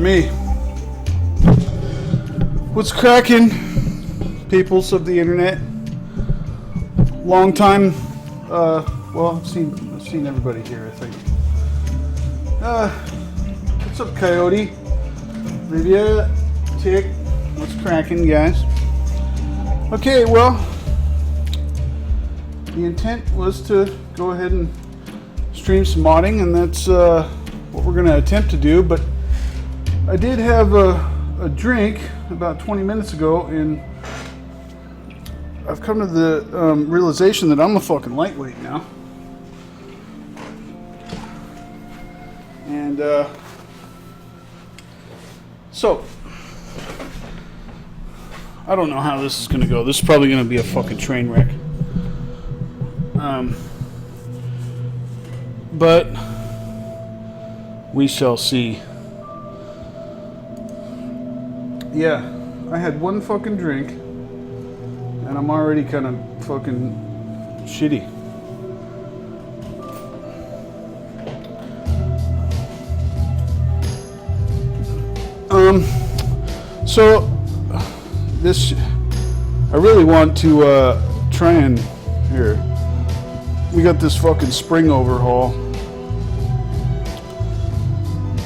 me. What's cracking, peoples of the internet? Long time. Well, I've seen everybody here, I think. What's up, Coyote? Lydia, Tick. What's cracking, guys? Okay, well, the intent was to go ahead and stream some modding, and that's what we're going to attempt to do. But I did have a drink about 20 minutes ago, and I've come to the realization that I'm a fucking lightweight now. And so I don't know how this is going to go. This is probably going to be a fucking train wreck. But we shall see. Yeah, I had one fucking drink, and I'm already kind of fucking shitty. So this, I really want to try and, here, we got this fucking spring overhaul,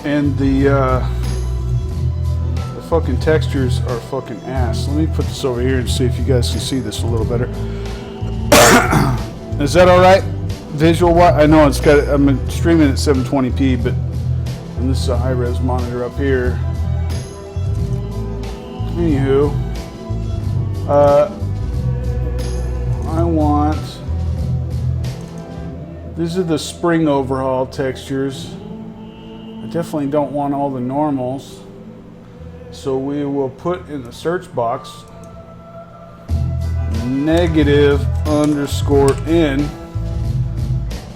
and the fucking textures are fucking ass. Let me put this over here and see if you guys can see this a little better. Is that alright? Visual? I know it's got, I'm streaming at 720p, but, and this is a high-res monitor up here. Anywho, I want, these are the spring overhaul textures. I definitely don't want all the normals. So we will put in the search box -_n.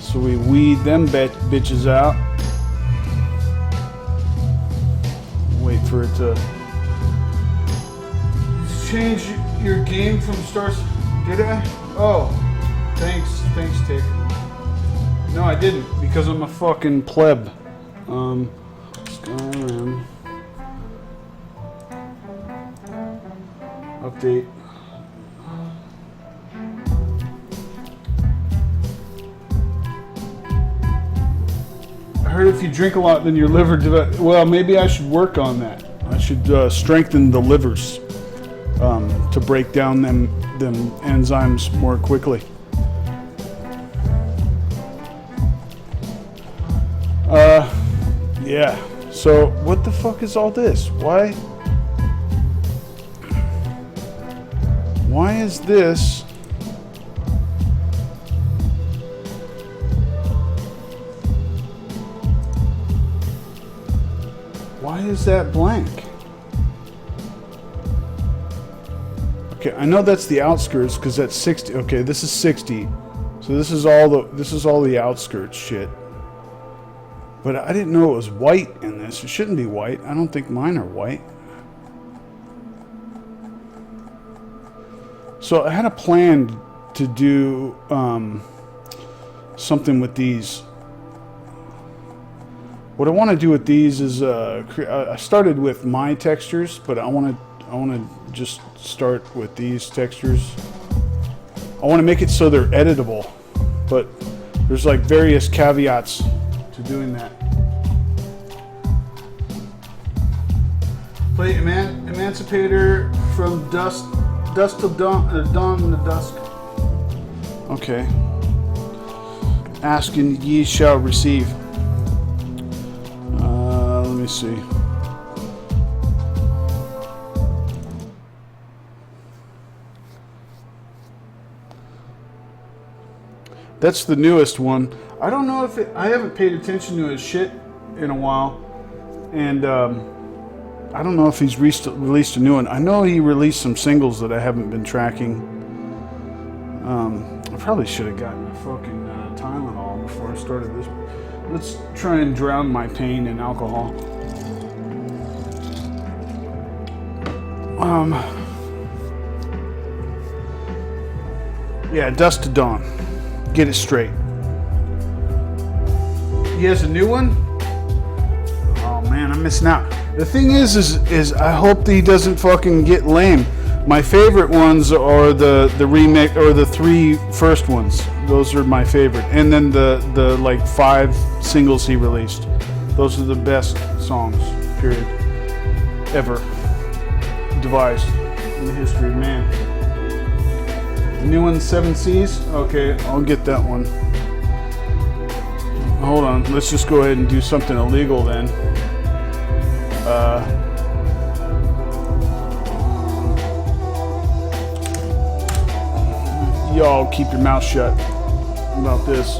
So we weed them bitches out. Wait for it to change your game from stars. Did I? Oh, thanks, Tick. No, I didn't, because I'm a fucking pleb. Skyrim. Update. I heard if you drink a lot, then your liver develops. Well, maybe I should work on that. I should strengthen the livers to break down them enzymes more quickly. Yeah. So what the fuck is all this? Why is this? Why is that blank? Okay, I know that's the outskirts because that's 60. Okay, this is 60. So this is all the outskirts shit. But I didn't know it was white in this. It shouldn't be white. I don't think mine are white. So I had a plan to do something with these. What I want to do with these is I started with my textures, but I want to just start with these textures. I want to make it so they're editable, but there's like various caveats to doing that. Play Emancipator from dusk till dawn to dusk. Okay. Ask and ye shall receive. Let me see. That's the newest one. I don't know if I haven't paid attention to his shit in a while, and I don't know if he's released a new one. I know he released some singles that I haven't been tracking. I probably should have gotten a fucking Tylenol before I started this. Let's try and drown my pain in alcohol. Yeah, dusk to dawn. Get it straight. He has a new one? Oh man, I'm missing out. The thing is I hope that he doesn't fucking get lame. My favorite ones are the remake or the 3 first ones. Those are my favorite. And then the like 5 singles he released. Those are the best songs, period, ever devised in the history of man. The new one, 7 Seas. Okay, I'll get that one. Hold on, let's just go ahead and do something illegal then. Y'all keep your mouth shut about this.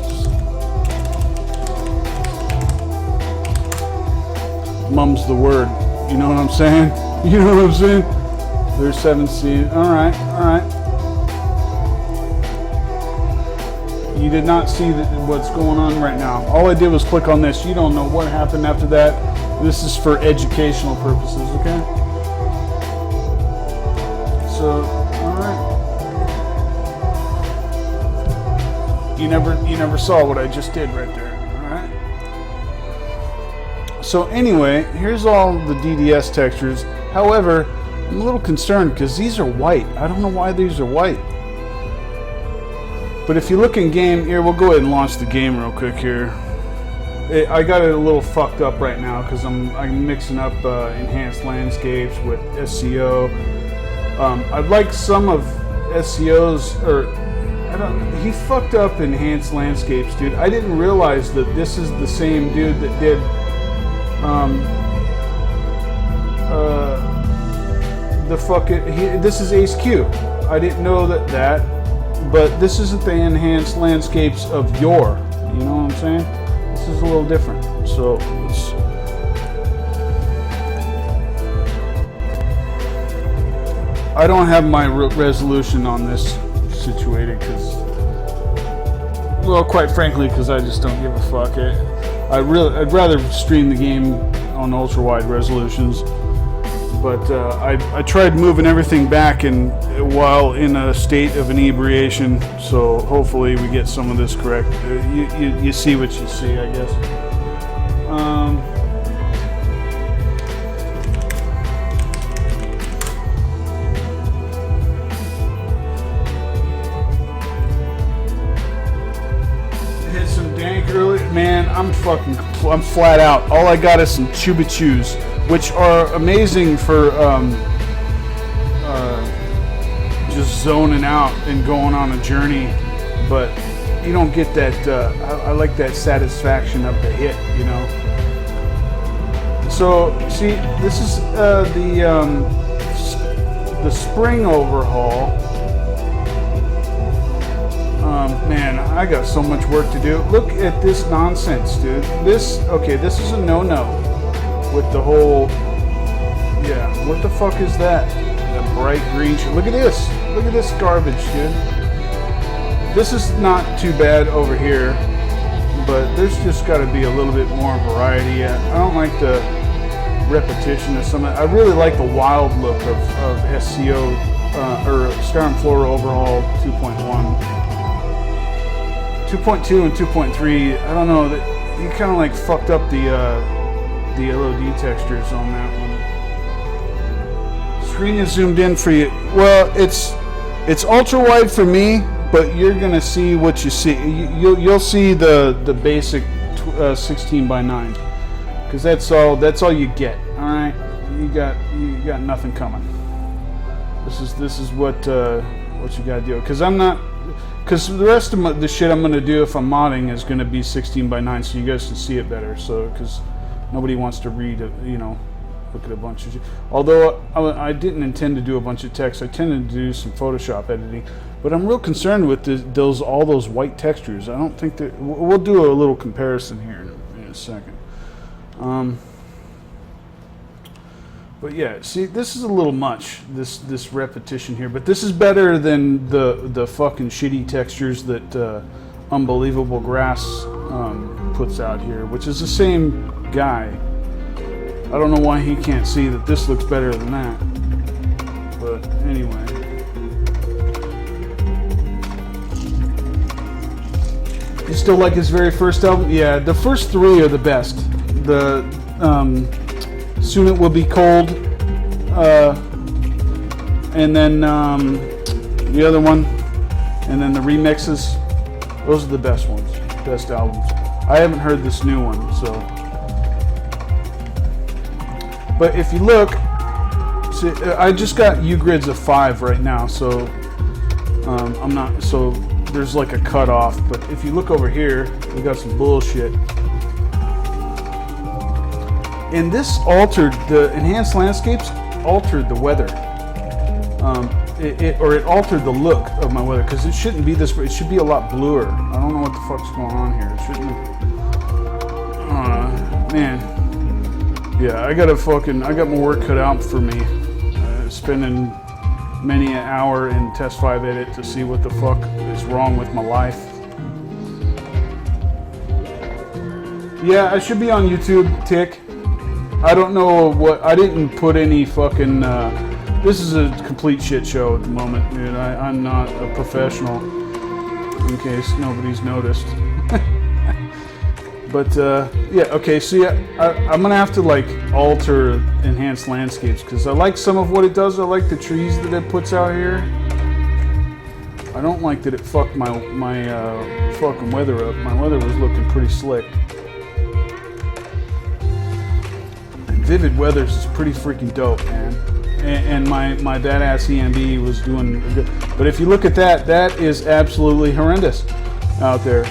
Mum's the word. You know what I'm saying? You know what I'm saying? There's 7 Seas. Alright. You did not see what's going on right now. All I did was click on this. You don't know what happened after that. This is for educational purposes, okay? So, alright. You never saw what I just did right there, alright? So anyway, here's all the DDS textures. However, I'm a little concerned because these are white. I don't know why these are white. But if you look in game, here, we'll go ahead and launch the game real quick here. I got it a little fucked up right now because I'm mixing up enhanced landscapes with SCO. I'd like some of SCO's, or he fucked up enhanced landscapes, dude. I didn't realize that this is the same dude that did this is Ace Q. I didn't know that, but this isn't the enhanced landscapes of yore. You know what I'm saying? This is a little different. So I don't have my resolution on this situated because, well, quite frankly, because I just don't give a fuck. I'd rather stream the game on ultra wide resolutions. But I tried moving everything back while in a state of inebriation, so hopefully we get some of this correct. You see what you see, I guess. Hit some dank early. Man, I'm flat out. All I got is some Chuba Chews, which are amazing for just zoning out and going on a journey, but you don't get that. I like that satisfaction of the hit, you know. So see, this is the spring overhaul. Man, I got so much work to do. Look at this nonsense, dude. This is a no-no. With the whole, yeah, what the fuck is that? The bright green shit. Look at this garbage, dude. This is not too bad over here, but there's just got to be a little bit more variety. I don't like the repetition of some. I really like the wild look of SCO or Star and Flora Overhaul 2.1, 2.2 and 2.3. I don't know, that you kind of like fucked up the LOD textures on that one. Screen is zoomed in for you. Well, it's ultra wide for me, but you're gonna see what you see. You'll see the basic 16 by 9, because that's all you get. All right, you got nothing coming. This is what you gotta do. Because the rest of the shit I'm gonna do if I'm modding is gonna be 16 by 9, so you guys can see it better. So because nobody wants to read it, you know, look at a bunch of. Although I didn't intend to do a bunch of text, I tended to do some Photoshop editing. But I'm real concerned with all those white textures. I don't think that we'll do a little comparison here in a second. But yeah, see, this is a little much. This repetition here, but this is better than the fucking shitty textures that Unbelievable Grass puts out here, which is the same guy. I don't know why he can't see that this looks better than that. But anyway. You still like his very first album? Yeah, the first 3 are the best. The Soon It Will Be Cold, and then the other one, and then the remixes. Those are the best ones, best albums. I haven't heard this new one, so. But if you look, see, I just got U-grids of 5 right now, so I'm not, so there's like a cutoff. But if you look over here, we got some bullshit. And this altered, the enhanced landscapes altered the weather. It altered the look of my weather, because it shouldn't be this, it should be a lot bluer. I don't know what the fuck's going on here. It shouldn't, man. Yeah, I got my work cut out for me. Spending many an hour in Test 5 Edit to see what the fuck is wrong with my life. Yeah, I should be on YouTube, Tick. I don't know what, I didn't put any fucking, this is a complete shit show at the moment, dude. I'm not a professional, in case nobody's noticed. But, yeah, okay, so yeah, I'm gonna have to, like, alter enhanced landscapes, because I like some of what it does. I like the trees that it puts out here. I don't like that it fucked my fucking weather up. My weather was looking pretty slick. And Vivid Weathers is pretty freaking dope, man. And my badass EMB was doing good. But if you look at that, that is absolutely horrendous out there.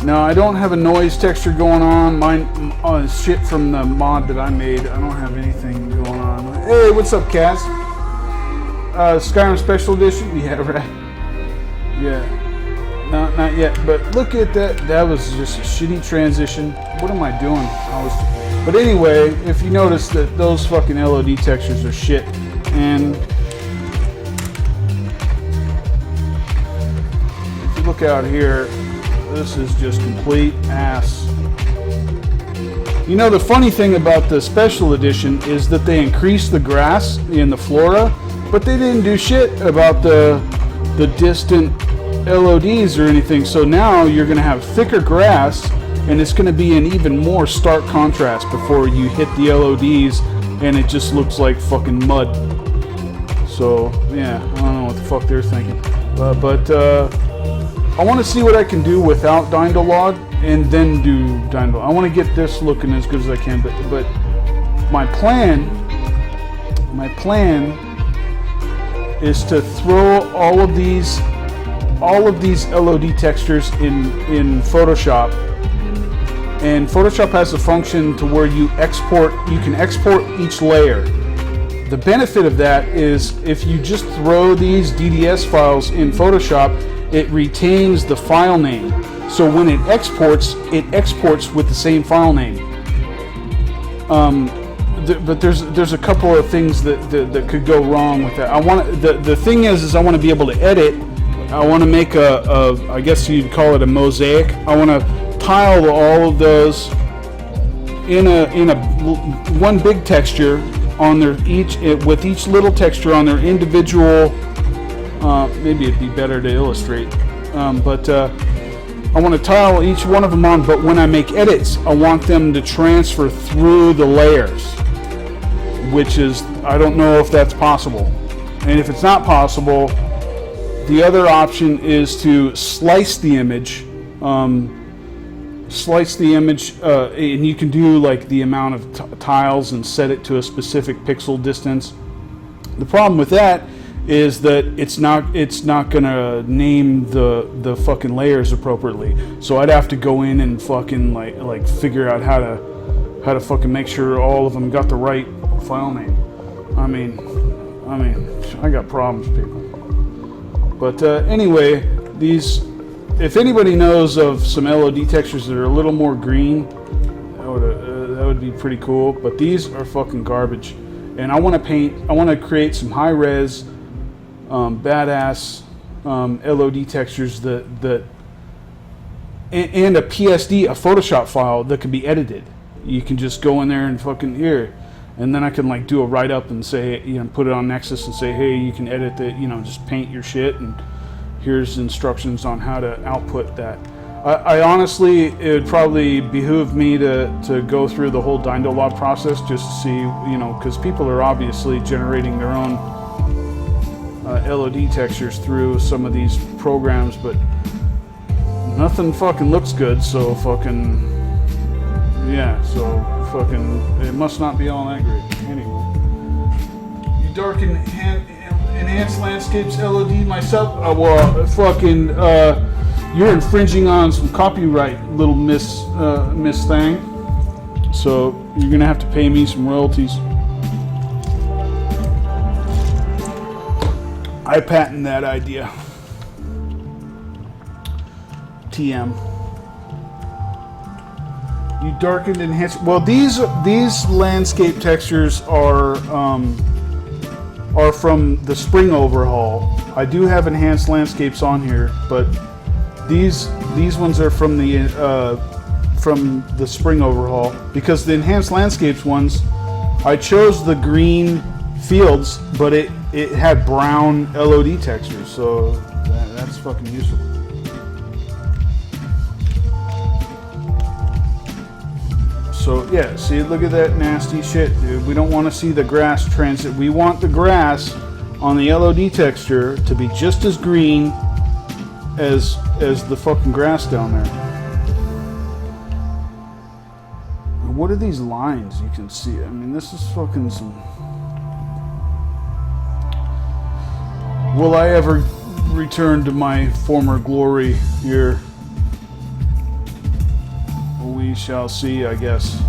Now, I don't have a noise texture going on. Mine is shit from the mod that I made. I don't have anything going on. Hey, what's up, Cass? Skyrim Special Edition? Yeah, right. Yeah. No, not yet. But look at that. That was just a shitty transition. What am I doing? But anyway, if you notice that those fucking LOD textures are shit. And if you look out here, this is just complete ass. You know, the funny thing about the special edition is that they increased the grass in the flora, but they didn't do shit about the distant LODs or anything. So now you're going to have thicker grass, and it's going to be an even more stark contrast before you hit the LODs, and it just looks like fucking mud. So yeah, I don't know what the fuck they're thinking, but I want to see what I can do without Dindolog, and then do Dindolog. I want to get this looking as good as I can, but my plan is to throw all of these LOD textures in Photoshop. And Photoshop has a function to where you can export each layer. The benefit of that is if you just throw these DDS files in Photoshop, it retains the file name. So when it exports with the same file name. But there's a couple of things that could go wrong with that. The thing is I want to be able to edit. I want to make I guess you'd call it a mosaic. I want to tile all of those in a one big texture on their with each little texture on their individual. Maybe it'd be better to illustrate, but I want to tile each one of them on, but when I make edits, I want them to transfer through the layers, which is, I don't know if that's possible. And if it's not possible, the other option is to slice the image, and you can do like the amount of tiles and set it to a specific pixel distance. The problem with that is that it's not gonna name the fucking layers appropriately. So I'd have to go in and fucking like figure out how to fucking make sure all of them got the right file name. I mean, I got problems, people. But anyway, if anybody knows of some LOD textures that are a little more green, that would be pretty cool. But these are fucking garbage. And I want to create some high res, badass LOD textures that and a PSD, a Photoshop file that can be edited. You can just go in there and fucking and then I can like do a write up and say, put it on Nexus and say, hey, you can edit it, just paint your shit, and here's instructions on how to output that. I honestly, it would probably behoove me to go through the whole Dynalog process just to see, you know, because people are obviously generating their own LOD textures through some of these programs, but nothing fucking looks good, so fucking, yeah, so fucking, it must not be all that great. Anyway. You darken enhanced landscapes LOD myself? Well, fucking, you're infringing on some copyright, little miss thing. So you're gonna have to pay me some royalties. I patent that idea. TM. You darkened enhanced. Well, these landscape textures are from the spring overhaul. I do have enhanced landscapes on here, but these ones are from the spring overhaul, because the enhanced landscapes ones, I chose the green fields, but it had brown LOD textures, so that's fucking useful. So yeah, see, look at that nasty shit, dude. We don't want to see the grass transit. We want the grass on the LOD texture to be just as green as the fucking grass down there. What are these lines you can see? I mean, this is fucking some... Will I ever return to my former glory here? We shall see, I guess.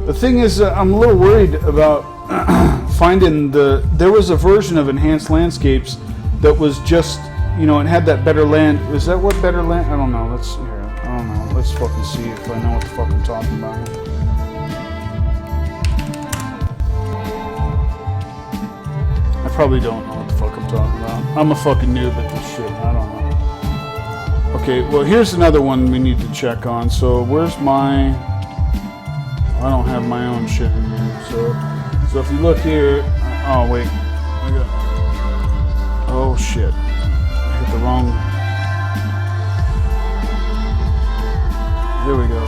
The thing is, I'm a little worried about finding there was a version of Enhanced Landscapes that was just, you know, it had that better land. Is that what better land? I don't know. I don't know. Let's fucking see if I know what the fuck I'm talking about here. I probably don't know what the fuck I'm talking about. I'm a fucking noob at this shit. I don't know. Okay, well, here's another one we need to check on. So where's my... I don't have my own shit in here. So if you look here... Oh, wait. Oh, shit. I hit the wrong... There we go.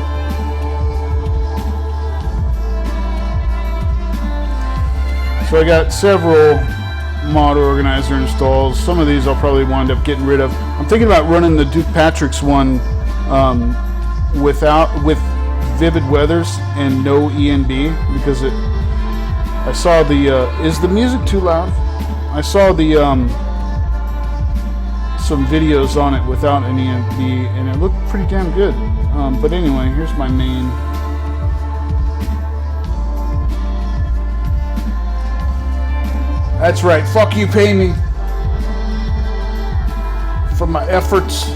So I got several mod organizer installs. Some of these I'll probably wind up getting rid of. I'm thinking about running the Duke Patrick's one with vivid weathers and no ENB, because I saw the is the music too loud? I saw the some videos on it without an ENB and it looked pretty damn good. But anyway, here's my main. That's right, fuck you, pay me for my efforts.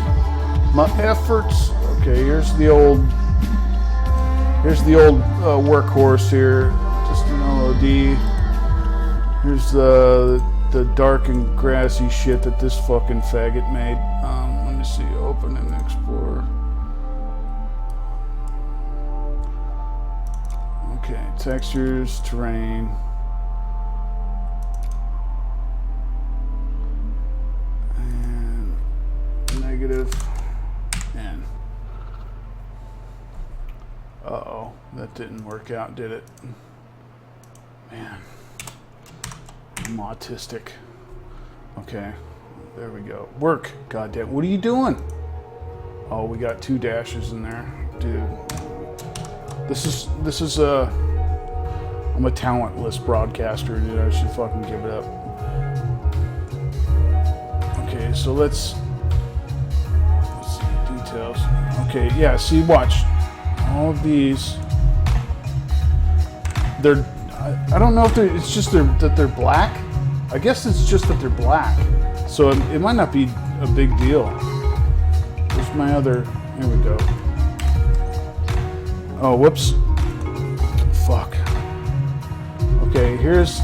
Okay, here's the old workhorse here, just an LOD. Here's the dark and grassy shit that this fucking faggot made. Let me see, open and explore. Okay, textures, terrain. Negative, and uh-oh, that didn't work out, did it? Man, I'm autistic. Okay, there we go. Work, goddamn. What are you doing? Oh, we got 2 dashes in there, dude. This is I'm a talentless broadcaster, dude. I should fucking give it up. Okay, so let's see details. Okay, yeah, see, watch. All of these, they're, I don't know if it's just that they're black. I guess it's just that they're black. So it might not be a big deal. Where's my other, here we go. Oh, whoops. Fuck. Okay, here's,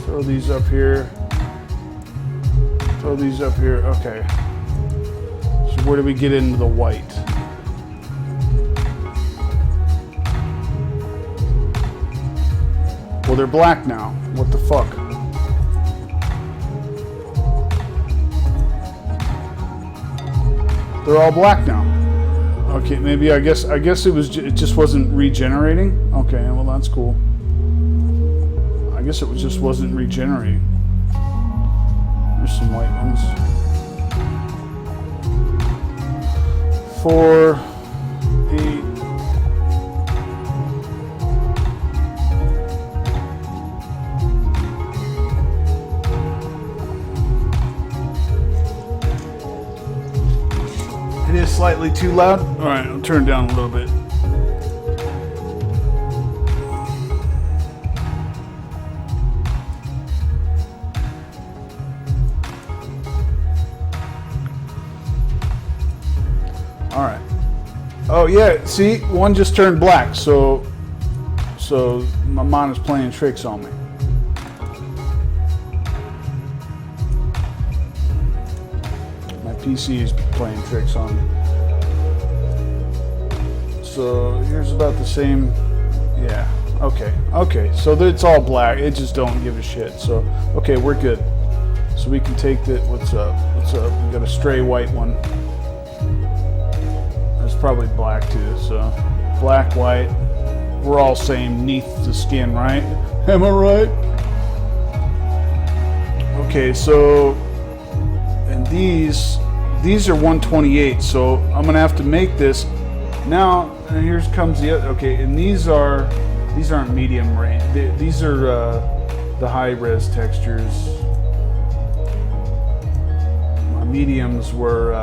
throw these up here. Throw these up here. Okay. So where do we get into the white? Well, they're black now. What the fuck? they're all black now. Okay, maybe I guess it just wasn't regenerating. Okay, well that's cool. I guess it just wasn't regenerating. There's some white ones. 4, 8. It is slightly too loud. All right, I'll turn it down a little bit. All right. Oh yeah, see, one just turned black, so my mind is playing tricks on me. My PC is playing tricks on me. So here's about the same. Yeah. Okay. So it's all black. It just don't give a shit. So okay, we're good. So we can take that. What's up? We got a stray white one. Probably black too, so black, white, we're all same neath the skin, right? Am I right? Okay, so and these are 128, so I'm gonna have to make this now. And here comes the other. Okay, and these aren't medium range. These are the high res textures. My mediums were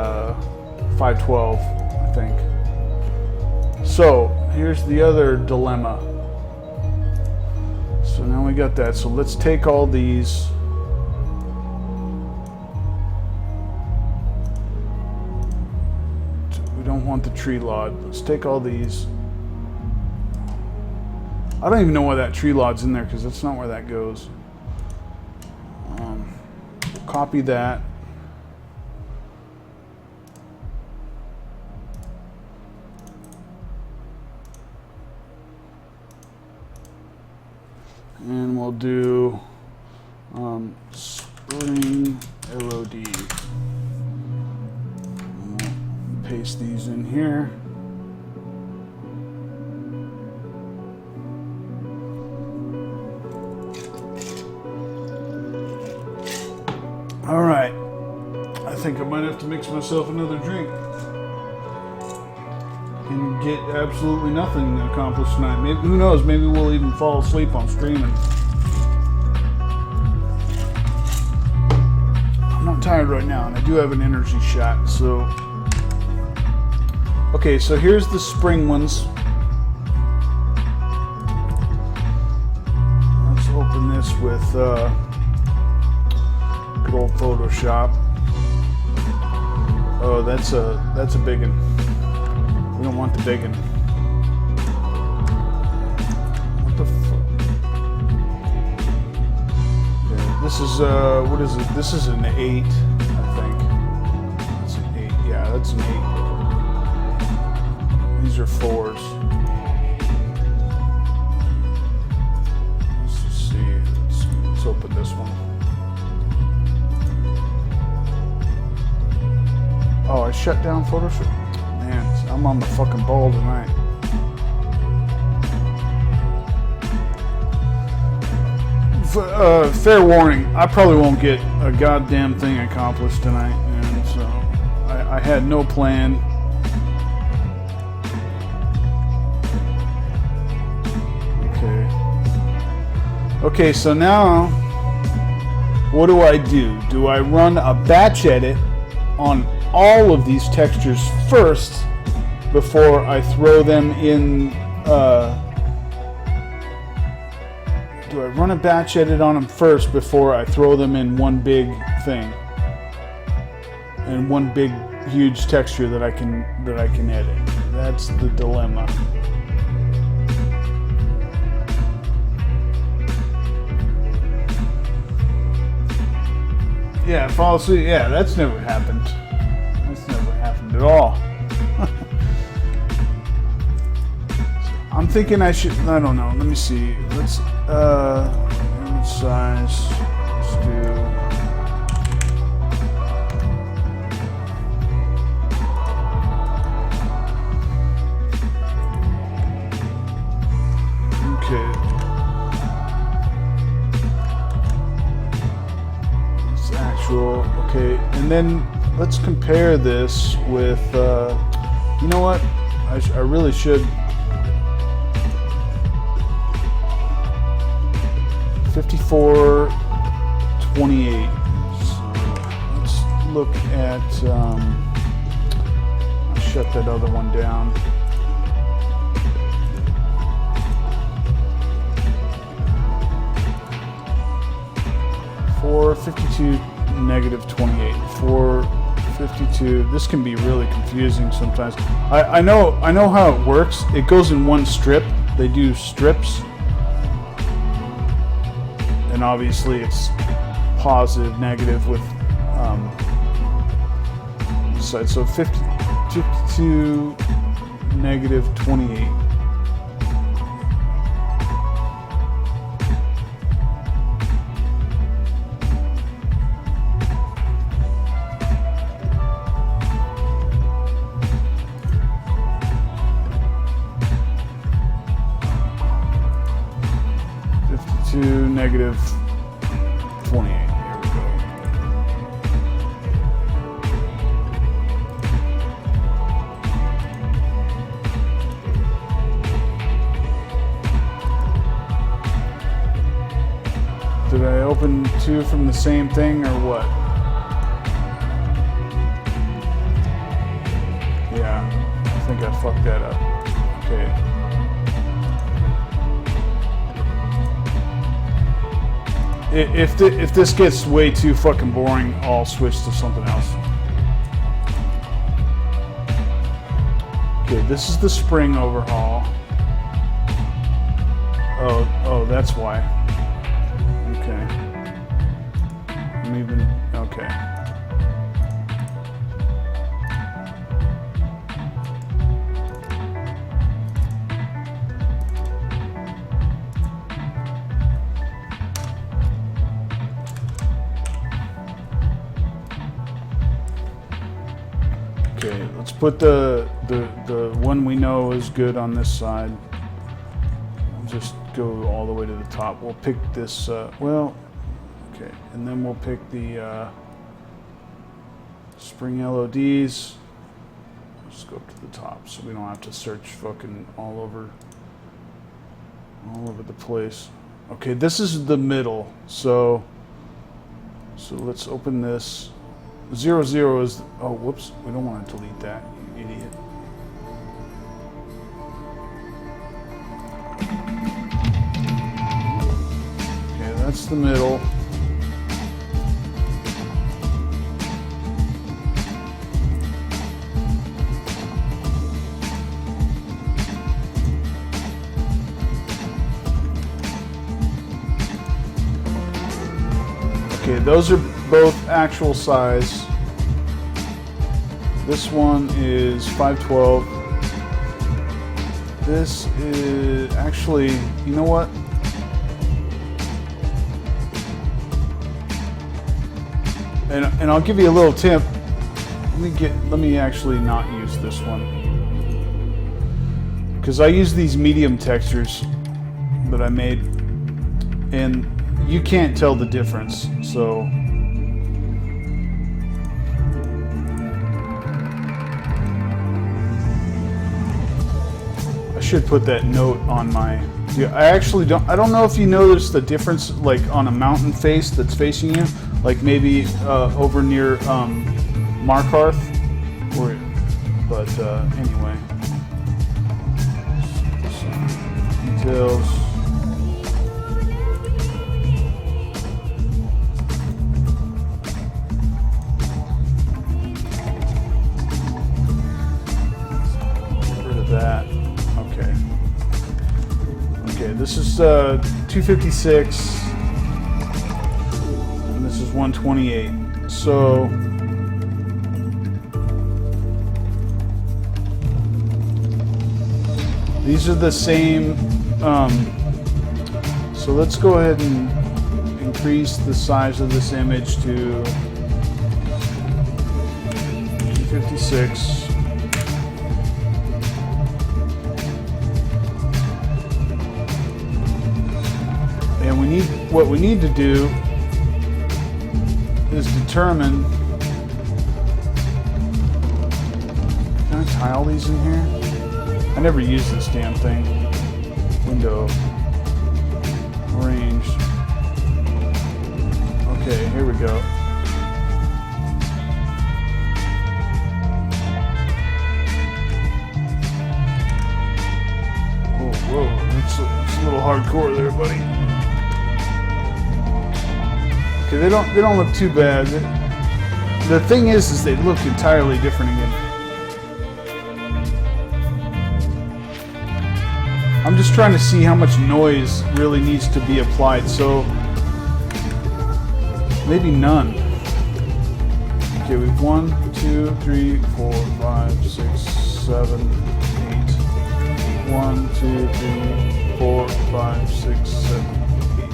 512. I think. So here's the other dilemma. So now we got that. So let's take all these. We don't want the tree lod. Let's take all these. I don't even know why that tree lod's in there because that's not where that goes. Copy that. And we'll do spring LOD. And we'll paste these in here. All right. I think I might have to mix myself another drink. And get absolutely nothing accomplished tonight. Maybe, who knows? Maybe we'll even fall asleep on streaming. I'm not tired right now, and I do have an energy shot. So, okay. So here's the spring ones. Let's open this with good old Photoshop. Oh, that's a big one. We don't want the big one. What the fuck? Okay, this is, what is it? This is an 8, I think. That's an 8. Yeah, that's an 8. These are 4s. Let's just see. Let's open this one. Oh, I shut down Photoshop. Man, I'm on the fucking ball tonight. Fair warning, I probably won't get a goddamn thing accomplished tonight, and so I had no plan. Okay, so now what do I do? Do I run a batch edit on all of these textures first before I throw them in? Do I run a batch edit on them first before I throw them in one big thing, and one big huge texture that I can edit? That's the dilemma. Yeah, fall asleep. Yeah, that's never happened. That's never happened at all. I'm thinking I should. I don't know. Let me see. Let's image size. Let's do. neutral. Okay, and then let's compare this with, you know what? I really should. 54.28. So let's look at, I'll shut that other one down. -52 -28. 452. This can be really confusing sometimes. I know how it works. It goes in one strip. They do strips. And obviously it's positive, negative with side. So 52 -28. -28. Here we go. Did I open two from the same thing or what? Yeah, I think I fucked that up. Okay. If this gets way too fucking boring, I'll switch to something else. Okay, this is the spring overhaul. Oh, that's why. Okay. Okay. Okay, let's put the one we know is good on this side. We'll just go all the way to the top. We'll pick this, okay, and then we'll pick the spring LODs. Let's go up to the top so we don't have to search fucking all over the place. Okay, this is the middle, so let's open this. 0, 0 is, oh, whoops, we don't want to delete that, you idiot. Okay, that's the middle. Okay, those are both actual size. This one is 512. This is actually, you know what? And I'll give you a little tip. Let me actually not use this one, because I use these medium textures that I made, and you can't tell the difference. So I should put that note on my. Yeah, I don't know if you noticed the difference, like on a mountain face that's facing you, like maybe over near Markarth, but anyway, details. That. Okay. Okay, this is 256 and this is 128. So these are the same. So let's go ahead and increase the size of this image to 256. And what we need to do is determined. Can I tile these in here? I never use this damn thing. Window. Arrange. Okay, here we go. Whoa, that's a little hardcore there, buddy. Okay, they don't look too bad. The thing is they look entirely different again. I'm just trying to see how much noise really needs to be applied, so maybe none. Okay, we've 1, 2, 3, 4, 5, 6, 7, 8. 1, 2, 3, 4, 5, 6, 7, 8.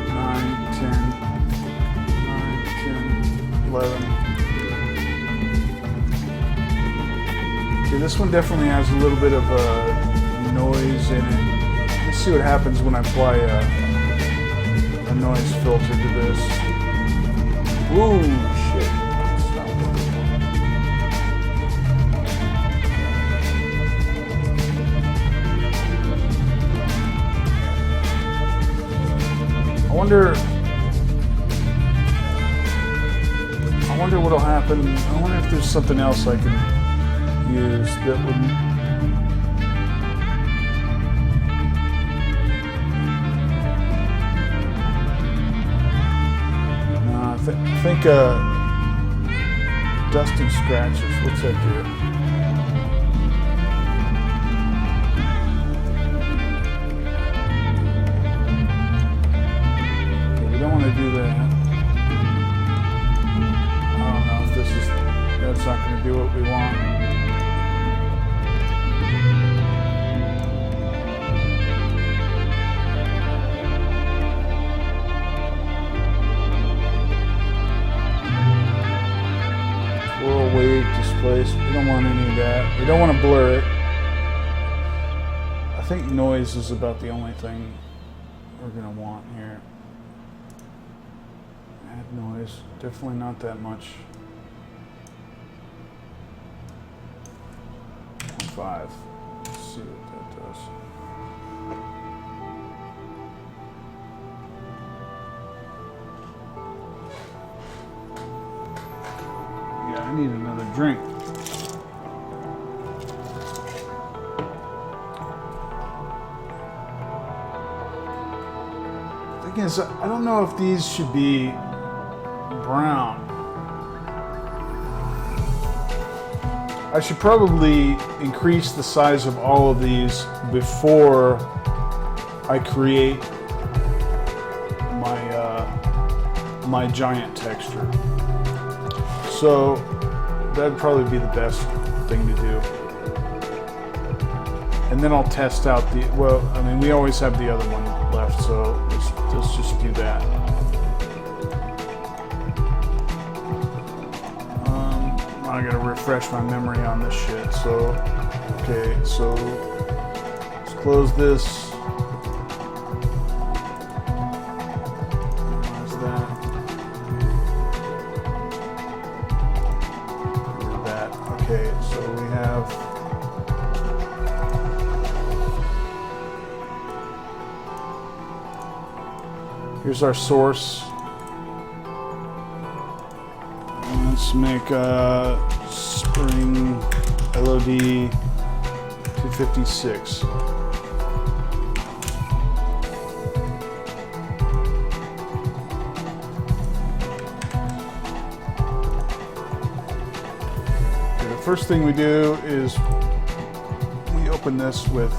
9, 10, 11. Okay, this one definitely has a little bit of noise in it. Let's see what happens when I apply a noise filter to this. Ooh, shit. I wonder what'll happen. I wonder if there's something else I can use that would. No, I think dust and scratches. What's that do? To do that. I don't know if that's not going to do what we want. Swirl, wave, displace. We don't want any of that. We don't want to blur it. I think noise is about the only thing we're going to want here. Add noise, definitely not that much. 5. Let's see what that does. Yeah, I need another drink. Thing is, I don't know if these should be brown. I should probably increase the size of all of these before I create my giant texture. So that'd probably be the best thing to do. And then I'll test out the, well, I mean, we always have the other one left, so let's just do that. I gotta refresh my memory on this shit. So, okay, so let's close this. Minimize that. Look at that. Okay, so we have. Here's our source. Let's make a spring LOD 256. Okay, the first thing we do is we open this with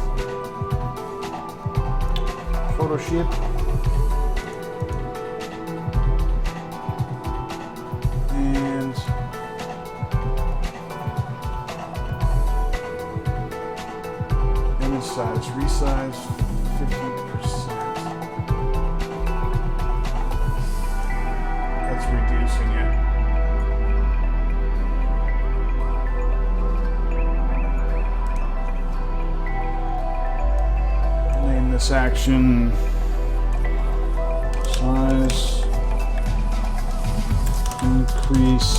Photoshop. Size, resize 50%. That's reducing it. Name this action Size increase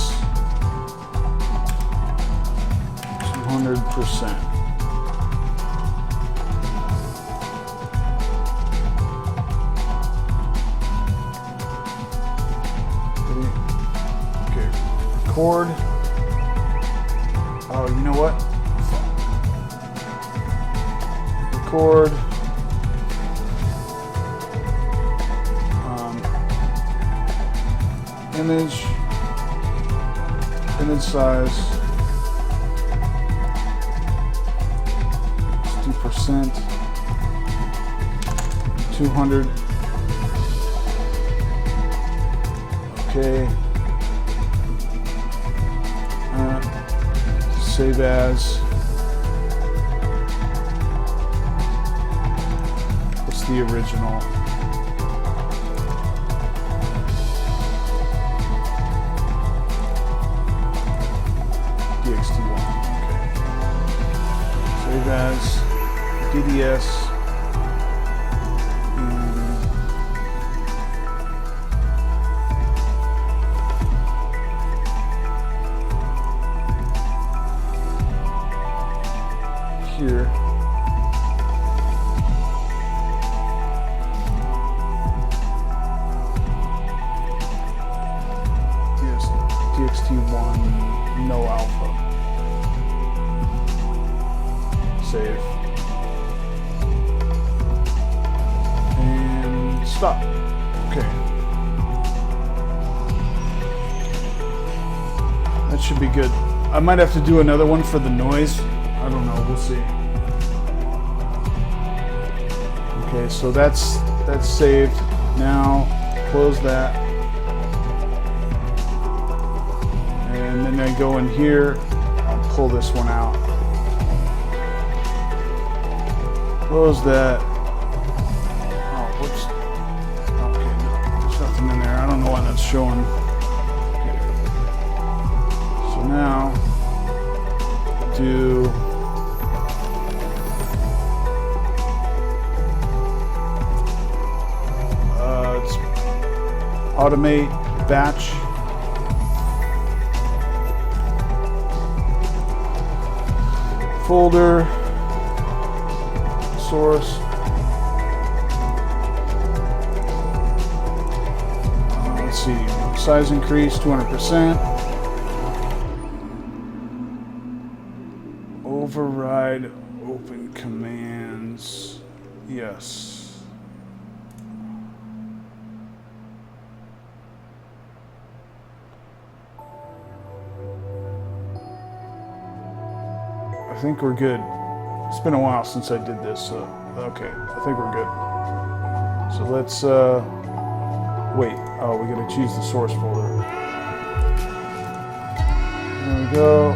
200%. Okay, record. Oh, you know what? Record. Image size 60%, 200. Okay. Save as. What's the original? DXT1. Okay. Save as DDS. Here. Yes, DXT1 no alpha. Save. And stop. Okay. That should be good. I might have to do another one for the noise. I don't know, we'll see. Okay, so that's saved. Now close that. And then I go in here, I'll pull this one out. Close that. Oh, whoops. Okay, there's nothing in there. I don't know why that's showing. Okay. So now do automate batch. Folder, source. Let's see, size increase 200%. Override open commands. Yes. I think we're good. It's been a while since I did this, so okay, I think we're good. So let's wait. Oh, we gotta choose the source folder. There we go.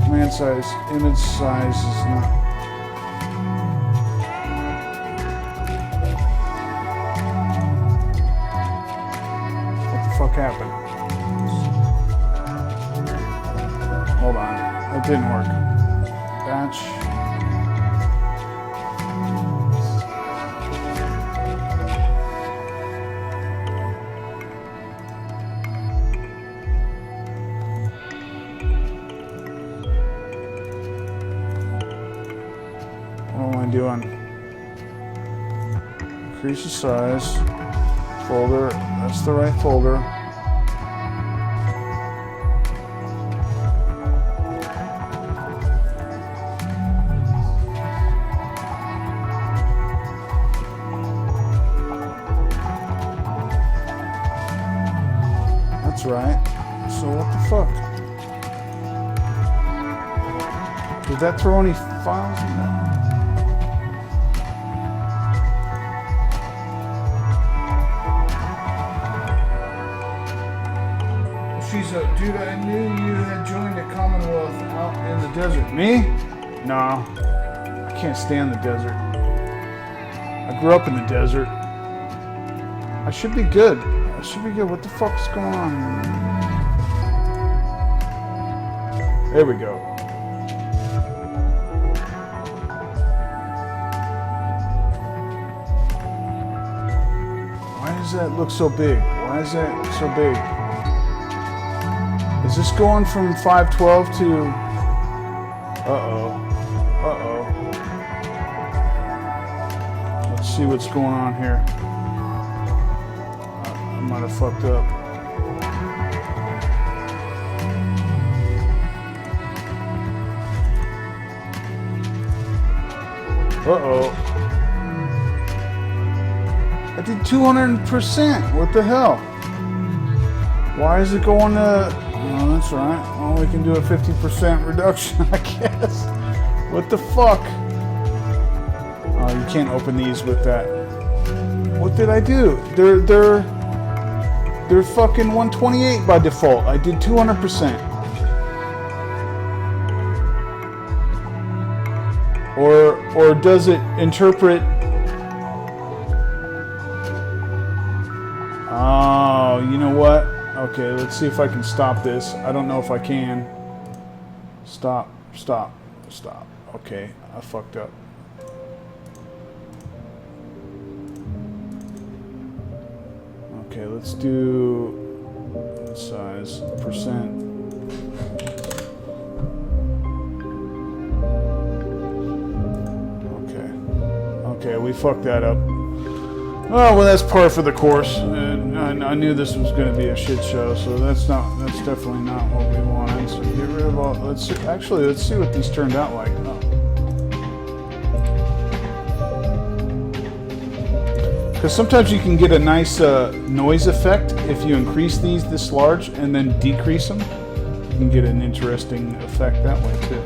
Command size, image size is not. Fuck happened? Hold on, that didn't work. Batch. What am I doing? Increase the size. Folder, that's the right folder. That's right. So what the fuck? Did that throw any files in there? She's a dude. I knew you had joined the Commonwealth out in the desert. Me? No, I can't stand the desert. I grew up in the desert. I should be good. I should be good. What the fuck's going on? There we go. does that look so big? Why is that so big? Is this going from 512 to... Uh-oh. Uh-oh. Let's see what's going on here. I might have fucked up. Uh-oh. I did 200%. What the hell? Why is it going to... Oh, that's right. Well, we can do a 50% reduction, I guess. What the fuck? Oh, you can't open these with that. What did I do? They're fucking 128 by default. I did 200%. Or does it interpret? Oh, you know what? Okay, let's see if I can stop this. I don't know if I can. Stop. Okay, I fucked up. Okay, let's do size percent. Okay, we fucked that up. Oh, well, that's par for the course. I knew this was going to be a shit show, so that's definitely not what we wanted. So get rid of all. Let's see what these turned out like. Because sometimes you can get a nice noise effect if you increase these this large and then decrease them. You can get an interesting effect that way too.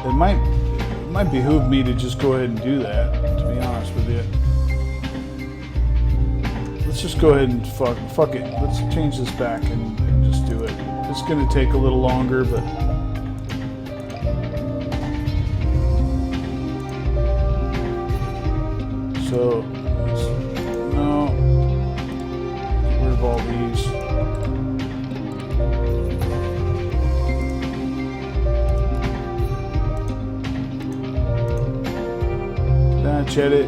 It might behoove me to just go ahead and do that, to be honest with you. Let's just go ahead and fuck it. Let's change this back and just do it. It's going to take a little longer, but... So, no. Get rid of all these. Edit.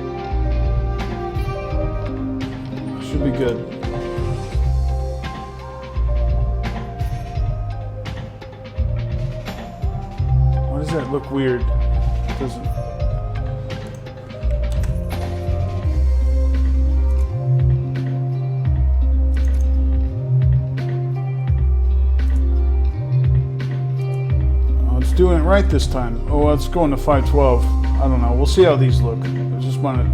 Should be good. Why does that look weird? It doesn't. Oh, it's doing it right this time. Oh, it's going to 512. I don't know. We'll see how these look. I just want to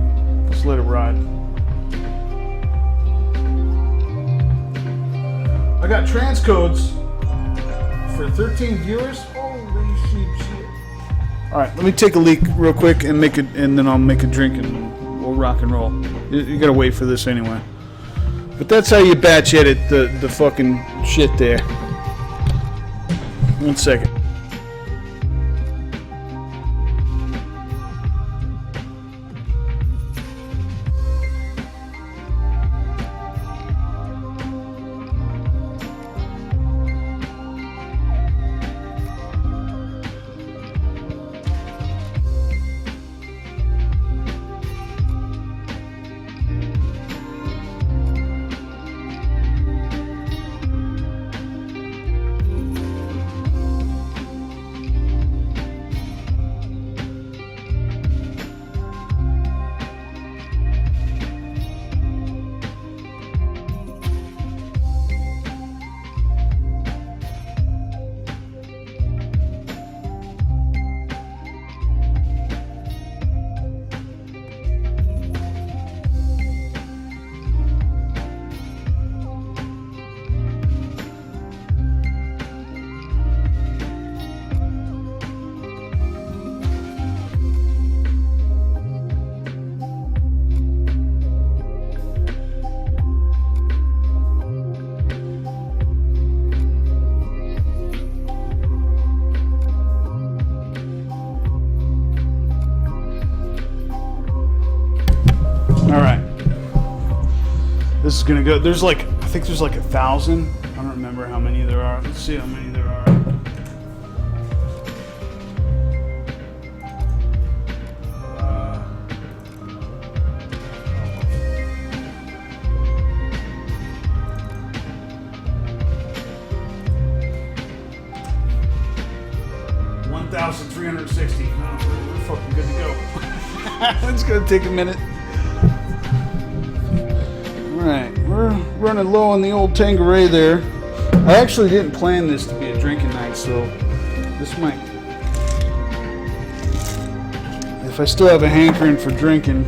just let it ride. I got transcodes for 13 viewers. Holy shit! All right, let me take a leak real quick and make it, and then I'll make a drink and we'll rock and roll. You gotta wait for this anyway. But that's how you batch edit the fucking shit there. 1 second. This is gonna go. There's like, I think there's like 1,000. I don't remember how many there are. Let's see how many there are. It's gonna take a minute. Alright, we're running low on the old Tanqueray there. I actually didn't plan this to be a drinking night, so this might... If I still have a hankering for drinking,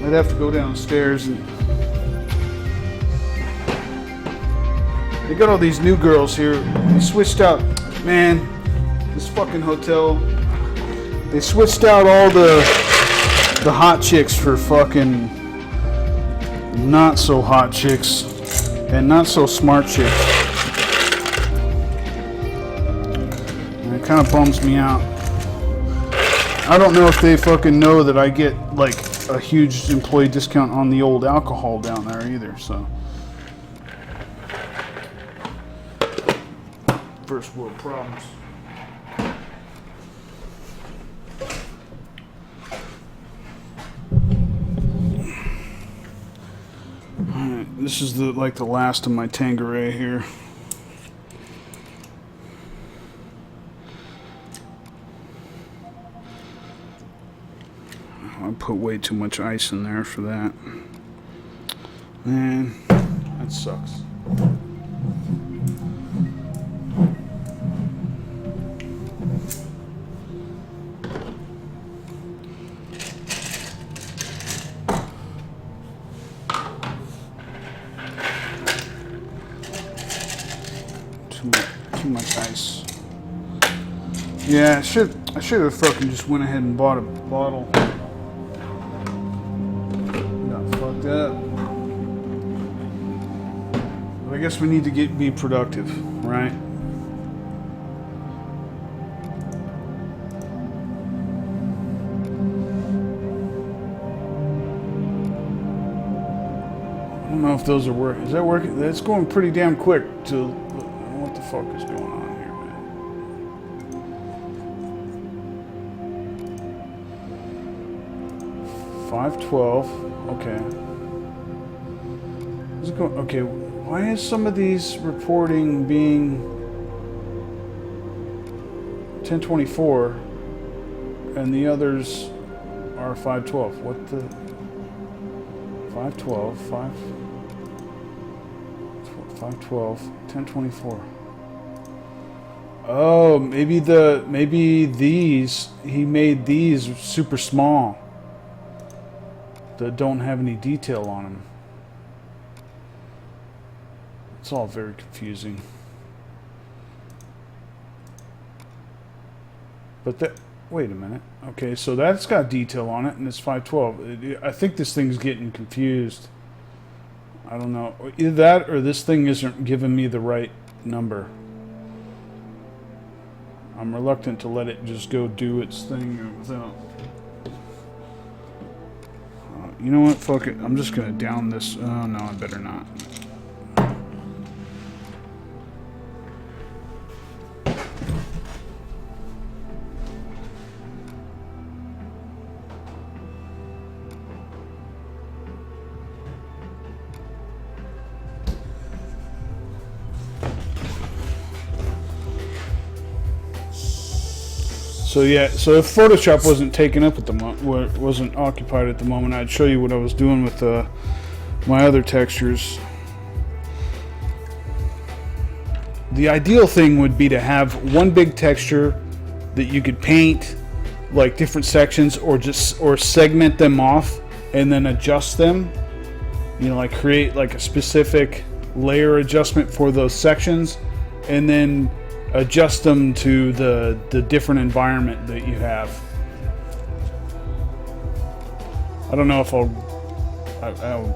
I'd have to go downstairs and... They got all these new girls here. They switched out... Man, this fucking hotel... They switched out all the hot chicks for fucking not so hot chicks and not so smart chicks. And it kind of bums me out. I don't know if they fucking know that I get like a huge employee discount on the old alcohol down there either, so. First world problems. This is the last of my Tanqueray here. I put way too much ice in there for that. Man, that sucks. Too much ice. Yeah, I should have fucking just went ahead and bought a bottle. Got fucked up. But I guess we need to be productive, right? I don't know if those are working. Is that working? It's going pretty damn quick to... What the fuck is going on here, man? 512. Okay. Is it going? Okay. Why is some of these reporting being 1024 and the others are 512? What the? 512. 512, 1024. Oh, maybe these, he made these super small that don't have any detail on them. It's all very confusing. But that, wait a minute. Okay, so that's got detail on it and it's 512. I think this thing's getting confused. I don't know. Either that or this thing isn't giving me the right number. I'm reluctant to let it just go do its thing without... you know what? Fuck it. I'm just going to down this. Oh, no, I better not. So yeah, so if Photoshop wasn't taken up at the moment, wasn't occupied at the moment, I'd show you what I was doing with my other textures. The ideal thing would be to have one big texture that you could paint like different sections, or segment them off and then adjust them. You know, like create like a specific layer adjustment for those sections, and then adjust them to the different environment that you have. I don't know if I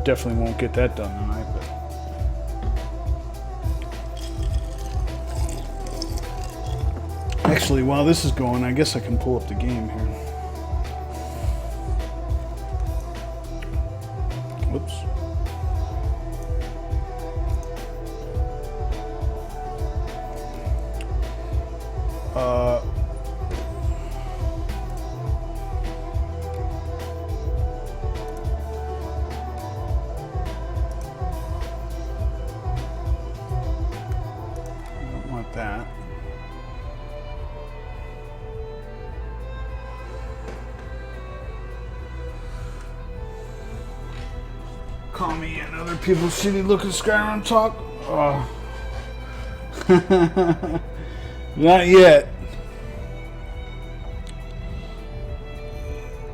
definitely won't get that done tonight, but actually, while this is going, I guess I can pull up the game here. Whoops. Don't want that. call me and other people's shitty looking Skyrim talk. Oh. Not yet.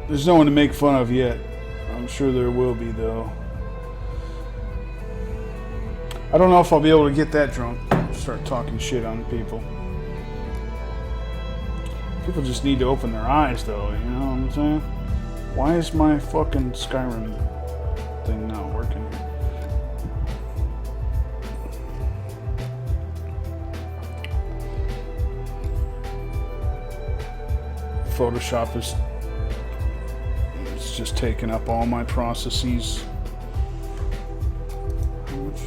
There's no one to make fun of yet. I'm sure there will be, though. I don't know if I'll be able to get that drunk. Start talking shit on people. People just need to open their eyes, though. You know what I'm saying? Why is my fucking Skyrim thing not working? Photoshop is just taking up all my processes. How much?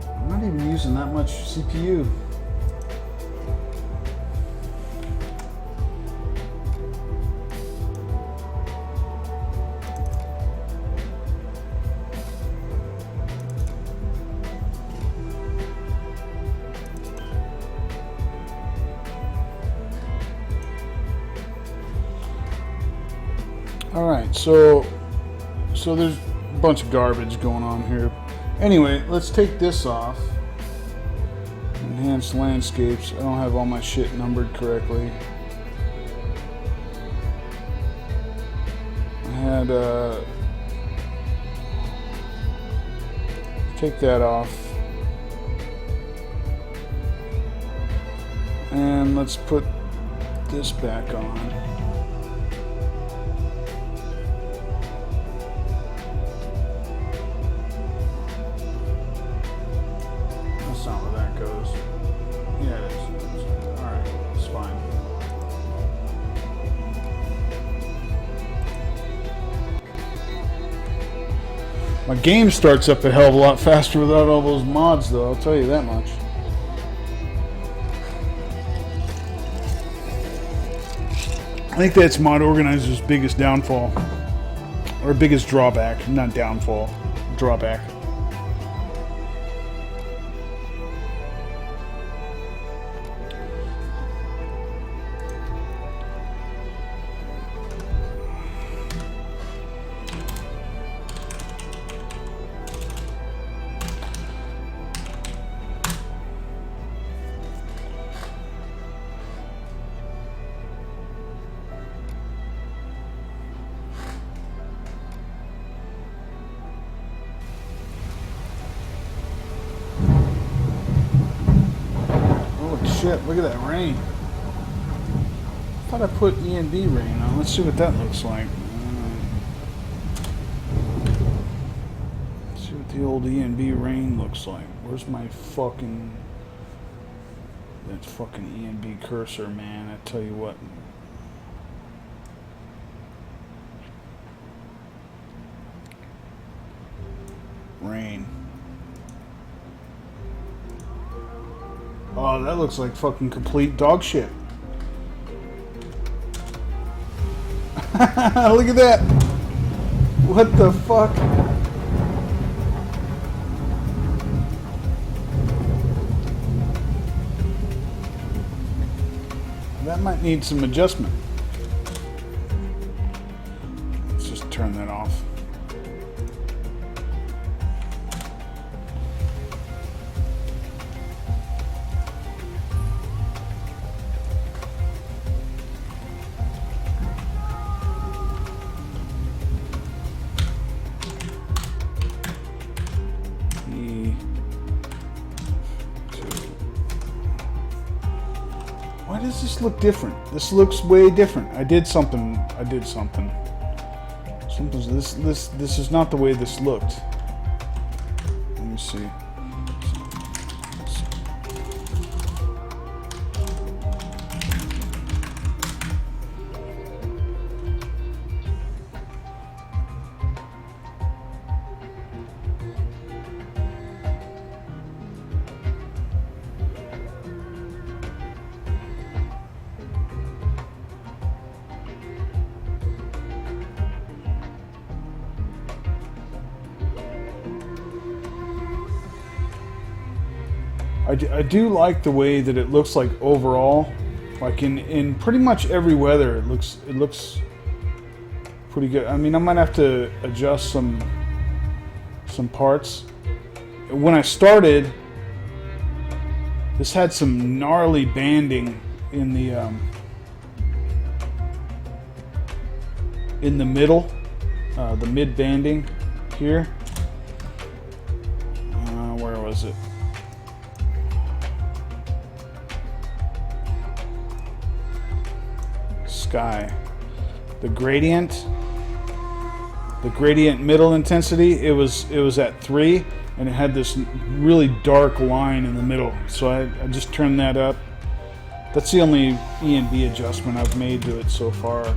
I'm not even using that much CPU. Alright, so there's a bunch of garbage going on here. Anyway, let's take this off. Enhanced landscapes. I don't have all my shit numbered correctly. I had take that off. And let's put this back on. My game starts up a hell of a lot faster without all those mods, though, I'll tell you that much. I think that's Mod Organizer's biggest downfall. Or biggest drawback. Not downfall. Drawback. Shit, look at that rain. I thought I put E&B rain on. Let's see what that looks like. Let's see what the old E&B rain looks like. Where's my fucking... That fucking E&B cursor, man. I tell you what. Rain. Oh, that looks like fucking complete dog shit. Look at that. What the fuck? That might need some adjustment. Let's just turn that off. Why does this look different? This looks way different. I did something. This is not the way this looked. Let me see. I do like the way that it looks like overall, like in pretty much every weather it looks pretty good. I mean, I might have to adjust some some parts. When I started, this had some gnarly banding in the middle, the mid banding here. Where was it? Sky. The gradient middle intensity, it was at 3, and it had this really dark line in the middle. So I just turned that up. That's the only E and B adjustment I've made to it so far.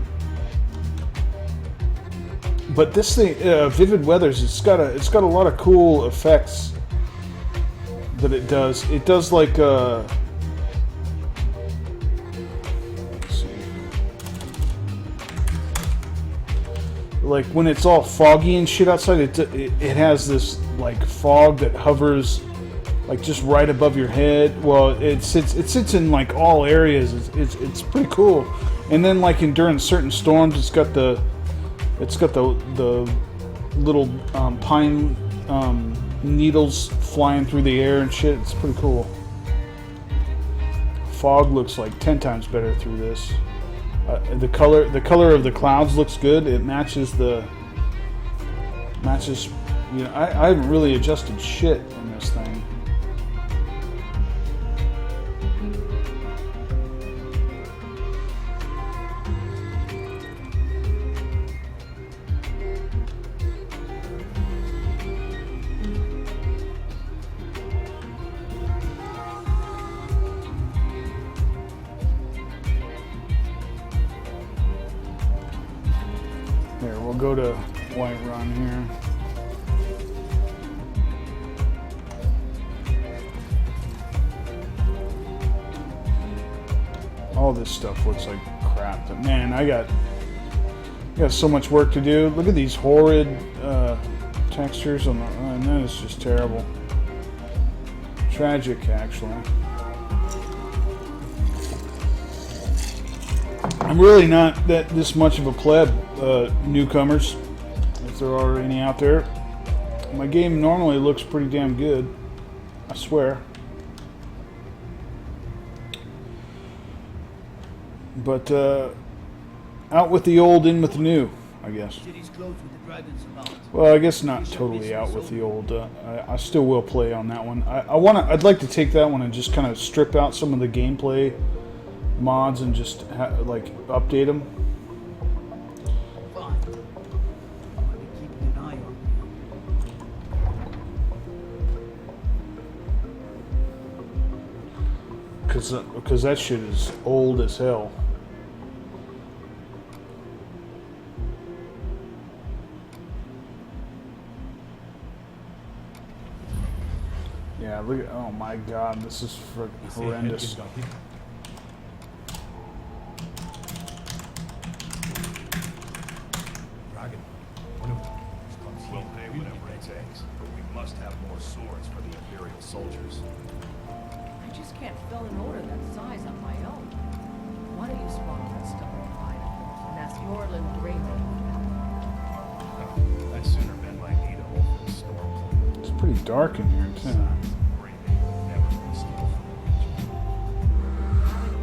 But this thing, Vivid Weathers, it's got a lot of cool effects that it does. It does like let's see. Like when it's all foggy and shit outside, it has this like fog that hovers like just right above your head. Well, it sits in like all areas. It's pretty cool. And then like during certain storms, it's got the little pine needles flying through the air and shit. It's pretty cool. Fog looks like 10 times better through this. The color of the clouds looks good. It matches. You know, I haven't really adjusted shit in this thing. Here, we'll go to Whiterun here. All this stuff looks like crap, but man, I got so much work to do. Look at these horrid textures on the, and that is just terrible. Tragic, actually. I'm really not this much of a pleb, newcomers, if there are any out there. My game normally looks pretty damn good, I swear. But out with the old, in with the new, I guess. Well, I guess not totally out with the old. I still will play on that one. I'd like to take that one and just kind of strip out some of the gameplay mods and just like update them. Because that shit is old as hell. Yeah, look at, oh my god, this is horrendous. We'll pay whatever it takes, but we must have more swords for the Imperial soldiers. I just can't fill an order that size on my own. Why don't you spawn that stuff in fire and ask Yorlin Greyman? I'd sooner bend my knee to Ulfrin's storm. It's pretty dark in here too.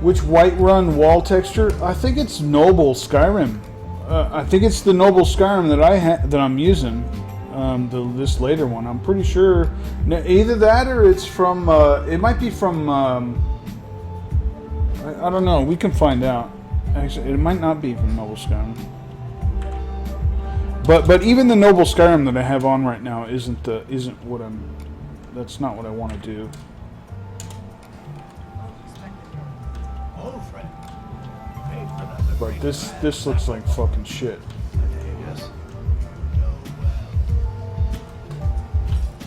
Which Whiterun wall texture? I think it's Noble Skyrim. I think it's the Noble Skyrim that I'm using. This later one, I'm pretty sure. Either that or it's from. It might be from. I don't know. We can find out. Actually, it might not be from Noble Skyrim. But even the Noble Skyrim that I have on right now isn't what I'm. That's not what I want to do. But this looks like fucking shit.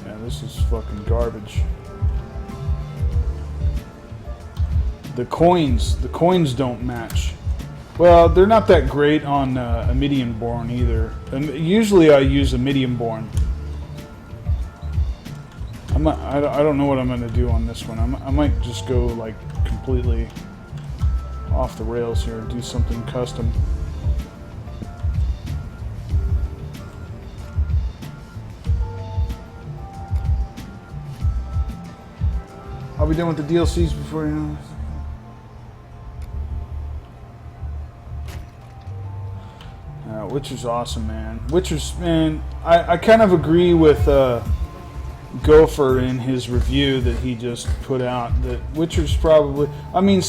Yeah, this is fucking garbage. The coins don't match. Well, they're not that great on a Medium-born either. And usually I use a Medium-born. I don't know what I'm gonna do on this one. I might just go like completely off the rails here, do something custom. I'll be done with the DLCs before you know. Witcher's awesome, man. Man, I kind of agree with Gopher in his review that he just put out, that Witcher's probably, I mean,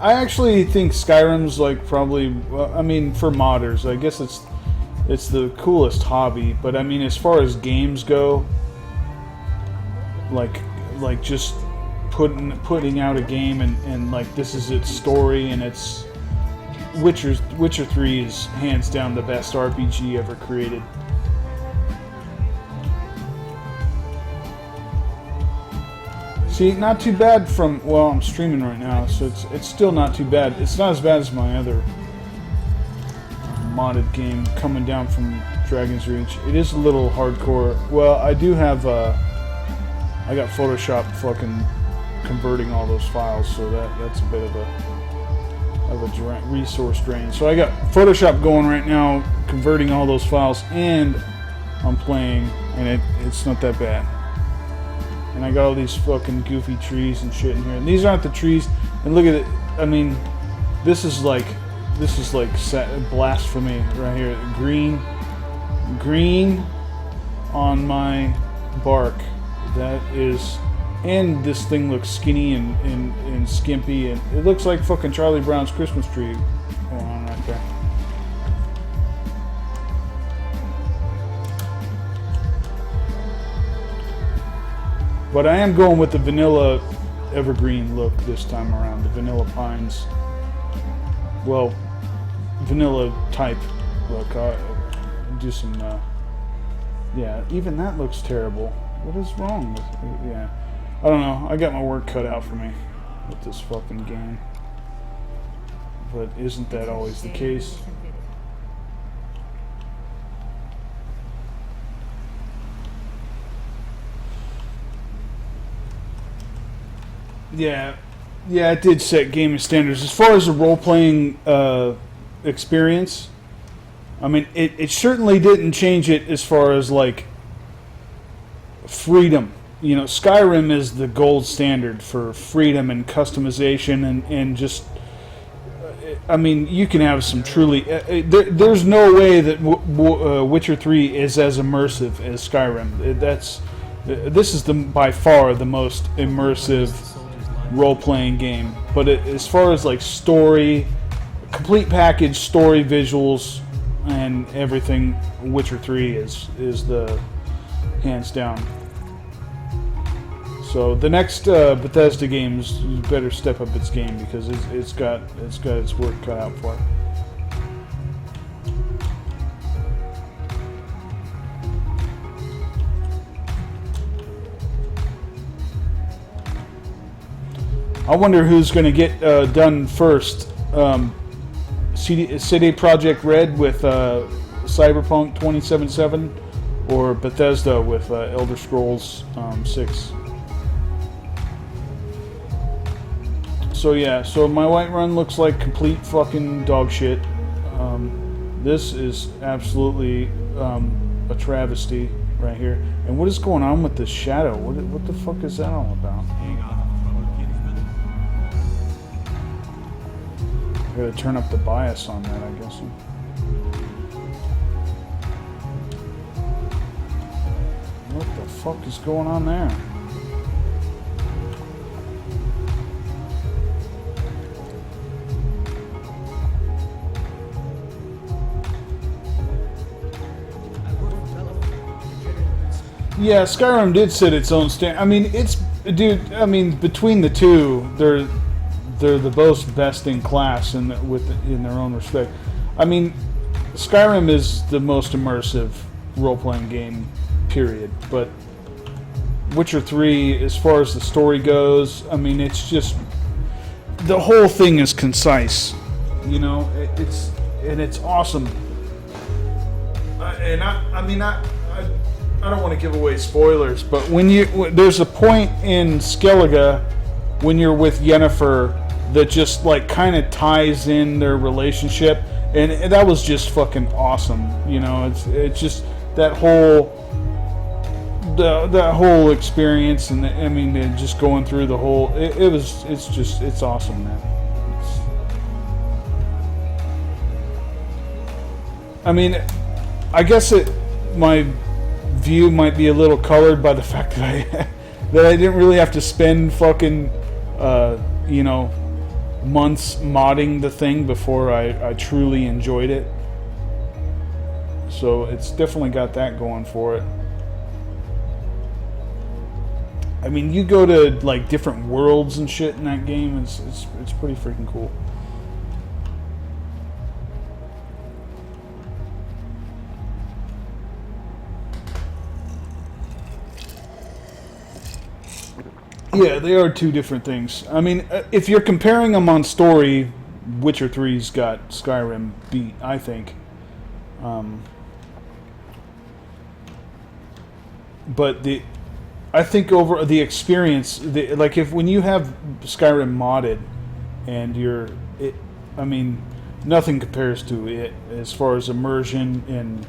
I actually think Skyrim's like probably, I mean, for modders, I guess it's the coolest hobby, but I mean, as far as games go, like just putting out a game and like this is its story and it's Witcher 3 is hands down the best RPG ever created. See, not too bad from, well, I'm streaming right now, so it's still not too bad. It's not as bad as my other modded game coming down from Dragon's Reach. It is a little hardcore. Well, I do have, I got Photoshop fucking converting all those files, so that's a bit of a resource drain. So I got Photoshop going right now, converting all those files, and I'm playing, and it's not that bad. And I got all these fucking goofy trees and shit in here. And these aren't the trees. And look at it. I mean, this is like blasphemy right here. Green on my bark. That is. And this thing looks skinny and skimpy, and it looks like fucking Charlie Brown's Christmas tree going on right there. But I am going with the vanilla evergreen look this time around. The vanilla pines. Well, vanilla type look. I'll do some, yeah, even that looks terrible. What is wrong with it? Yeah. I don't know. I got my work cut out for me with this fucking game. But isn't that always the case? Yeah, it did set gaming standards. As far as the role-playing experience, I mean, it certainly didn't change it as far as, like, freedom. You know, Skyrim is the gold standard for freedom and customization and just, I mean, you can have some truly, there's no way that Witcher 3 is as immersive as Skyrim. This is by far the most immersive role-playing game. But as far as like story, complete package, story, visuals, and everything, Witcher 3 is the hands down. So the next Bethesda games better step up its game because it's got its work cut out for it. I wonder who's going to get done first. CD Projekt Red with Cyberpunk 2077 or Bethesda with Elder Scrolls 6. So yeah, so my Whiterun looks like complete fucking dog shit. This is absolutely a travesty right here. And what is going on with this shadow? What the fuck is that all about? I gotta turn up the bias on that, I guess. What the fuck is going on there? Yeah, Skyrim did set its own standard. I mean, between the two, they're the both best in class in their own respect. I mean, Skyrim is the most immersive role-playing game, period. But Witcher 3, as far as the story goes, I mean, it's just the whole thing is concise. You know, it's awesome. I don't want to give away spoilers, but there's a point in Skellige when you're with Yennefer that just like kind of ties in their relationship, and that was just fucking awesome. You know, it's just that whole that whole experience, and I mean, just going through the whole, it's awesome, man. I mean, I guess my view might be a little colored by the fact that I didn't really have to spend fucking months modding the thing before I truly enjoyed it. So it's definitely got that going for it. I mean, you go to like different worlds and shit in that game. It's pretty freaking cool. Yeah, they are two different things. I mean, if you're comparing them on story, Witcher 3's got Skyrim beat, I think. But I think over the experience, like when you have Skyrim modded, and I mean, nothing compares to it as far as immersion, and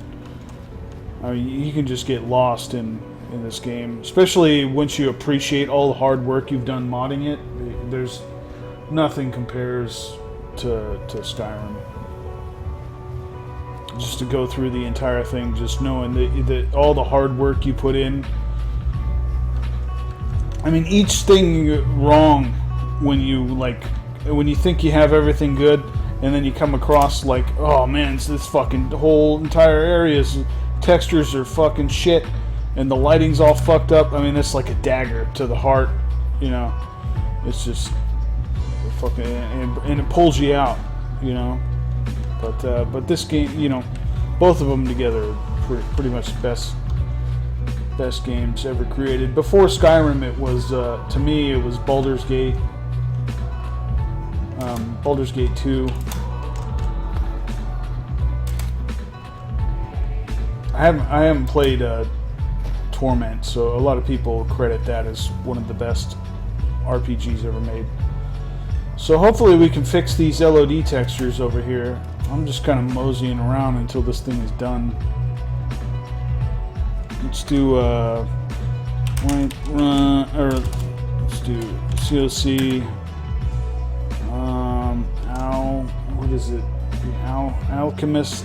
I mean, you can just get lost in this game, especially once you appreciate all the hard work you've done modding it. There's nothing compares to Skyrim. Just to go through the entire thing, just knowing that all the hard work you put in. I mean, each thing wrong when you think you have everything good, and then you come across like, oh man, this fucking whole entire area's textures are fucking shit, and the lighting's all fucked up. I mean, it's like a dagger to the heart, you know. It's just fucking, and it pulls you out, you know. But this game, you know, both of them together are pretty much best games ever created. Before Skyrim, it was to me it was Baldur's Gate, Baldur's Gate 2. I haven't played Torment, so a lot of people credit that as one of the best RPGs ever made. So hopefully we can fix these LOD textures over here. I'm just kind of moseying around until this thing is done. Let's do let's do COC. What is it? The Alchemist.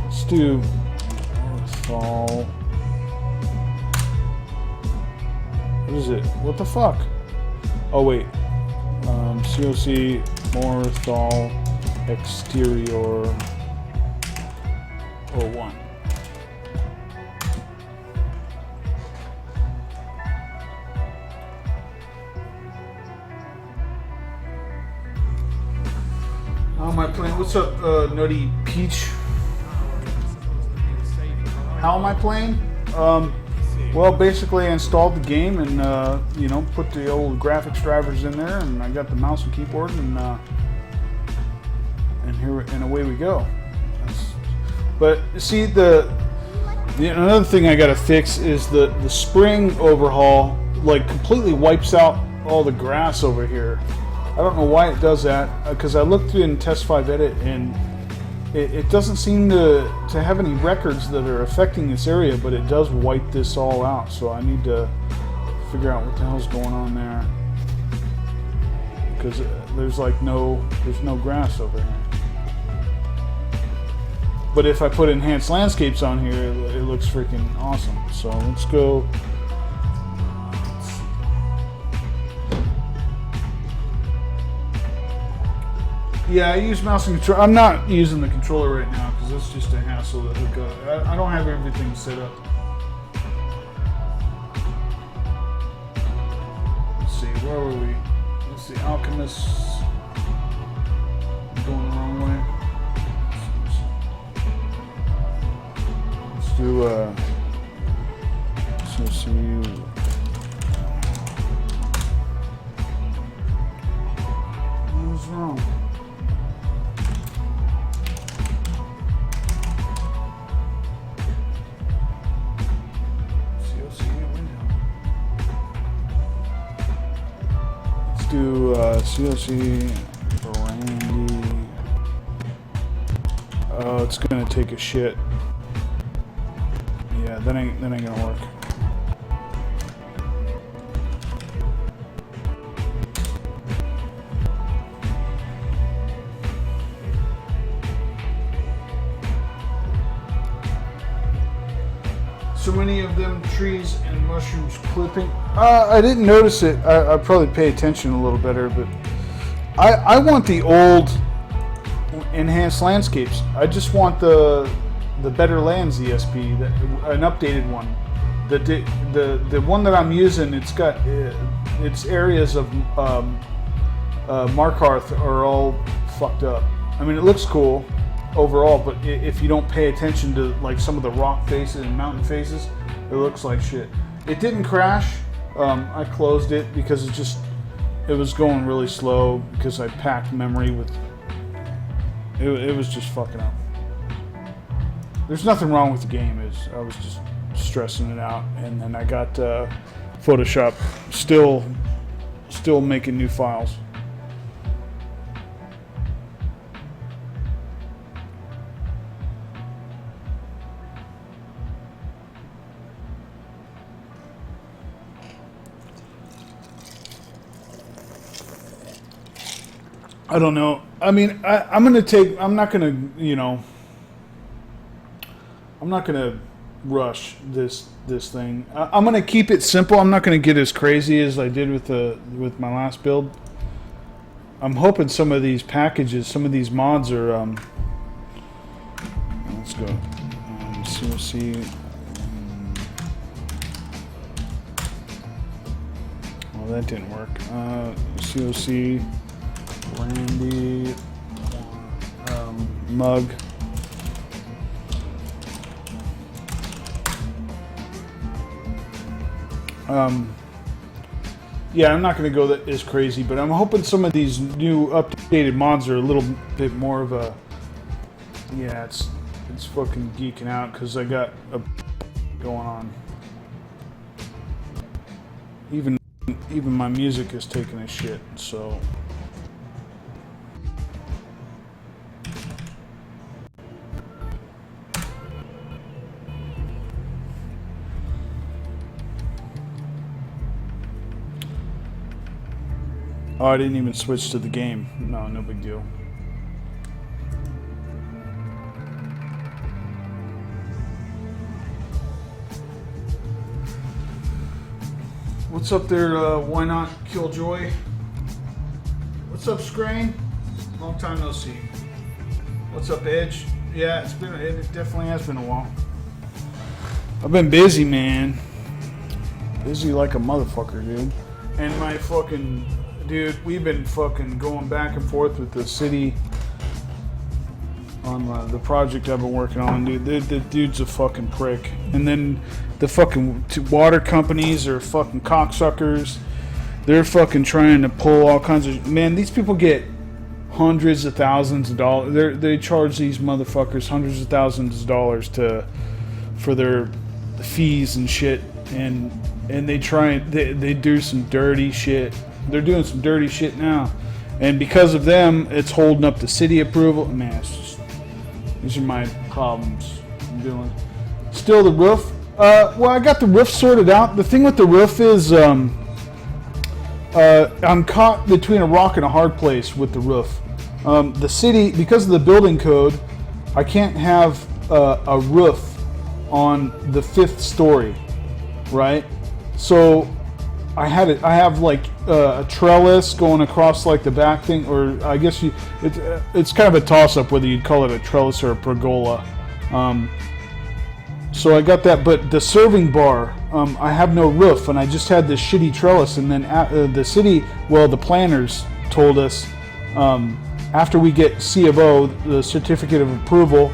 Let's do Fall. What is it? What the fuck? Oh wait. COC Morthal Exterior 01. How am I playing? What's up, Nutty Peach? How am I playing? Well, basically I installed the game and, you know, put the old graphics drivers in there, and I got the mouse and keyboard, and here and away we go. But see, another thing I gotta fix is the spring overhaul, like, completely wipes out all the grass over here. I don't know why it does that, because I looked in Test 5 Edit, and it doesn't seem to have any records that are affecting this area, but it does wipe this all out. So I need to figure out what the hell's going on there, because there's no grass over here. But if I put enhanced landscapes on here, it looks freaking awesome. So let's go. Yeah, I use mouse and controller. I'm not using the controller right now because it's just a hassle to hook up. I don't have everything set up. Let's see, where were we? Let's see, Alchemist. I'm going the wrong way. Let's do, let's see. What was wrong? Do CLC Brandy. Oh, it's gonna take a shit. Yeah, that ain't gonna work. So many of them trees and mushrooms clipping. I didn't notice it. I'd probably pay attention a little better, but I want the old enhanced landscapes. I just want the Better Lands ESP, an updated one. The one that I'm using, it's got its areas of Markarth are all fucked up. I mean, it looks cool overall, but if you don't pay attention to like some of the rock faces and mountain faces, it looks like shit. It didn't crash. I closed it because it was going really slow because I packed memory with. It was just fucking up. There's nothing wrong with the game. I was just stressing it out, and then I got Photoshop still making new files. I don't know. I mean, I'm not gonna rush this thing. I'm gonna keep it simple. I'm not gonna get as crazy as I did with my last build. I'm hoping some of these packages, some of these mods are. Let's go. COC. Well, that didn't work. COC. Randy, mug. Yeah, I'm not going to go that as crazy, but I'm hoping some of these new updated mods are a little bit more of a. Yeah, it's fucking geeking out because I got a going on. Even my music is taking a shit, so. Oh, I didn't even switch to the game. No big deal. What's up there, Why Not Killjoy? What's up, Scrain? Long time no see. What's up, Edge? Yeah, it definitely has been a while. I've been busy, man. Busy like a motherfucker, dude. And my fucking... Dude, we've been fucking going back and forth with the city on the project I've been working on, dude. The dude's a fucking prick. And then the fucking water companies are fucking cocksuckers. They're fucking trying to pull all kinds of... Man, these people get hundreds of thousands of dollars. They charge these motherfuckers hundreds of thousands of dollars for their fees and shit. And they do some dirty shit. They're doing some dirty shit now, and because of them, it's holding up the city approval. Man, it's just, these are my problems I'm dealing. Still the roof. Well, I got the roof sorted out. The thing with the roof is, I'm caught between a rock and a hard place with the roof. The city, because of the building code, I can't have a roof on the 5th story, right? So I have like a trellis going across like the back thing, or I guess it's kind of a toss-up whether you'd call it a trellis or a pergola. So I got that, but the serving bar, I have no roof, and I just had this shitty trellis. And then the city, well, the planners told us after we get C of O, the certificate of approval,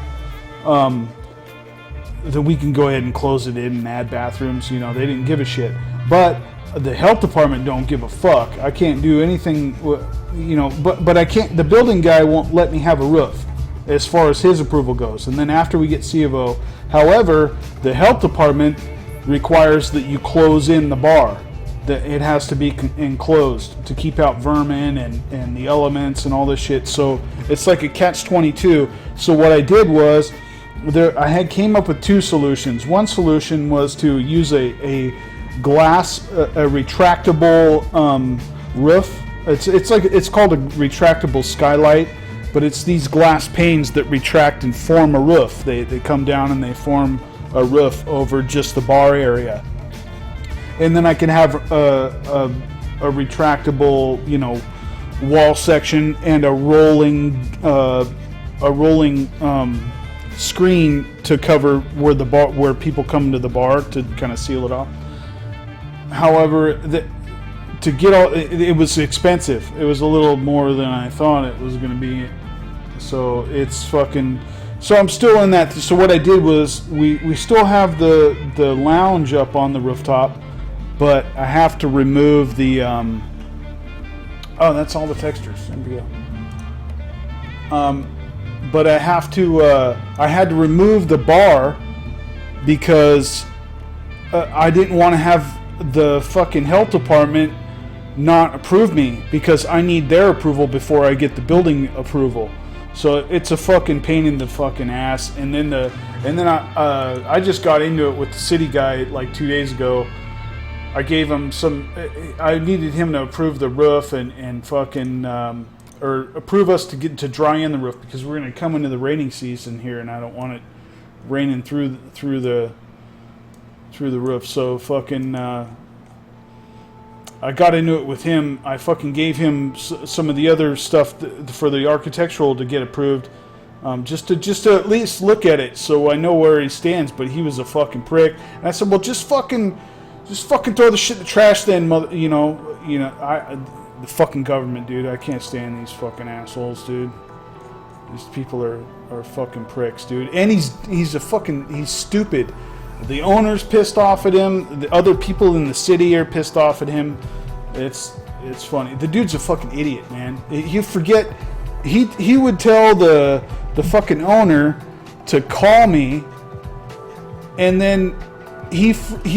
that we can go ahead and close it in and add bathrooms. You know, they didn't give a shit, but the health department don't give a fuck. I can't do anything, you know, but I can't, the building guy won't let me have a roof as far as his approval goes. And then after we get C of O, however, the health department requires that you close in the bar, that it has to be enclosed to keep out vermin and the elements and all this shit. So it's like a catch-22. So what I did was I had came up with two solutions. One solution was to use a glass, a retractable roof. It's called a retractable skylight, but it's these glass panes that retract and form a roof. They come down and they form a roof over just the bar area. And then I can have a retractable, you know, wall section and a rolling screen to cover where people come to the bar to kind of seal it off. However, to get all it was expensive. It was a little more than I thought it was going to be. So it's fucking. So I'm still in that. So what I did was we still have the lounge up on the rooftop, but I have to remove the. Oh, that's all the textures. There we go. But I have to. I had to remove the bar because I didn't want to have the fucking health department not approve me because I need their approval before I get the building approval. So it's a fucking pain in the fucking ass. And then I just got into it with the city guy like 2 days ago. I gave him some. I needed him to approve the roof and fucking or approve us to get to dry in the roof because we're gonna come into the raining season here, and I don't want it raining through the roof. So fucking. I got into it with him. I fucking gave him some of the other stuff for the architectural to get approved, just to at least look at it so I know where he stands. But he was a fucking prick, and I said, "Well, just fucking throw the shit in the trash, then, mother." You know, the fucking government, dude. I can't stand these fucking assholes, dude. These people are fucking pricks, dude. And he's stupid. The owner's pissed off at him. The other people in the city are pissed off at him. It's funny. The dude's a fucking idiot, man. You forget. He would tell the fucking owner to call me, and then he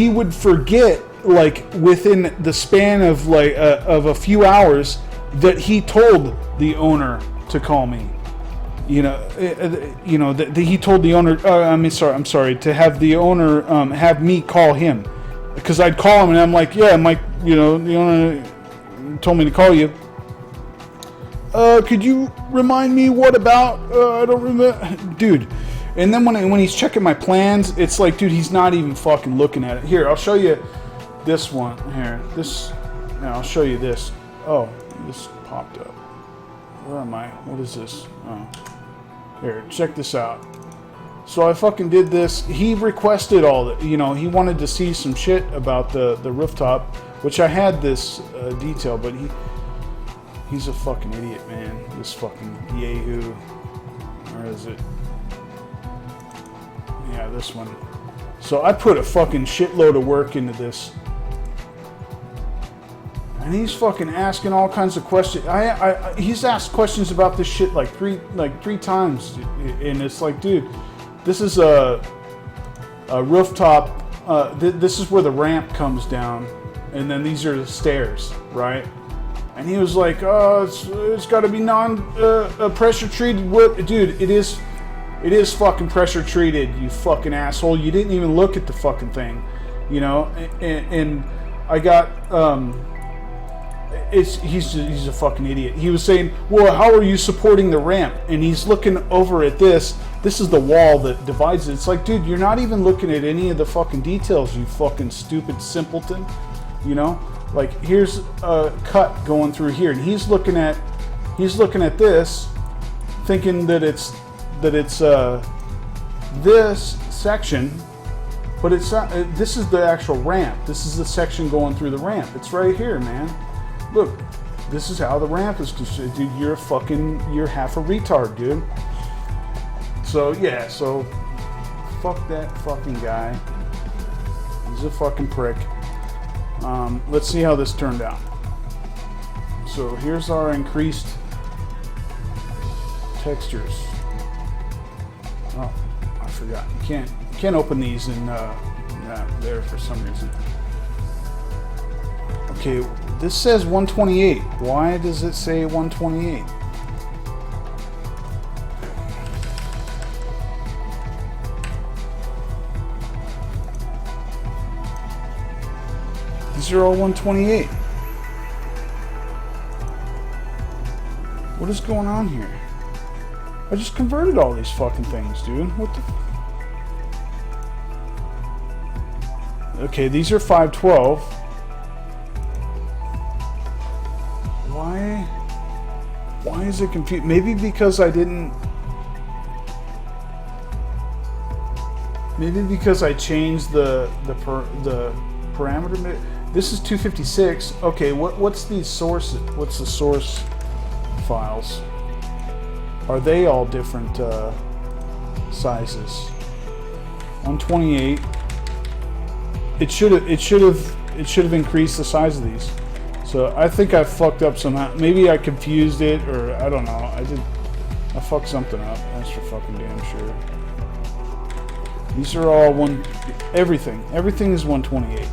would forget, like within the span of like of a few hours, that he told the owner to call me. He told the owner. I'm sorry, to have the owner have me call him, because I'd call him and I'm like, yeah, Mike, the owner told me to call you. Could you remind me what about? I don't remember, dude. And then when he's checking my plans, it's like, dude, he's not even fucking looking at it. Here, I'll show you this one. Here, I'll show you this. Oh, this popped up. Where am I? What is this? Oh. Here, check this out. So I fucking did this. He requested all that. He wanted to see some shit about the rooftop, which I had this detail, but he's a fucking idiot, man. This fucking yahoo. Where is it? Yeah, this one. So I put a fucking shitload of work into this. And he's fucking asking all kinds of questions. He's asked questions about this shit like three times, and it's like, dude, this is a rooftop. This is where the ramp comes down, and then these are the stairs, right? And he was like, "Oh, it's got to be pressure treated wood, dude. It is fucking pressure treated, you fucking asshole. You didn't even look at the fucking thing, And I got He's a fucking idiot. He was saying, well, how are you supporting the ramp? And he's looking over at this. This is the wall that divides it. It's like, dude, you're not even looking at any of the fucking details, you fucking stupid simpleton. Like, here's a cut going through here, and he's looking at this, thinking that it's this section, but it's not. This is the actual ramp. This is the section going through the ramp. It's right here, man. Look, this is how the ramp is constructed. Dude, you're half a retard, dude. So, yeah, fuck that fucking guy. He's a fucking prick. Let's see how this turned out. So, here's our increased textures. Oh, I forgot. You can't open these in there for some reason. Okay, this says 128. Why does it say 128? These are all 128. What is going on here? I just converted all these fucking things, dude. What the... Okay, these are 512. Why is it confused? Maybe because I didn't... Maybe because I changed the parameter. This is 256. Okay, what's the source? What's the source files? Are they all different sizes? 128. It should have increased the size of these. So I think I fucked up somehow. Maybe I confused it, or I don't know. I fucked something up. That's for fucking damn sure. These are all everything is 128.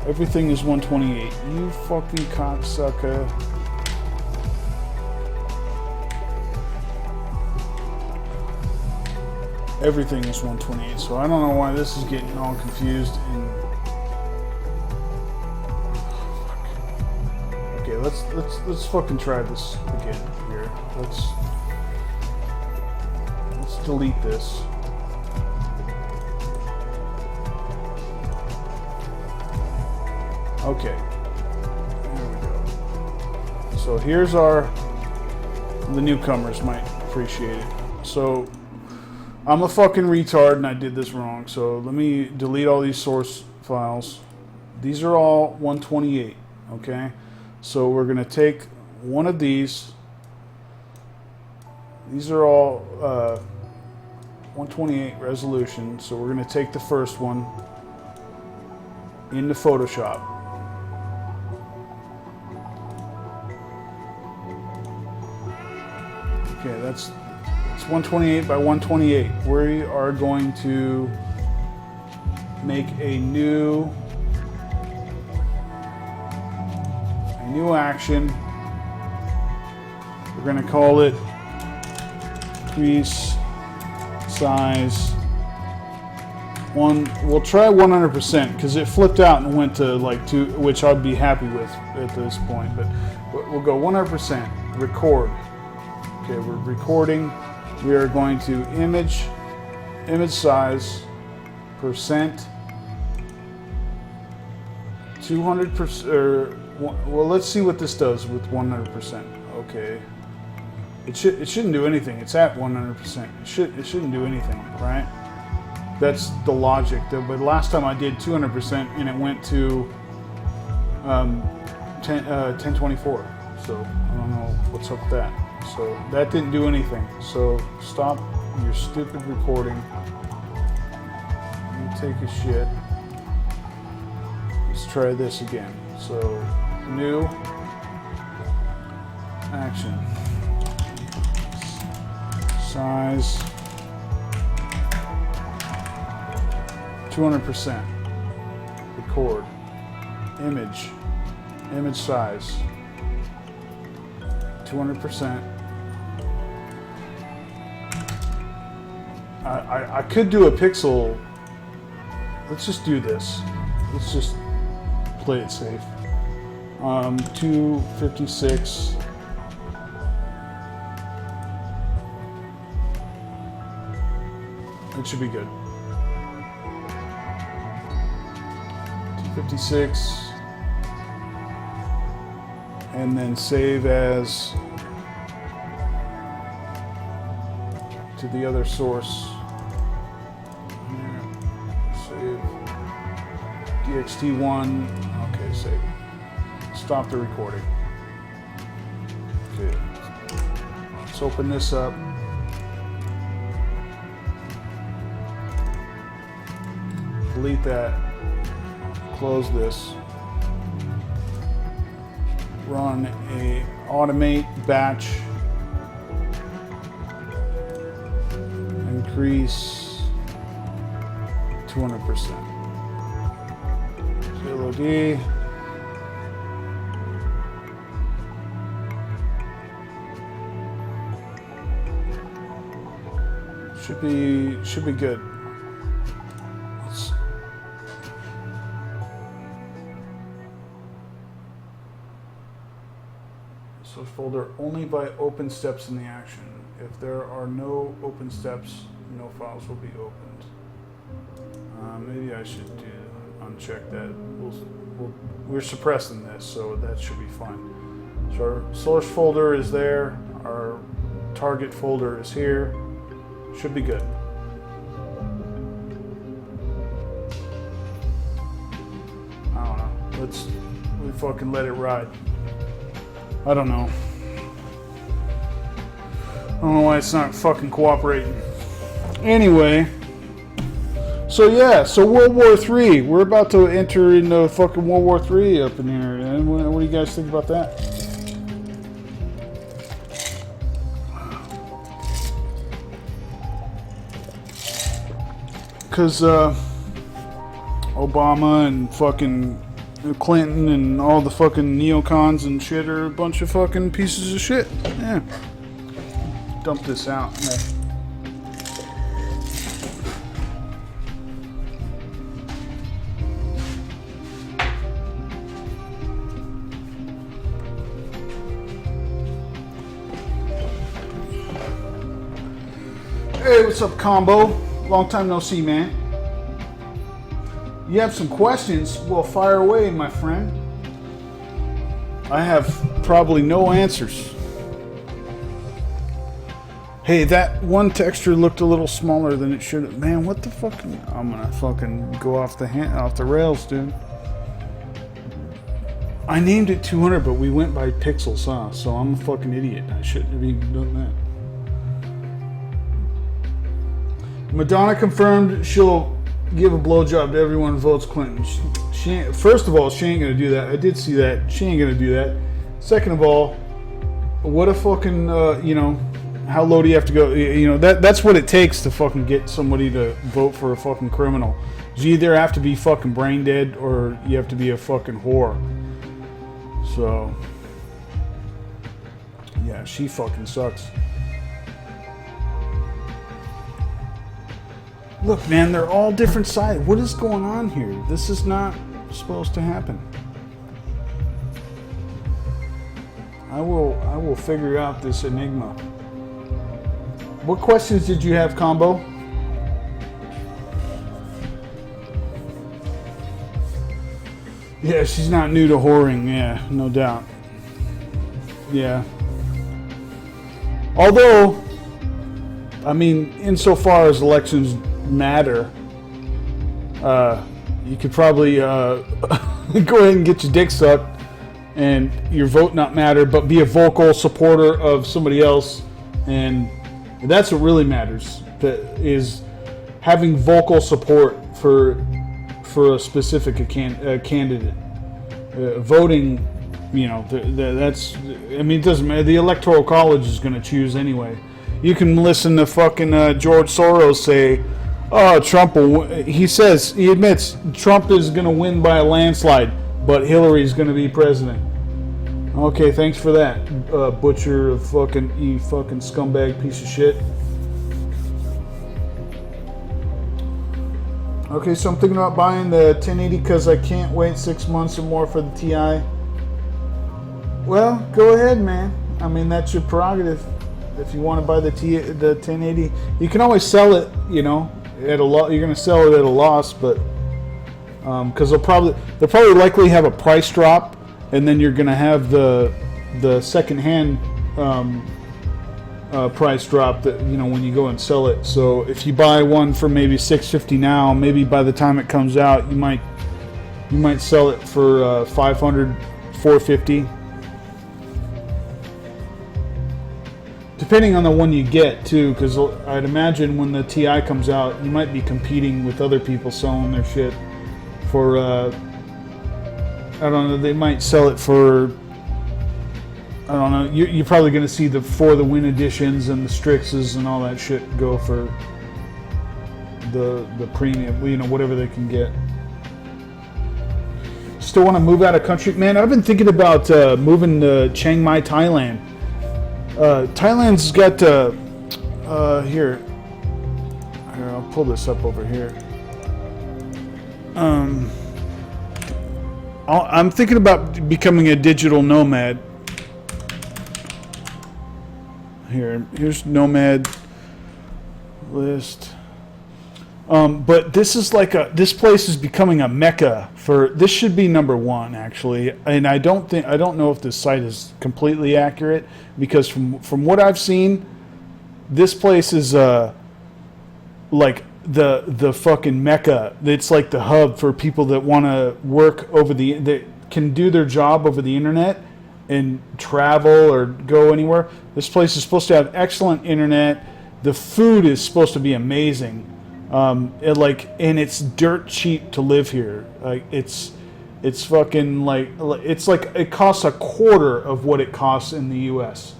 Everything is 128. You fucking cocksucker. Everything is 128, so I don't know why this is getting all confused. Okay, let's fucking try this again here. Let's delete this. Okay, there we go. So here's the newcomers might appreciate it. So I'm a fucking retard and I did this wrong. So let me delete all these source files. These are all 128, okay? So we're gonna take one of these. These are all 128 resolution. So we're gonna take the first one into Photoshop. Okay, it's 128 by 128. We are going to make a new action. We're going to call it increase size one. We'll try 100% because it flipped out and went to like 2, which I'd be happy with at this point. But we'll go 100%. Record. Okay, we're recording. We are going to image size percent 200%. Well, let's see what this does with 100%. Okay, it shouldn't do anything. It's at 100%. It shouldn't do anything, right? That's the logic. But last time I did 200% and it went to 1024. So I don't know what's up with that. So that didn't do anything. So stop your stupid recording. You take a shit. Let's try this again. So new action. Size 200%. Record. Image size 200%. I could do a pixel. Let's just do this. Let's just play it safe. 256. It should be good. 256. And then save as to the other source. Save DXT1. Okay, save. Stop the recording. Okay. Let's open this up. Delete that. Close this. Run a automate batch. Increase 200%. LOD. Should be good. folder only by open steps in the action. If there are no open steps, no files will be opened. Maybe I should uncheck that. We're suppressing this, so that should be fine. So our source folder is there. Our target folder is here. Should be good. I don't know. We fucking let it ride. I don't know. I don't know why it's not fucking cooperating. Anyway. So yeah, so World War III. We're about to enter into fucking World War III up in here. And what do you guys think about that? Because Obama and fucking Clinton and all the fucking neocons and shit are a bunch of fucking pieces of shit. Yeah. Dump this out. Yeah. Hey, what's up, Combo? Long time no see, man. You have some questions? Well, fire away, my friend. I have probably no answers. Hey, that one texture looked a little smaller than it should have. Man, what the fuck? I'm gonna fucking go off the rails, dude. I named it 200, but we went by pixels, huh? So I'm a fucking idiot. I shouldn't have even done that. Madonna confirmed she'll give a blowjob to everyone who votes Clinton. First of all, she ain't gonna do that. I did see that. She ain't gonna do that. Second of all, what a fucking, how low do you have to go? That's what it takes to fucking get somebody to vote for a fucking criminal. You either have to be fucking brain dead or you have to be a fucking whore. So, yeah, she fucking sucks. Look, man, they're all different sides. What is going on here? This is not supposed to happen. I will figure out this enigma. What questions did you have, Combo? Yeah, she's not new to whoring. Yeah, no doubt. Yeah. Although, I mean, insofar as elections matter, you could probably go ahead and get your dick sucked and your vote not matter, but be a vocal supporter of somebody else, and that's what really matters. That is having vocal support for a specific candidate. Voting, that's. I mean, it doesn't matter. The Electoral College is going to choose anyway. You can listen to fucking George Soros say, "Oh, Trump will." He admits Trump is going to win by a landslide, but Hillary's going to be president. Okay, thanks for that, butcher of fucking scumbag piece of shit. Okay, so I'm thinking about buying the 1080 because I can't wait 6 months or more for the TI. Well, go ahead, man. I mean, that's your prerogative. If you want to buy the 1080, you can always sell it. At a lot. You're going to sell it at a loss, but because they'll probably likely have a price drop, and then you're going to have the second-hand price drop that when you go and sell it. So if you buy one for maybe $650 now, maybe by the time it comes out, you might sell it for $500, $450. Depending on the one you get, too, because I'd imagine when the TI comes out, you might be competing with other people selling their shit for, I don't know, they might sell it for, I don't know, you're probably going to see the For the Win editions and the Strixes and all that shit go for the premium, whatever they can get. Still want to move out of country? Man, I've been thinking about moving to Chiang Mai, Thailand. Thailand's got here, I'll pull this up over here. I'm thinking about becoming a digital nomad. Here's Nomad list. But this is this place is becoming a mecca this should be number one actually, and I don't know if this site is completely accurate, because from what I've seen, this place is like the fucking mecca. It's like the hub for people that want to work that can do their job over the internet and travel or go anywhere. This place is supposed to have excellent internet. The food is supposed to be amazing. And it's dirt cheap to live here. It's fucking it costs a quarter of what it costs in the U.S.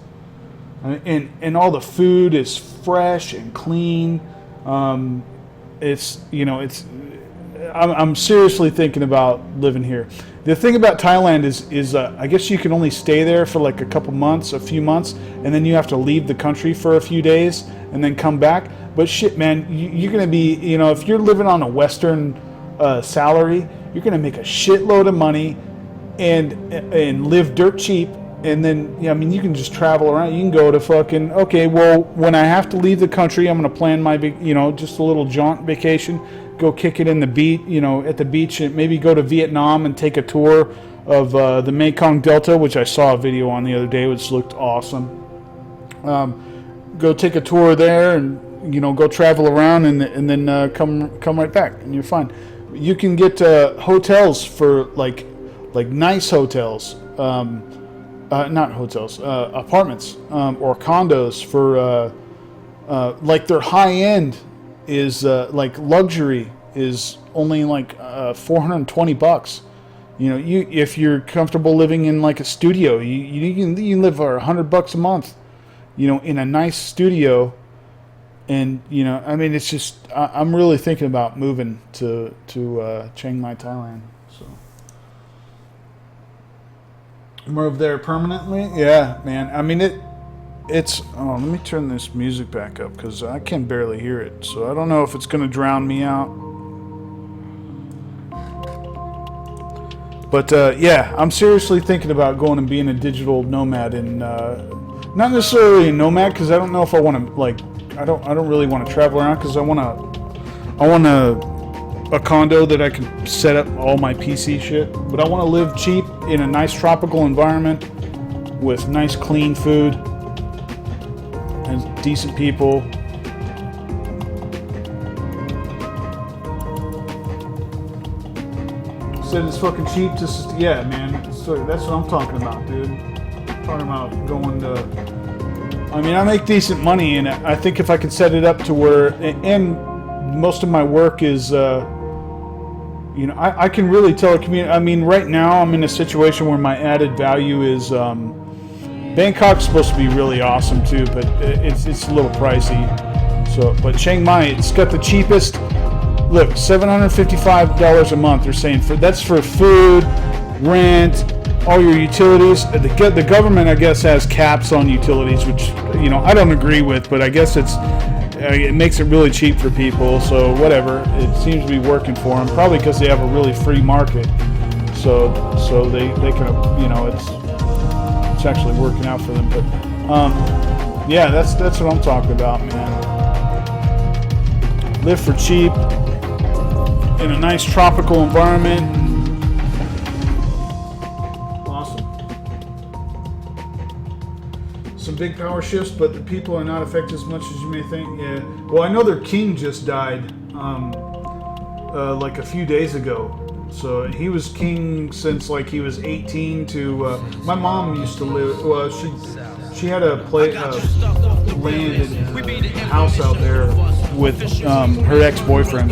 And all the food is fresh and clean. I'm seriously thinking about living here. The thing about Thailand is I guess you can only stay there for like a few months, and then you have to leave the country for a few days and then come back. But shit, man, you're going to be, if you're living on a Western salary, you're going to make a shitload of money and live dirt cheap. And then, you can just travel around. You can go to fucking, okay, well, when I have to leave the country, I'm going to plan my, just a little jaunt vacation. Go kick it in the beach, at the beach, and maybe go to Vietnam and take a tour of the Mekong Delta, which I saw a video on the other day, which looked awesome. Go take a tour there and, go travel around and then come right back, and you're fine. You can get hotels for like nice hotels, not hotels, apartments or condos for like their high end is like luxury is only like $420. If you're comfortable living in like a studio, you can live for $100 a month, in a nice studio. And it's just I'm really thinking about moving to Chiang Mai, Thailand. So move there permanently. Yeah, man. It's let me turn this music back up because I can barely hear it. So I don't know if it's gonna drown me out. But yeah, I'm seriously thinking about going and being a digital nomad, and not necessarily a nomad because I don't know if I want to I don't really want to travel around because I want a condo that I can set up all my PC shit. But I want to live cheap in a nice tropical environment with nice clean food and decent people. Said it's fucking cheap. Yeah, man. So that's what I'm talking about, dude. I'm talking about going to. I make decent money, and I think if I could set it up to where, and most of my work is, I can really telecommunicate. Right now I'm in a situation where my added value is, Bangkok's supposed to be really awesome too, but it's a little pricey. So, but Chiang Mai, it's got the cheapest. Look, $755 a month. They're saying that's for food, rent, all your utilities. The government, I guess, has caps on utilities, which I don't agree with, but I guess it makes it really cheap for people. So whatever, it seems to be working for them. Probably because they have a really free market. So they can it's actually working out for them. But yeah, that's what I'm talking about, man. Live for cheap in a nice tropical environment. Some big power shifts, but the people are not affected as much as you may think. Yeah. Well, I know their king just died like a few days ago. So he was king since like he was 18 to. My mom used to live. Well, she had a land and house out there with her ex-boyfriend.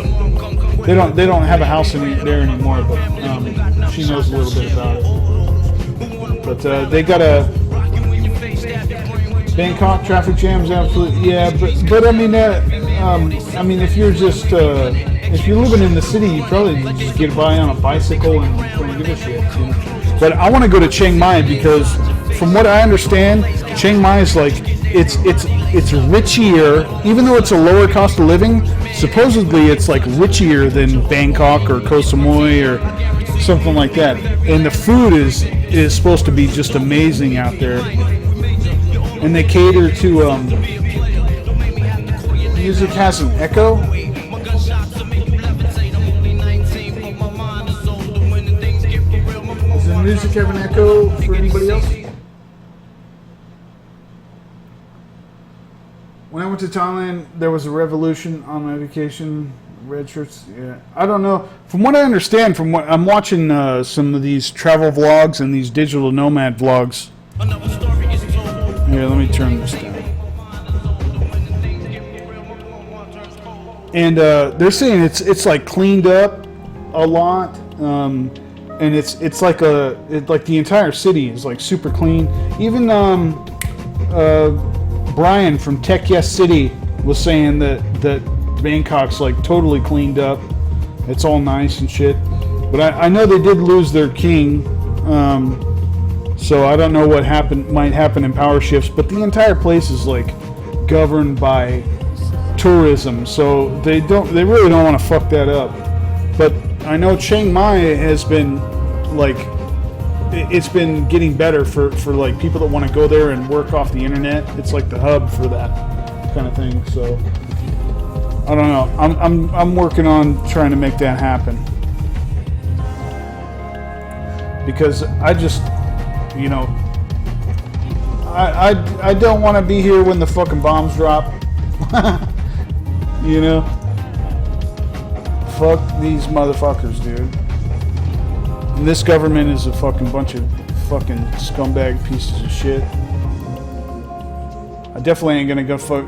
They don't have a house there anymore, but she knows a little bit about it. But they got a. Bangkok traffic jams, absolutely, yeah. But if you're just if you're living in the city, you probably just get by on a bicycle and don't give a shit. But I want to go to Chiang Mai because, from what I understand, Chiang Mai is like it's richier, even though it's a lower cost of living. Supposedly, it's like richier than Bangkok or Koh Samui or something like that. And the food is supposed to be just amazing out there. and they cater to music has an echo. Does the music have an echo for anybody else? When I went to Thailand, there was a revolution on my vacation. Red shirts, yeah. I don't know. From what I understand, from what I'm watching some of these travel vlogs and these digital nomad vlogs. Here, let me turn this down. And they're saying it's like cleaned up a lot, and it's like like the entire city is like super clean. Even Brian from Tech Yes City was saying that Bangkok's like totally cleaned up. It's all nice and shit. But I know they did lose their king, so I don't know what might happen in power shifts. But the entire place is like governed by tourism, so they really don't want to fuck that up. But I know Chiang Mai has been like, it's been getting better for like people that want to go there and work off the internet. It's like the hub for that kind of thing. So I don't know. I'm working on trying to make that happen, because I just, you know, I don't want to be here when the fucking bombs drop. You know, fuck these motherfuckers, dude. And this government is a fucking bunch of fucking scumbag pieces of shit. I definitely ain't gonna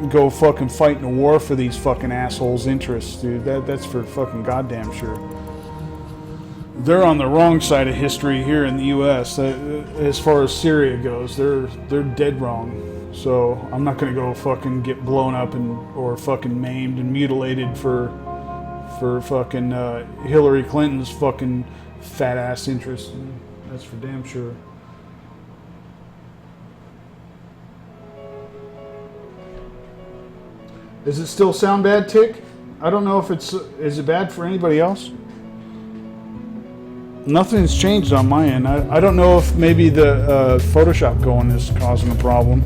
go fucking fight in a war for these fucking assholes' interests, dude. That's for fucking goddamn sure. They're on the wrong side of history here in the U.S. As far as Syria goes. They're dead wrong. So I'm not gonna go fucking get blown up or fucking maimed and mutilated for fucking Hillary Clinton's fucking fat ass interest. That's for damn sure. Does it still sound bad, Tick? I don't know if is it bad for anybody else? Nothing's changed on my end. I don't know if maybe the Photoshop going is causing a problem.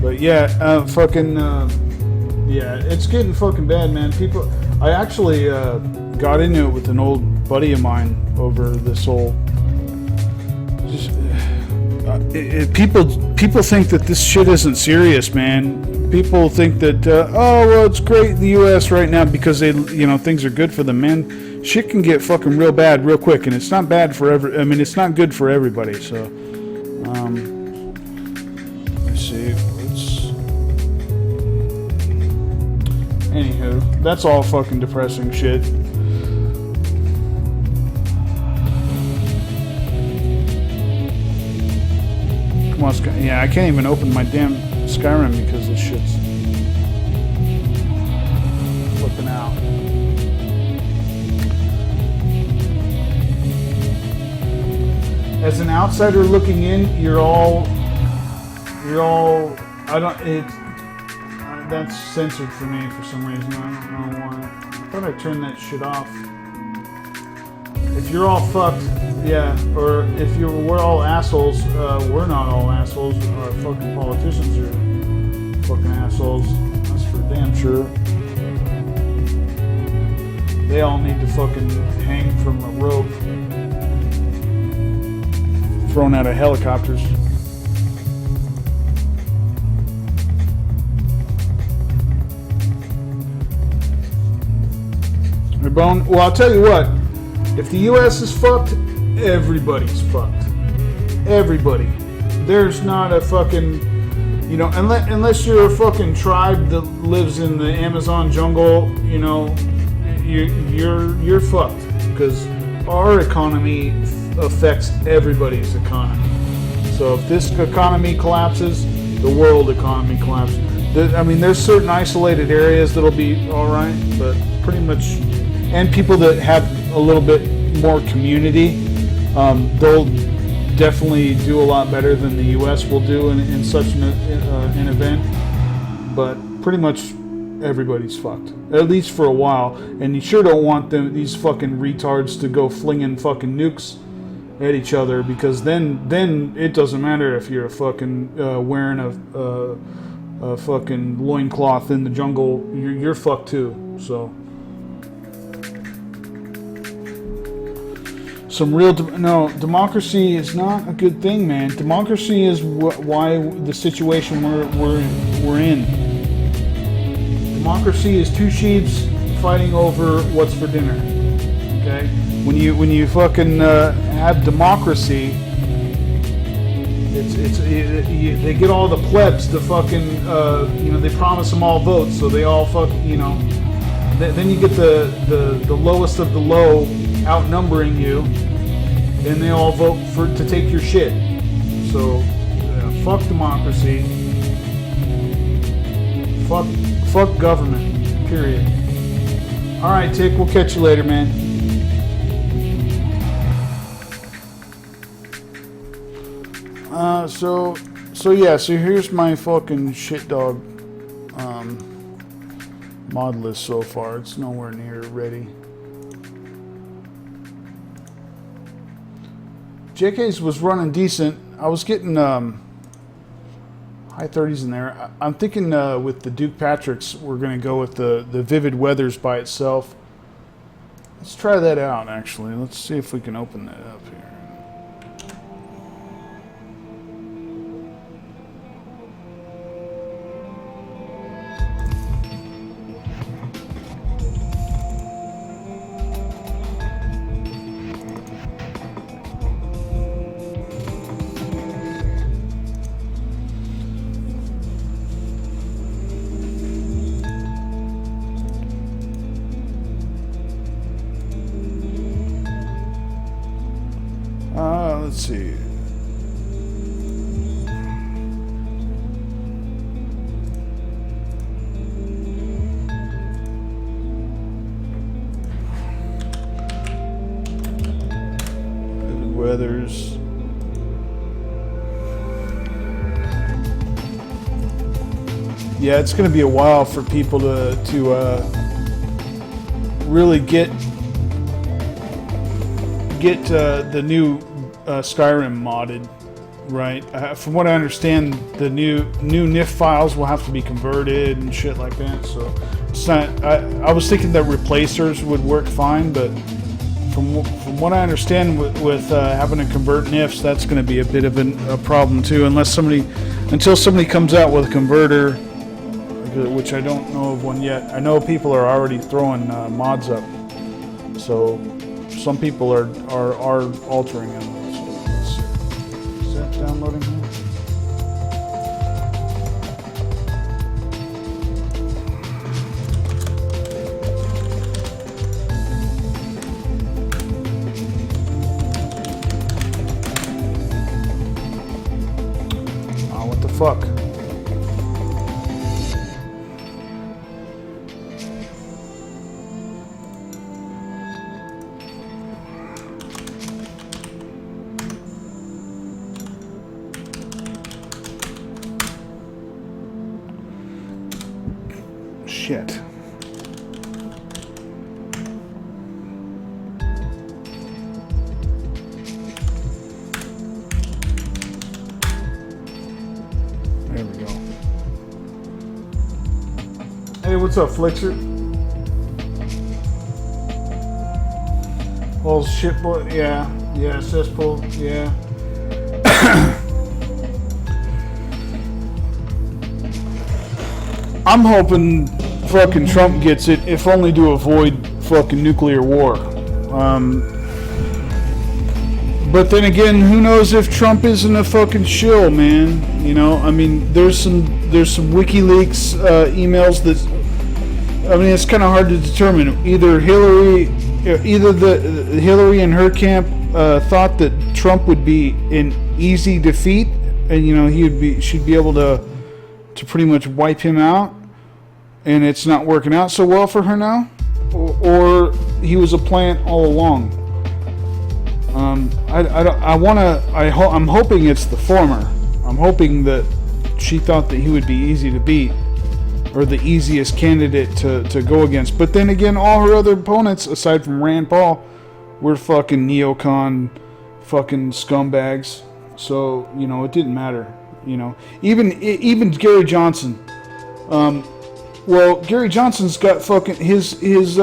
But yeah, yeah, it's getting fucking bad, man. People, I actually got into it with an old buddy of mine over this whole. People think that this shit isn't serious, man. People think that oh well, it's great in the U.S. right now because things are good for them, man. Shit can get fucking real bad real quick, and it's not bad for it's not good for everybody. So, let's see. Anywho, that's all fucking depressing shit. Come on, yeah, I can't even open my damn Skyrim because this shit's flipping out. As an outsider looking in, that's censored for me for some reason. I don't know why. I thought I turned that shit off. If you're all fucked, yeah, or if we're all assholes, we're not all assholes. Our fucking politicians are fucking assholes. That's for damn sure. They all need to fucking hang from a rope thrown out of helicopters. Bone. Well, I'll tell you what. If the U.S. is fucked, everybody's fucked. Everybody. There's not a fucking, unless you're a fucking tribe that lives in the Amazon jungle, you're fucked, because our economy affects everybody's economy. So if this economy collapses, the world economy collapses. There's certain isolated areas that'll be all right, but pretty much. And people that have a little bit more community, they'll definitely do a lot better than the U.S. will do in such an event. but pretty much everybody's fucked, at least for a while. And you sure don't want these fucking retards to go flinging fucking nukes at each other, because then it doesn't matter if you're fucking wearing a fucking loincloth in the jungle, you're fucked too. So democracy is not a good thing, man. Democracy is why the situation we're in. Democracy is two sheeps fighting over what's for dinner. Okay, when you fucking have democracy, they get all the plebs to fucking they promise them all votes, so they all then you get the lowest of the low outnumbering you, and they all vote to take your shit. So fuck democracy, fuck government, period. Alright, Tick, we'll catch you later, man. So here's my fucking shit dog mod list so far. It's nowhere near ready. JK's was running decent. I was getting high 30s in there. I'm thinking with the Duke Patrick's, we're going to go with the Vivid Weathers by itself. Let's try that out, actually. Let's see if we can open that up here. Let's see. Vivid Weathers. Yeah, it's going to be a while for people to really get the new Skyrim modded, right? From what I understand, the new NIF files will have to be converted and shit like that. So it's not. I was thinking that replacers would work fine, but from what I understand, with having to convert NIFs, that's going to be a bit of a problem too. Until somebody comes out with a converter, which I don't know of one yet. I know people are already throwing mods up, so some people are altering them. Downloading here. Oh, what the fuck? Shit. There we go. Hey, what's up, Flixer? Oh, shit, boy. Yeah, cesspool. Yeah. I'm hoping fucking Trump gets it, if only to avoid fucking nuclear war. But then again, who knows if Trump isn't a fucking shill, man? You know, I mean, there's some WikiLeaks emails that, I mean, it's kind of hard to determine. Either Hillary and her camp thought that Trump would be an easy defeat, and she'd be able to pretty much wipe him out, and it's not working out so well for her now, or he was a plant all along. I'm hoping it's the former. I'm hoping that she thought that he would be easy to beat, or the easiest candidate to go against. But then again, all her other opponents, aside from Rand Paul, were fucking neocon, fucking scumbags. So, you know, it didn't matter. You know, even Gary Johnson. Well, Gary Johnson's got fucking his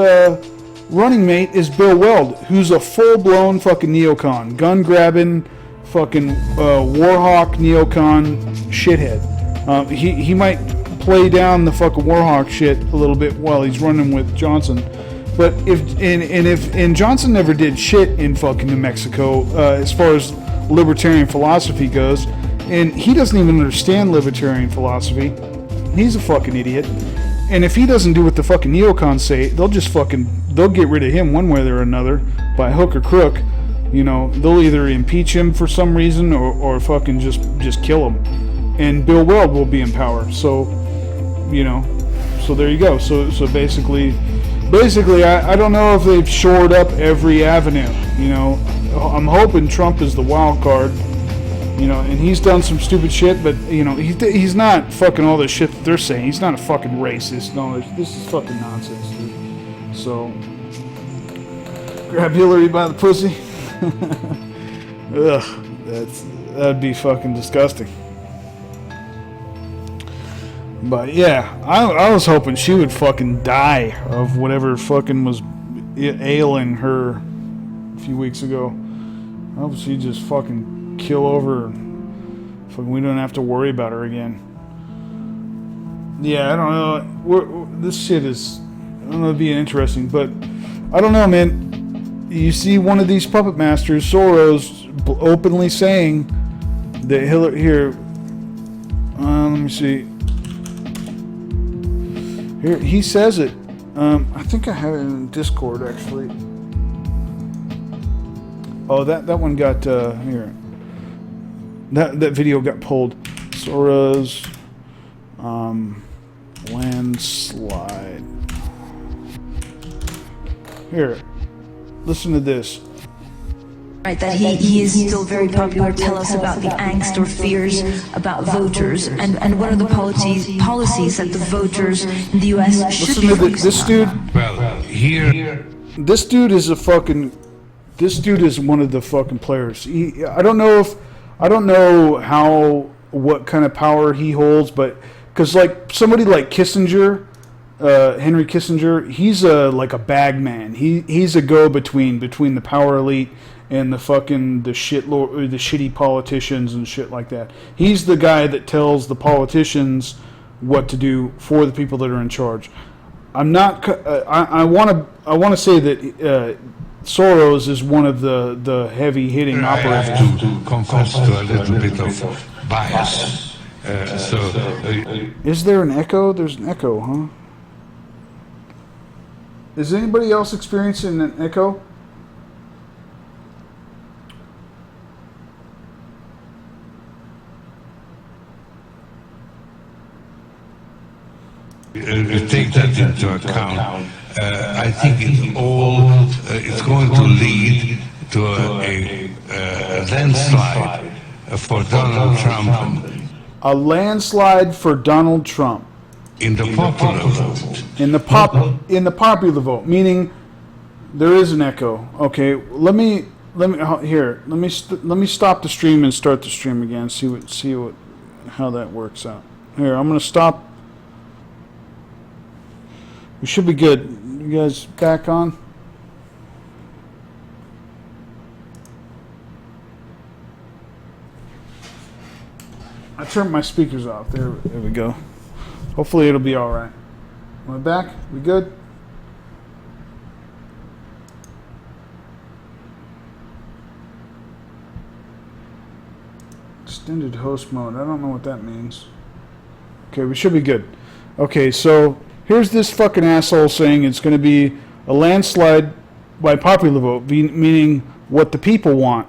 running mate is Bill Weld, who's a full-blown fucking neocon, gun-grabbing, fucking Warhawk neocon shithead. He might play down the fucking Warhawk shit a little bit while he's running with Johnson, but if Johnson never did shit in fucking New Mexico as far as libertarian philosophy goes, and he doesn't even understand libertarian philosophy. He's a fucking idiot. And if he doesn't do what the fucking neocons say, they'll get rid of him one way or another, by hook or crook. You know, they'll either impeach him for some reason or fucking just kill him. And Bill Weld will be in power. So, you know, so there you go. So basically, I don't know if they've shored up every avenue. You know, I'm hoping Trump is the wild card. You know, and he's done some stupid shit, but, you know, he's not fucking all this shit that they're saying. He's not a fucking racist. No, this is fucking nonsense, dude. So, grab Hillary by the pussy. Ugh, that'd be fucking disgusting. But, yeah, I was hoping she would fucking die of whatever fucking was ailing her a few weeks ago. I hope she just fucking kill over and we don't have to worry about her again. Yeah, I don't know. This shit is, I don't know, it'd be interesting, but I don't know, man. You see one of these puppet masters, Soros, openly saying that Hillary, here, let me see. Here, he says it. I think I have it in Discord, actually. Oh, that one got, here. That video got pulled. Soros landslide. Here, listen to this. Right, that he is still very popular. Tell us about the angst or fears about voters, and what are the policies that the voters in the U.S. should be focusing this dude. on? Well, here, this dude is one of the fucking players. I don't know what kind of power he holds, but because like somebody like Kissinger, Henry Kissinger, he's like a bag man. He's a go-between between the power elite and the shitty politicians and shit like that. He's the guy that tells the politicians what to do for the people that are in charge. I'm not. I want to say that. Soros is one of the heavy-hitting operators. I have to confess to a little bit of bias. Is there an echo? There's an echo, huh? Is anybody else experiencing an echo? Take that into account. I think it's going to lead to a landslide for Donald Trump. A landslide for Donald Trump. In the popular vote. In the popular vote, meaning there is an echo. Okay, let me stop the stream and start the stream again. See how that works out. Here, I'm gonna stop. We should be good. You guys back on? I turned my speakers off. There we go. Hopefully it'll be all right. Am I back? We good? Extended host mode. I don't know what that means. Okay, we should be good. Okay, so here's this fucking asshole saying it's going to be a landslide by popular vote, meaning what the people want.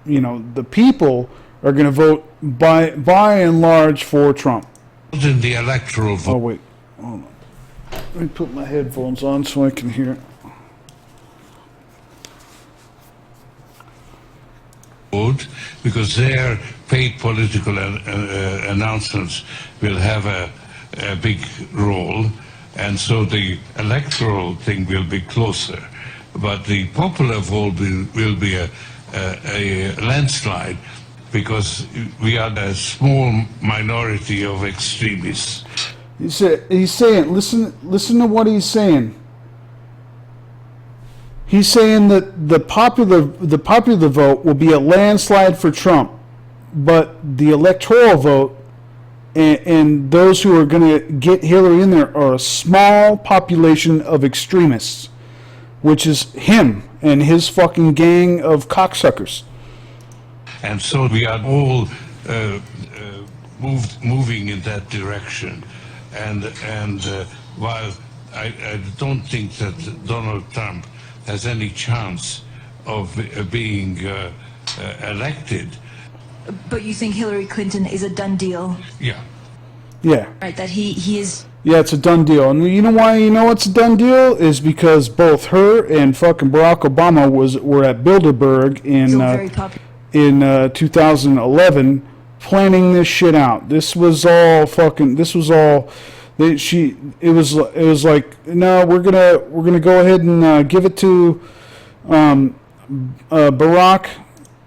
You know, the people are going to vote by and large for Trump. In the electoral vote. Oh, wait. Hold on. Let me put my headphones on so I can hear it. Because their paid political announcements will have a a big role, and so the electoral thing will be closer. But the popular vote will be a landslide, because we are a small minority of extremists. He's saying, listen to what he's saying. He's saying that the popular vote will be a landslide for Trump, but the electoral vote and those who are going to get Hillary in there are a small population of extremists, which is him and his fucking gang of cocksuckers. And so we are all moving in that direction. And while I don't think that Donald Trump has any chance of being elected. But you think Hillary Clinton is a done deal? Yeah. Yeah. Right, that he is... Yeah, it's a done deal. And you know why you know it's a done deal? Is because both her and fucking Barack Obama were at Bilderberg in 2011 planning this shit out. It was like, no, we're gonna go ahead and give it to Barack.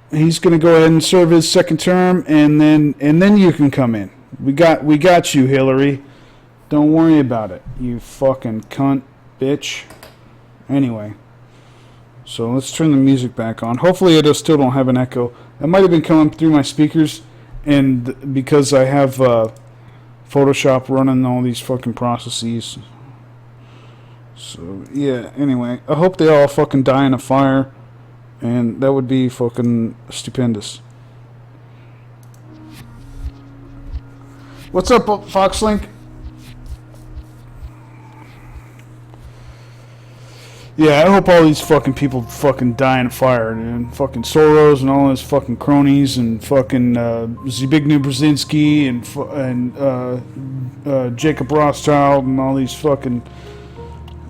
He's gonna go ahead and serve his second term, and then you can come in. We got you, Hillary. Don't worry about it, you fucking cunt bitch. Anyway, so let's turn the music back on. Hopefully I still don't have an echo. It might have been coming through my speakers, and because I have Photoshop running all these fucking processes. So yeah, anyway, I hope they all fucking die in a fire, and that would be fucking stupendous. What's up, Foxlink? Yeah, I hope all these fucking people fucking die in a fire, dude. Fucking Soros and all his fucking cronies, and fucking Zbigniew Brzezinski and Jacob Rothschild and all these fucking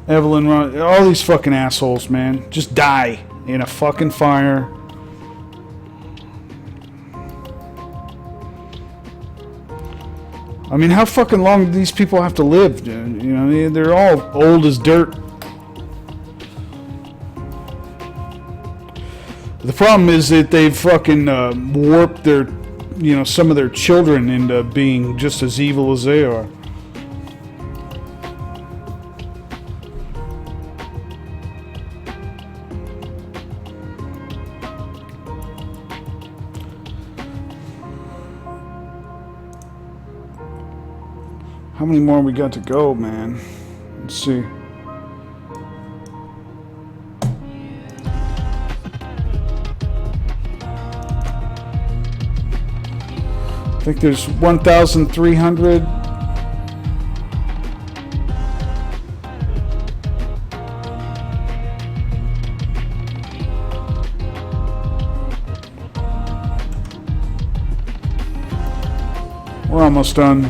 all these fucking assholes, man. Just die in a fucking fire. I mean, how fucking long do these people have to live, dude? You know, they're all old as dirt. The problem is that they've fucking warped their, some of their children into being just as evil as they are. How many more we got to go, man? Let's see. I think there's 1,300. We're almost done.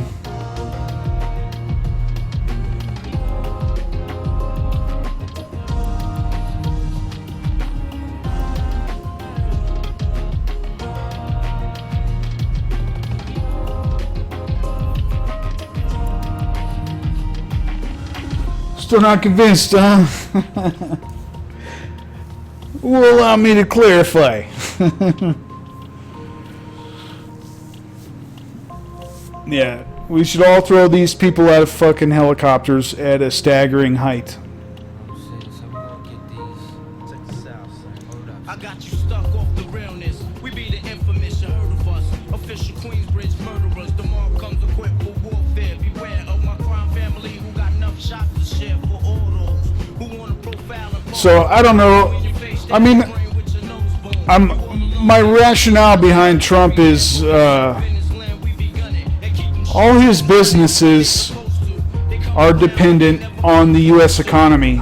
Still not convinced, huh? Will allow me to clarify. Yeah, we should all throw these people out of fucking helicopters at a staggering height. I got you stuck off the realness. We be the infamous, you heard of us. Official Queensbridge murderers. The mark comes equipped for warfare. Beware of my crime family who got enough shots to share for all those who want to profile and So I don't know. I mean, my rationale behind Trump is all his businesses are dependent on the U.S. economy.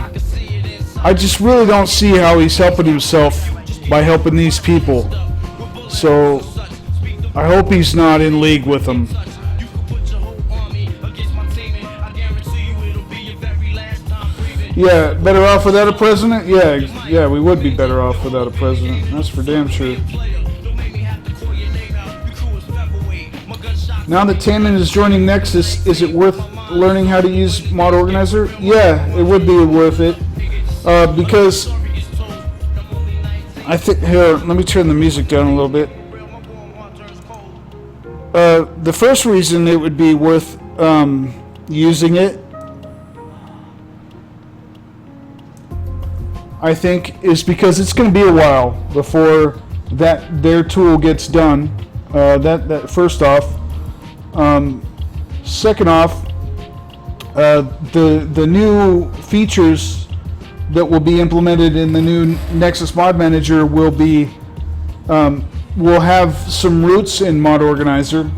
I just really don't see how he's helping himself by helping these people. So I hope he's not in league with them. Yeah, better off without a president? Yeah, we would be better off without a president. That's for damn sure. Now that Tannen is joining Nexus, is it worth learning how to use Mod Organizer, yeah, it would be worth it. Because I think, here, let me turn the music down a little bit. The first reason it would be worth using it, I think, is because it's going to be a while before their tool gets done. That first off. Second off, the new features that will be implemented in the new Nexus Mod Manager will have some roots in Mod Organizer.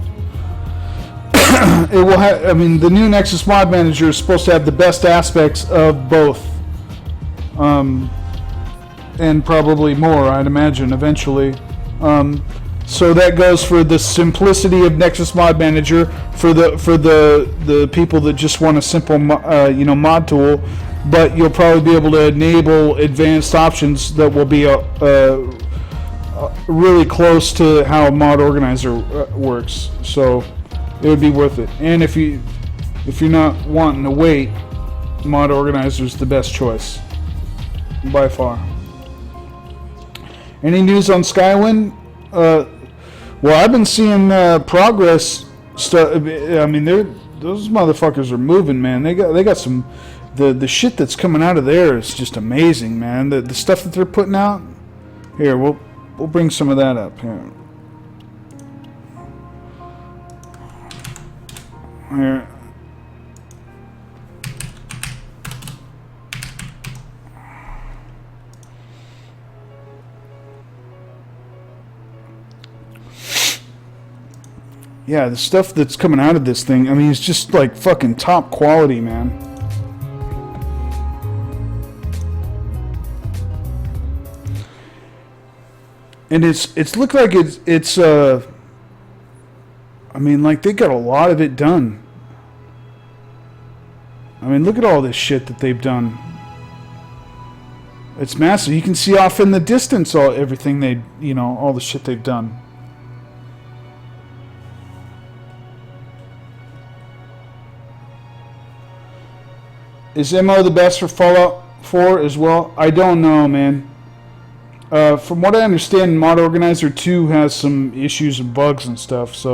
It will have. I mean, the new Nexus Mod Manager is supposed to have the best aspects of both, and probably more, I'd imagine, eventually. So that goes for the simplicity of Nexus Mod Manager for the people that just want a simple mod tool, but you'll probably be able to enable advanced options that will be really close to how Mod Organizer works. So it would be worth it. And if you're not wanting to wait, Mod Organizer is the best choice by far. Any news on Skywind? Well, I've been seeing progress stuff. I mean, those motherfuckers are moving, man. They got some. The shit that's coming out of there is just amazing, man. The stuff that they're putting out. Here, we'll bring some of that up here. Here. Yeah, the stuff that's coming out of this thing, I mean, it's just like fucking top quality, man. And it's looked like it's I mean, like, they got a lot of it done. I mean, look at all this shit that they've done. It's massive. You can see off in the distance everything all the shit they've done. Is MO the best for Fallout 4 as well? I don't know, man. From what I understand, Mod Organizer 2 has some issues and bugs and stuff,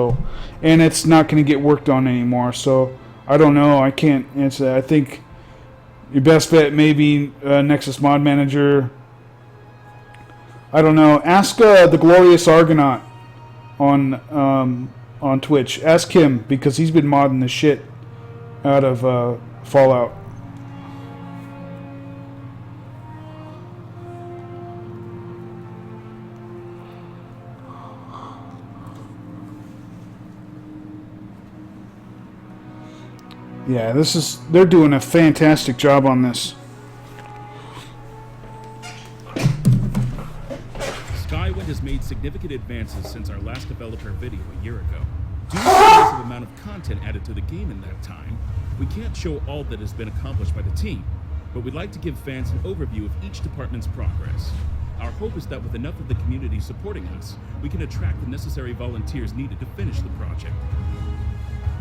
and it's not going to get worked on anymore, so I don't know. I can't answer that. I think your best bet may be Nexus Mod Manager. I don't know. Ask the Glorious Argonaut on Twitch. Ask him, because he's been modding the shit out of Fallout. Yeah, they're doing a fantastic job on this. Skywind has made significant advances since our last developer video a year ago. Due to the massive amount of content added to the game in that time, we can't show all that has been accomplished by the team, but we'd like to give fans an overview of each department's progress. Our hope is that with enough of the community supporting us, we can attract the necessary volunteers needed to finish the project.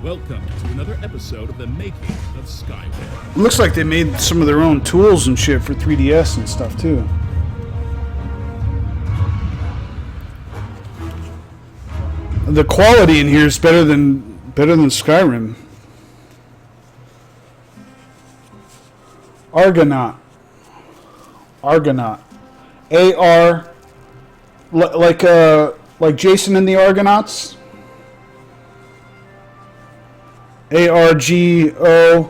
Welcome to another episode of the making of Skywind. Looks like they made some of their own tools and shit for 3DS and stuff too. The quality in here is better than Skyrim. Argonaut. A-R, like Jason and the Argonauts. A-R-G-O-N-A-U-T.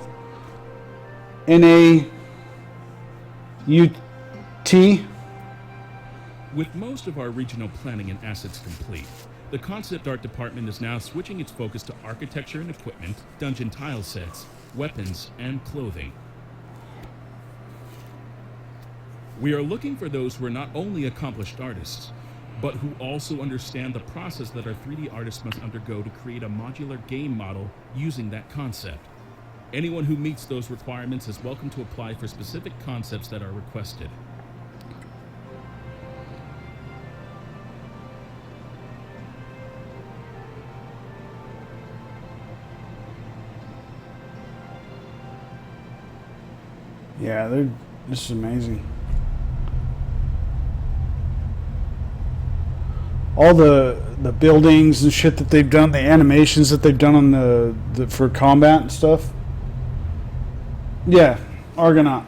With most of our regional planning and assets complete, the concept art department is now switching its focus to architecture and equipment, dungeon tile sets, weapons, and clothing. We are looking for those who are not only accomplished artists, but who also understand the process that our 3D artists must undergo to create a modular game model using that concept. Anyone who meets those requirements is welcome to apply for specific concepts that are requested. Yeah, this is amazing. All the buildings and shit that they've done, the animations that they've done on the for combat and stuff. Yeah, Argonaut.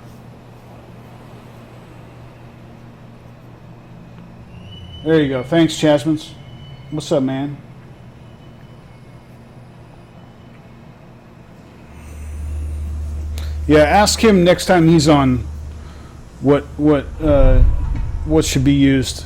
There you go. Thanks, Chasmans. What's up, man? Yeah, ask him next time he's on what should be used.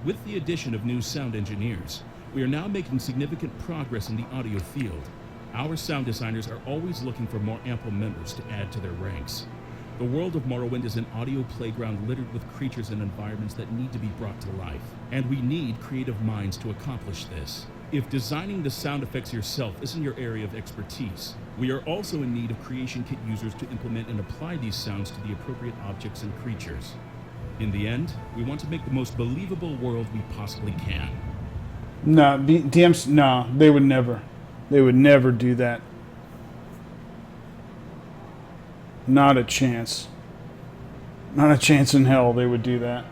With the addition of new sound engineers, we are now making significant progress in the audio field. Our sound designers are always looking for more ample members to add to their ranks. The world of Morrowind is an audio playground littered with creatures and environments that need to be brought to life, and we need creative minds to accomplish this. If designing the sound effects yourself isn't your area of expertise, we are also in need of creation kit users to implement and apply these sounds to the appropriate objects and creatures. In the end, we want to make the most believable world we possibly can. No, DMs, no, they would never. They would never do that. Not a chance. Not a chance in hell they would do that.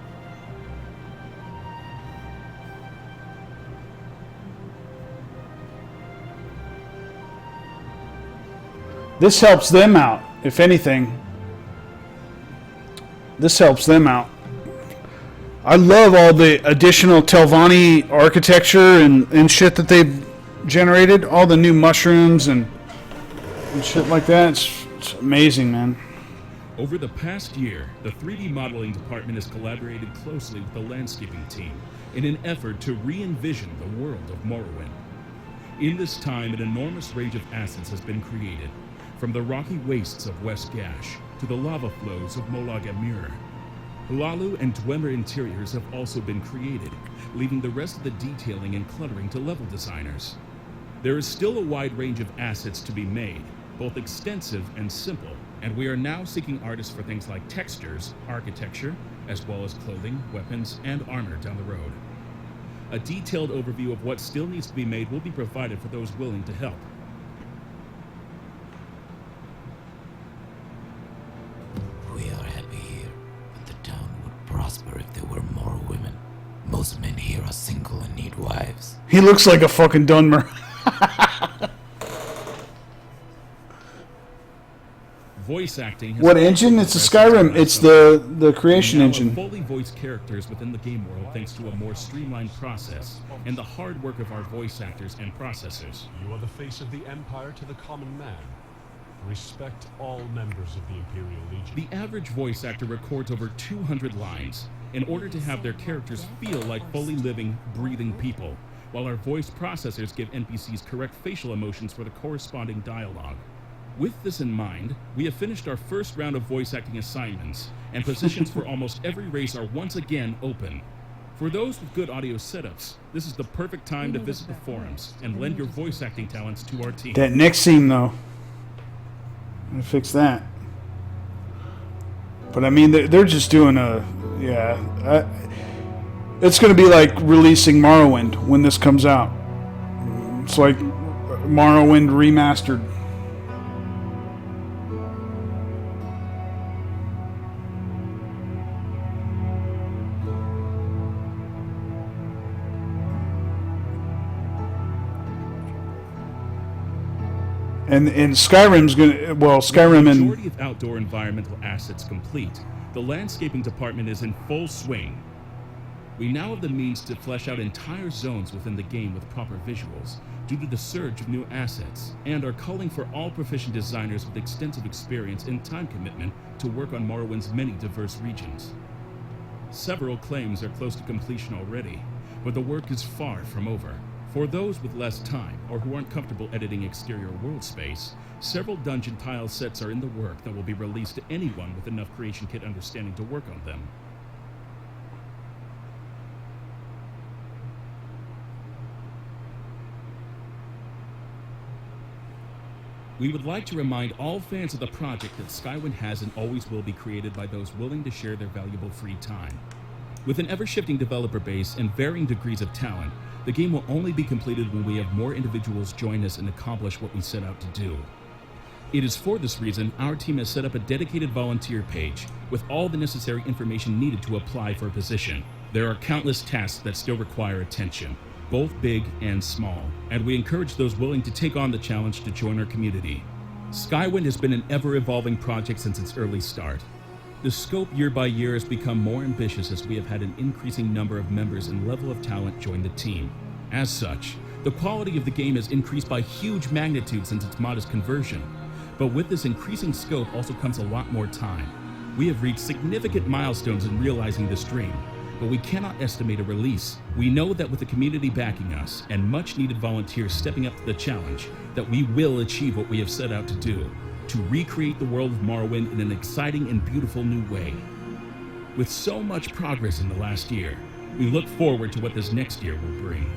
This helps them out, if anything. This helps them out. I love all the additional Telvanni architecture and shit that they've generated. All the new mushrooms and shit like that. It's amazing, man. Over the past year, the 3D modeling department has collaborated closely with the landscaping team in an effort to re-envision the world of Morrowind. In this time, an enormous range of assets has been created, from the rocky wastes of West Gash to the lava flows of Molag Amur. Hlalu and Dwemer interiors have also been created, leaving the rest of the detailing and cluttering to level designers. There is still a wide range of assets to be made, both extensive and simple, and we are now seeking artists for things like textures, architecture, as well as clothing, weapons, and armor down the road. A detailed overview of what still needs to be made will be provided for those willing to help. We are happy here, but the town would prosper if there were more women. Most men here are single and need wives. He looks like a fucking Dunmer. Voice acting has What engine? It's a Skyrim. It's the creation we now engine. have fully voiced characters within the game world thanks to a more streamlined process and the hard work of our voice actors and processors. You are the face of the Empire to the common man. Respect all members of the Imperial Legion. The average voice actor records over 200 lines in order to have their characters feel like fully living, breathing people, while our voice processors give NPCs correct facial emotions for the corresponding dialogue. With this in mind, we have finished our first round of voice acting assignments, and positions for almost every race are once again open. For those with good audio setups, this is the perfect time to visit the forums and lend your voice acting talents to our team. That next scene, though. I'm gonna fix that. But I mean, they're just doing a... Yeah. It's going to be like releasing Morrowind when this comes out. It's like Morrowind remastered. And Skyrim's gonna, well, Skyrim With the and... majority of outdoor environmental assets complete, the landscaping department is in full swing. We now have the means to flesh out entire zones within the game with proper visuals, due to the surge of new assets, and are calling for all proficient designers with extensive experience and time commitment to work on Morrowind's many diverse regions. Several claims are close to completion already, but the work is far from over. For those with less time, or who aren't comfortable editing exterior world space, several dungeon tile sets are in the work that will be released to anyone with enough creation kit understanding to work on them. We would like to remind all fans of the project that Skywind has and always will be created by those willing to share their valuable free time. With an ever-shifting developer base and varying degrees of talent, the game will only be completed when we have more individuals join us and accomplish what we set out to do. It is for this reason our team has set up a dedicated volunteer page with all the necessary information needed to apply for a position. There are countless tasks that still require attention, both big and small, and we encourage those willing to take on the challenge to join our community. Skywind has been an ever-evolving project since its early start. The scope year by year has become more ambitious as we have had an increasing number of members and level of talent join the team. As such, the quality of the game has increased by huge magnitude since its modest conversion. But with this increasing scope also comes a lot more time. We have reached significant milestones in realizing this dream, but we cannot estimate a release. We know that with the community backing us and much needed volunteers stepping up to the challenge, that we will achieve what we have set out to do, to recreate the world of Morrowind in an exciting and beautiful new way. With so much progress in the last year, we look forward to what this next year will bring.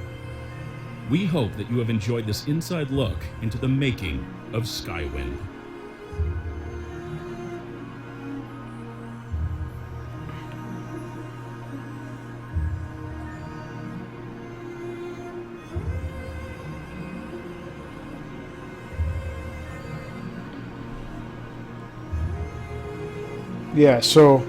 We hope that you have enjoyed this inside look into the making of Skywind. Yeah, so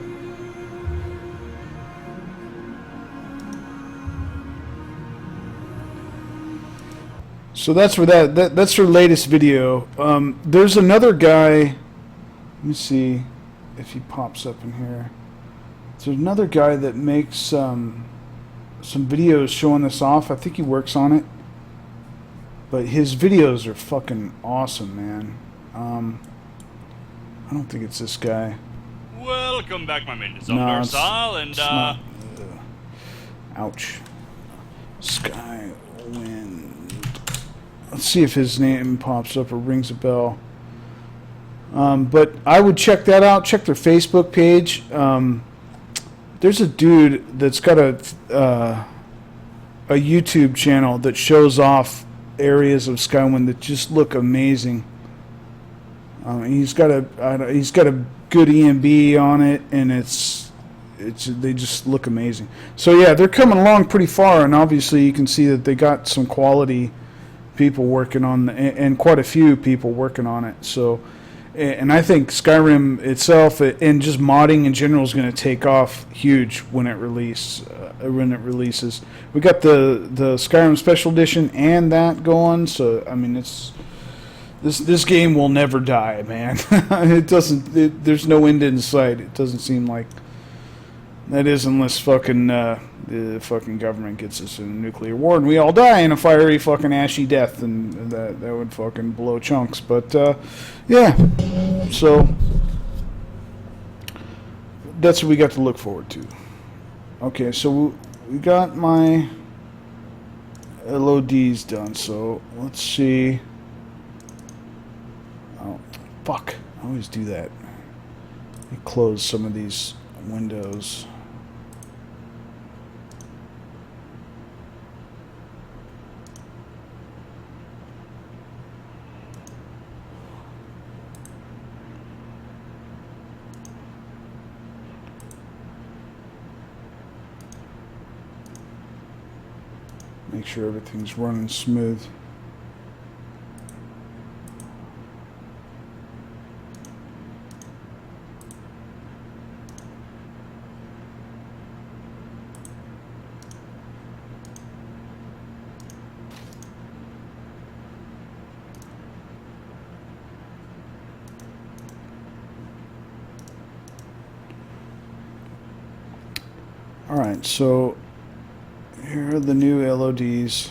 that's for that's her latest video. There's another guy. Let me see if he pops up in here. There's another guy that makes some videos showing this off. I think he works on it, but his videos are fucking awesome, man. I don't think it's this guy. Welcome back, my name is No, Darsal, and it's not, ouch. Skywind. Let's see if his name pops up or rings a bell. But I would check that out. Check their Facebook page. There's a dude that's got a YouTube channel that shows off areas of Skywind that just look amazing. He's got a good EMB on it, and they just look amazing. So yeah, they're coming along pretty far, and obviously you can see that they got some quality people working on and quite a few people working on it. So, and I think Skyrim itself and just modding in general is going to take off huge when it releases. We got the Skyrim Special Edition and that going. So I mean, this game will never die, man. It doesn't. There's no end in sight. It doesn't seem like that is, unless the fucking government gets us in a nuclear war and we all die in a fiery fucking ashy death, and that would fucking blow chunks. But yeah, so that's what we got to look forward to. Okay, so we got my LODs done. So let's see. Oh, fuck. I always do that. Let me close some of these windows. Make sure everything's running smooth. Alright, so here are the new LODs.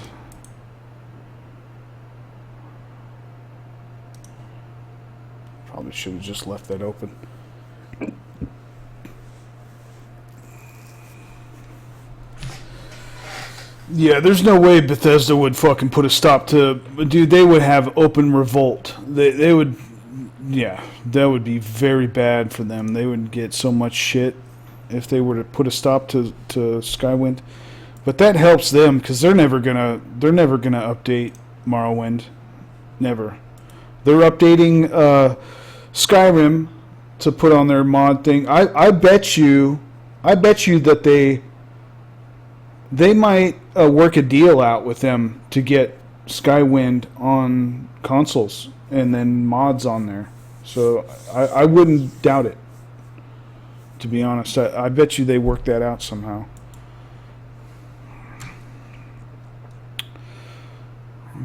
Probably should have just left that open. Yeah, there's no way Bethesda would fucking put a stop to... Dude, they would have open revolt. They would... Yeah, that would be very bad for them. They would get so much shit if they were to put a stop to Skywind. But that helps them because they're never gonna update Morrowind, never. They're updating Skyrim to put on their mod thing. I bet you that they might work a deal out with them to get Skywind on consoles and then mods on there. So I wouldn't doubt it. To be honest, I bet you they work that out somehow.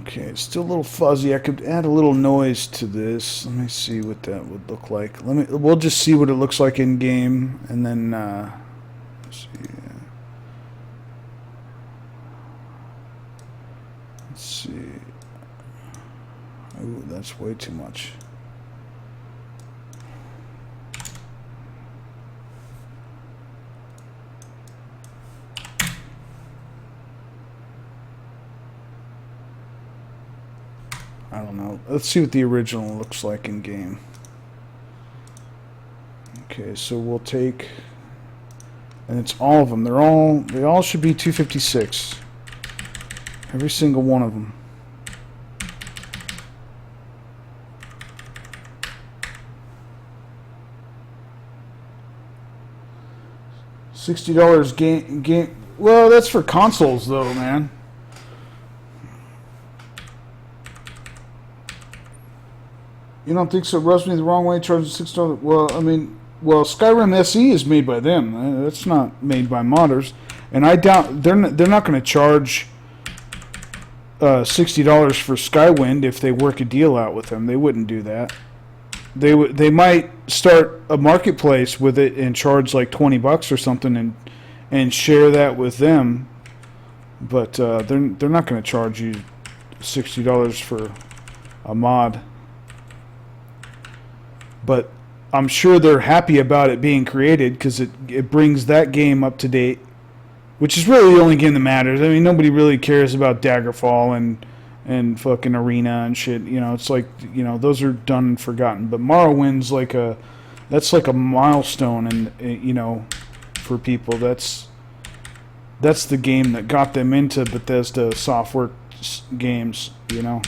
Okay, it's still a little fuzzy. I could add a little noise to this. Let me see what that would look like. We'll just see what it looks like in game, and then let's see. Let's see. Ooh, that's way too much. I don't know. Let's see what the original looks like in game. Okay, so we'll take, and it's all of them. They all should be 256. Every single one of them. $60 game. Well, that's for consoles though, man. You don't think so? Rubs me the wrong way, charging $6. Well, I mean, Skyrim SE is made by them. That's not made by modders, and I doubt they're not going to charge $60 for Skywind if they work a deal out with them. They wouldn't do that. They might start a marketplace with it and charge like $20 or something and share that with them, but they're not going to charge you $60 for a mod. But I'm sure they're happy about it being created because it brings that game up to date, which is really the only game that matters. I mean, nobody really cares about Daggerfall and fucking Arena and shit. You know, it's like, you know, those are done and forgotten. But Morrowind's that's like a milestone, and you know, for people, that's the game that got them into Bethesda software games. You know,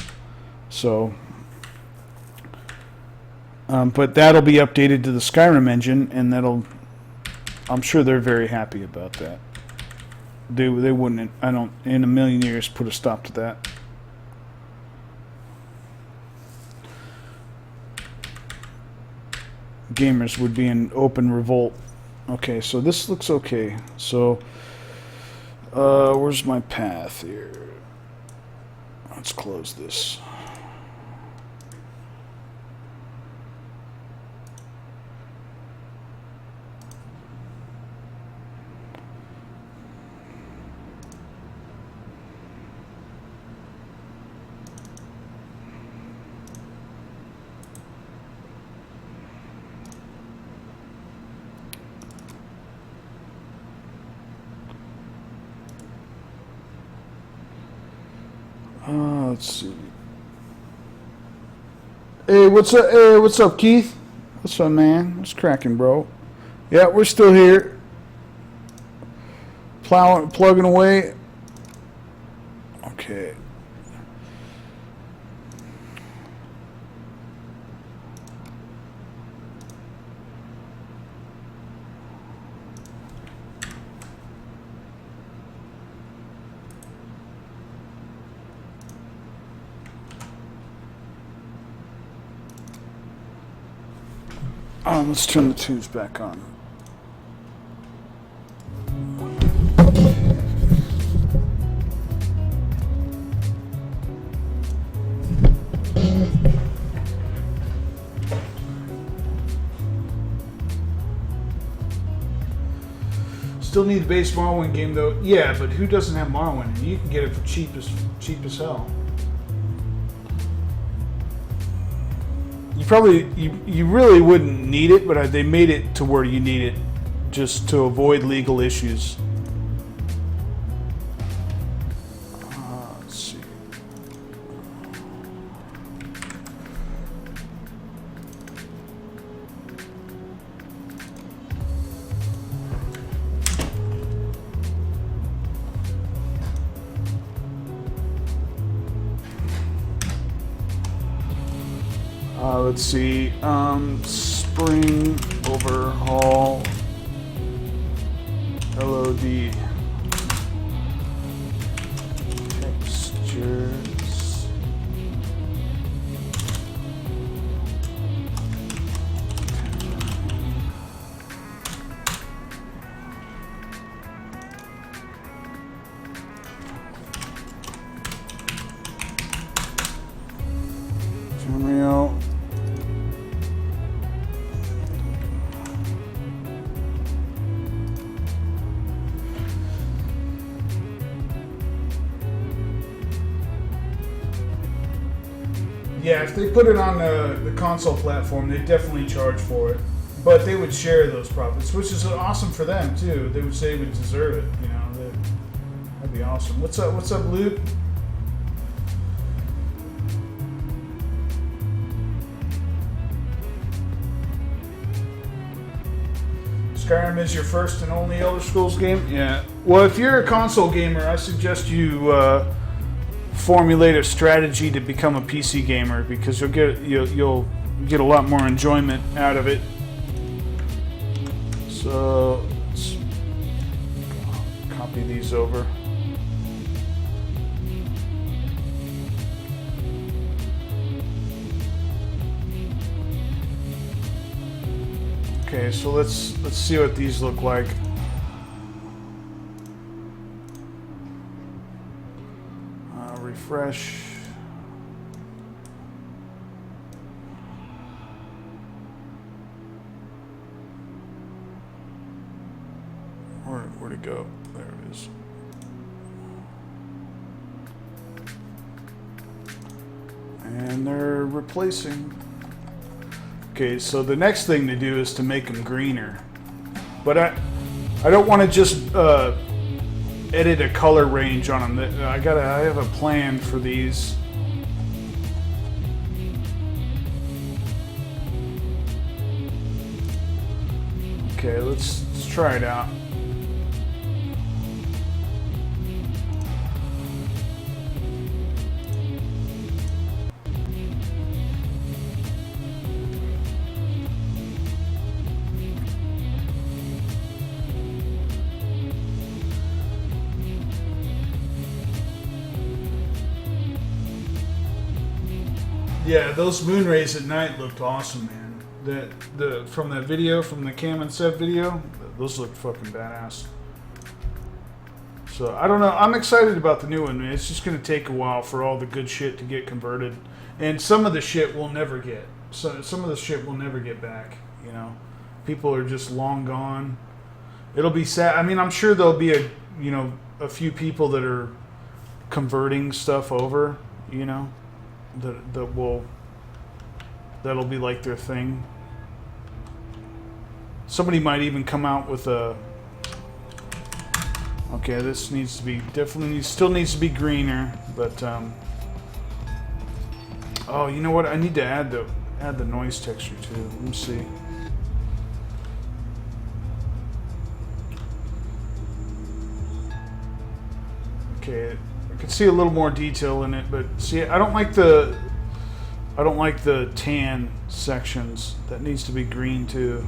so. But that'll be updated to the Skyrim engine, and I'm sure they're very happy about that. They wouldn't, I don't, in a million years, put a stop to that. Gamers would be in open revolt. Okay, so this looks okay. So, where's my path here? Let's close this. Let's see. Hey, what's up? Hey, what's up, Keith? What's up, man? What's cracking, bro? Yeah, we're still here. Plugging away. Okay. Let's turn the tubes back on. Still need the base Morrowind game though. Yeah, but who doesn't have Morrowind? And you can get it for cheap as hell. You really wouldn't need it, but they made it to where you need it just to avoid legal issues. Let's see. Let's see. Spring overhaul. LOD. Textures. Unreal. Yeah, if they put it on the console platform, they definitely charge for it. But they would share those profits, which is awesome for them too. They would say they would deserve it. You know, that'd be awesome. What's up? What's up, Luke? Skyrim is your first and only Elder Scrolls game? Yeah. Well, if you're a console gamer, I suggest you formulate a strategy to become a PC gamer because you'll get a lot more enjoyment out of it. So let's copy these over. Okay, so let's see what these look like. Refresh. Where'd it go? There it is. And they're replacing. Okay, so the next thing to do is to make them greener. But I don't want to just edit a color range on them. I have a plan for these. Okay, let's try it out. Yeah, those moon rays at night looked awesome, man. From that video, from the Cam and Seth video, those looked fucking badass. So I don't know. I'm excited about the new one, man. It's just gonna take a while for all the good shit to get converted, and some of the shit we'll never get. So some of the shit we'll never get back. You know, people are just long gone. It'll be sad. I mean, I'm sure there'll be a few people that are converting stuff over. You know. That'll be like their thing. Somebody might even come out with a. Okay, this needs to be still needs to be greener, but oh, you know what? I need to add the noise texture too. Let me see. Okay. I can see a little more detail in it, but see, I don't like the tan sections. That needs to be green too,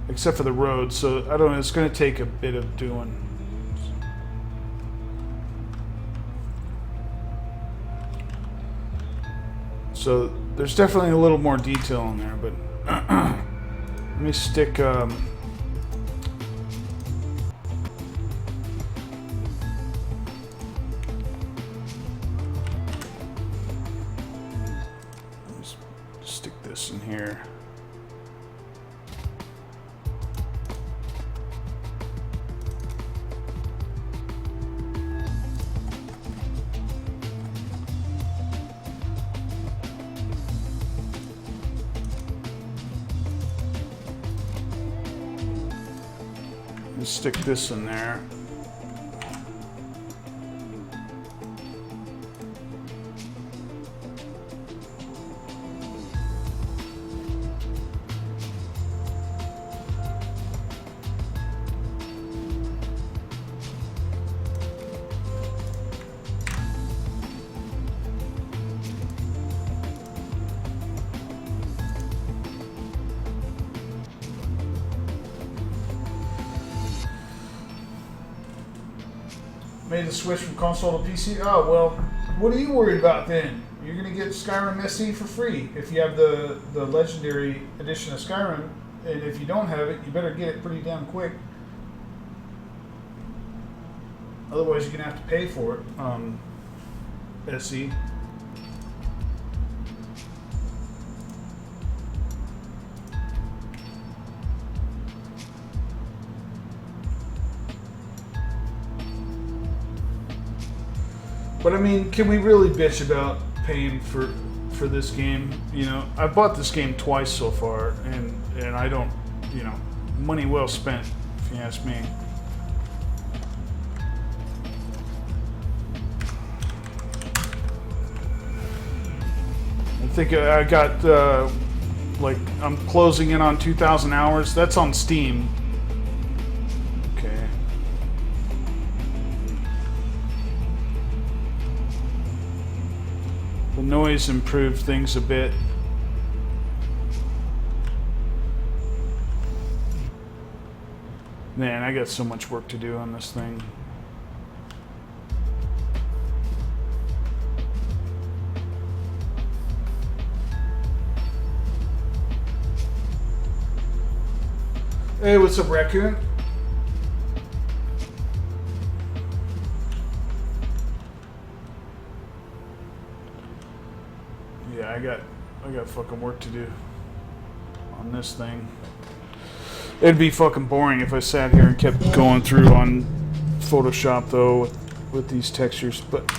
except for the road. So I don't know. It's going to take a bit of doing. So there's definitely a little more detail in there, but let me stick. Stick this in here. Let's stick this in there. made the switch from console to PC. Oh, well, what are you worried about then? You're going to get Skyrim SE for free if you have the Legendary Edition of Skyrim. And if you don't have it, you better get it pretty damn quick. Otherwise, you're going to have to pay for it. SE. But I mean, can we really bitch about paying for this game? You know, I bought this game twice so far, and I don't, you know, money well spent, if you ask me. I think I got like I'm closing in on 2,000 hours. That's on Steam. Okay. The noise improved things a bit. Man, I got so much work to do on this thing. Hey, what's up, Raccoon? Yeah, I got fucking work to do on this thing. It'd be fucking boring if I sat here and kept going through on Photoshop though with these textures, but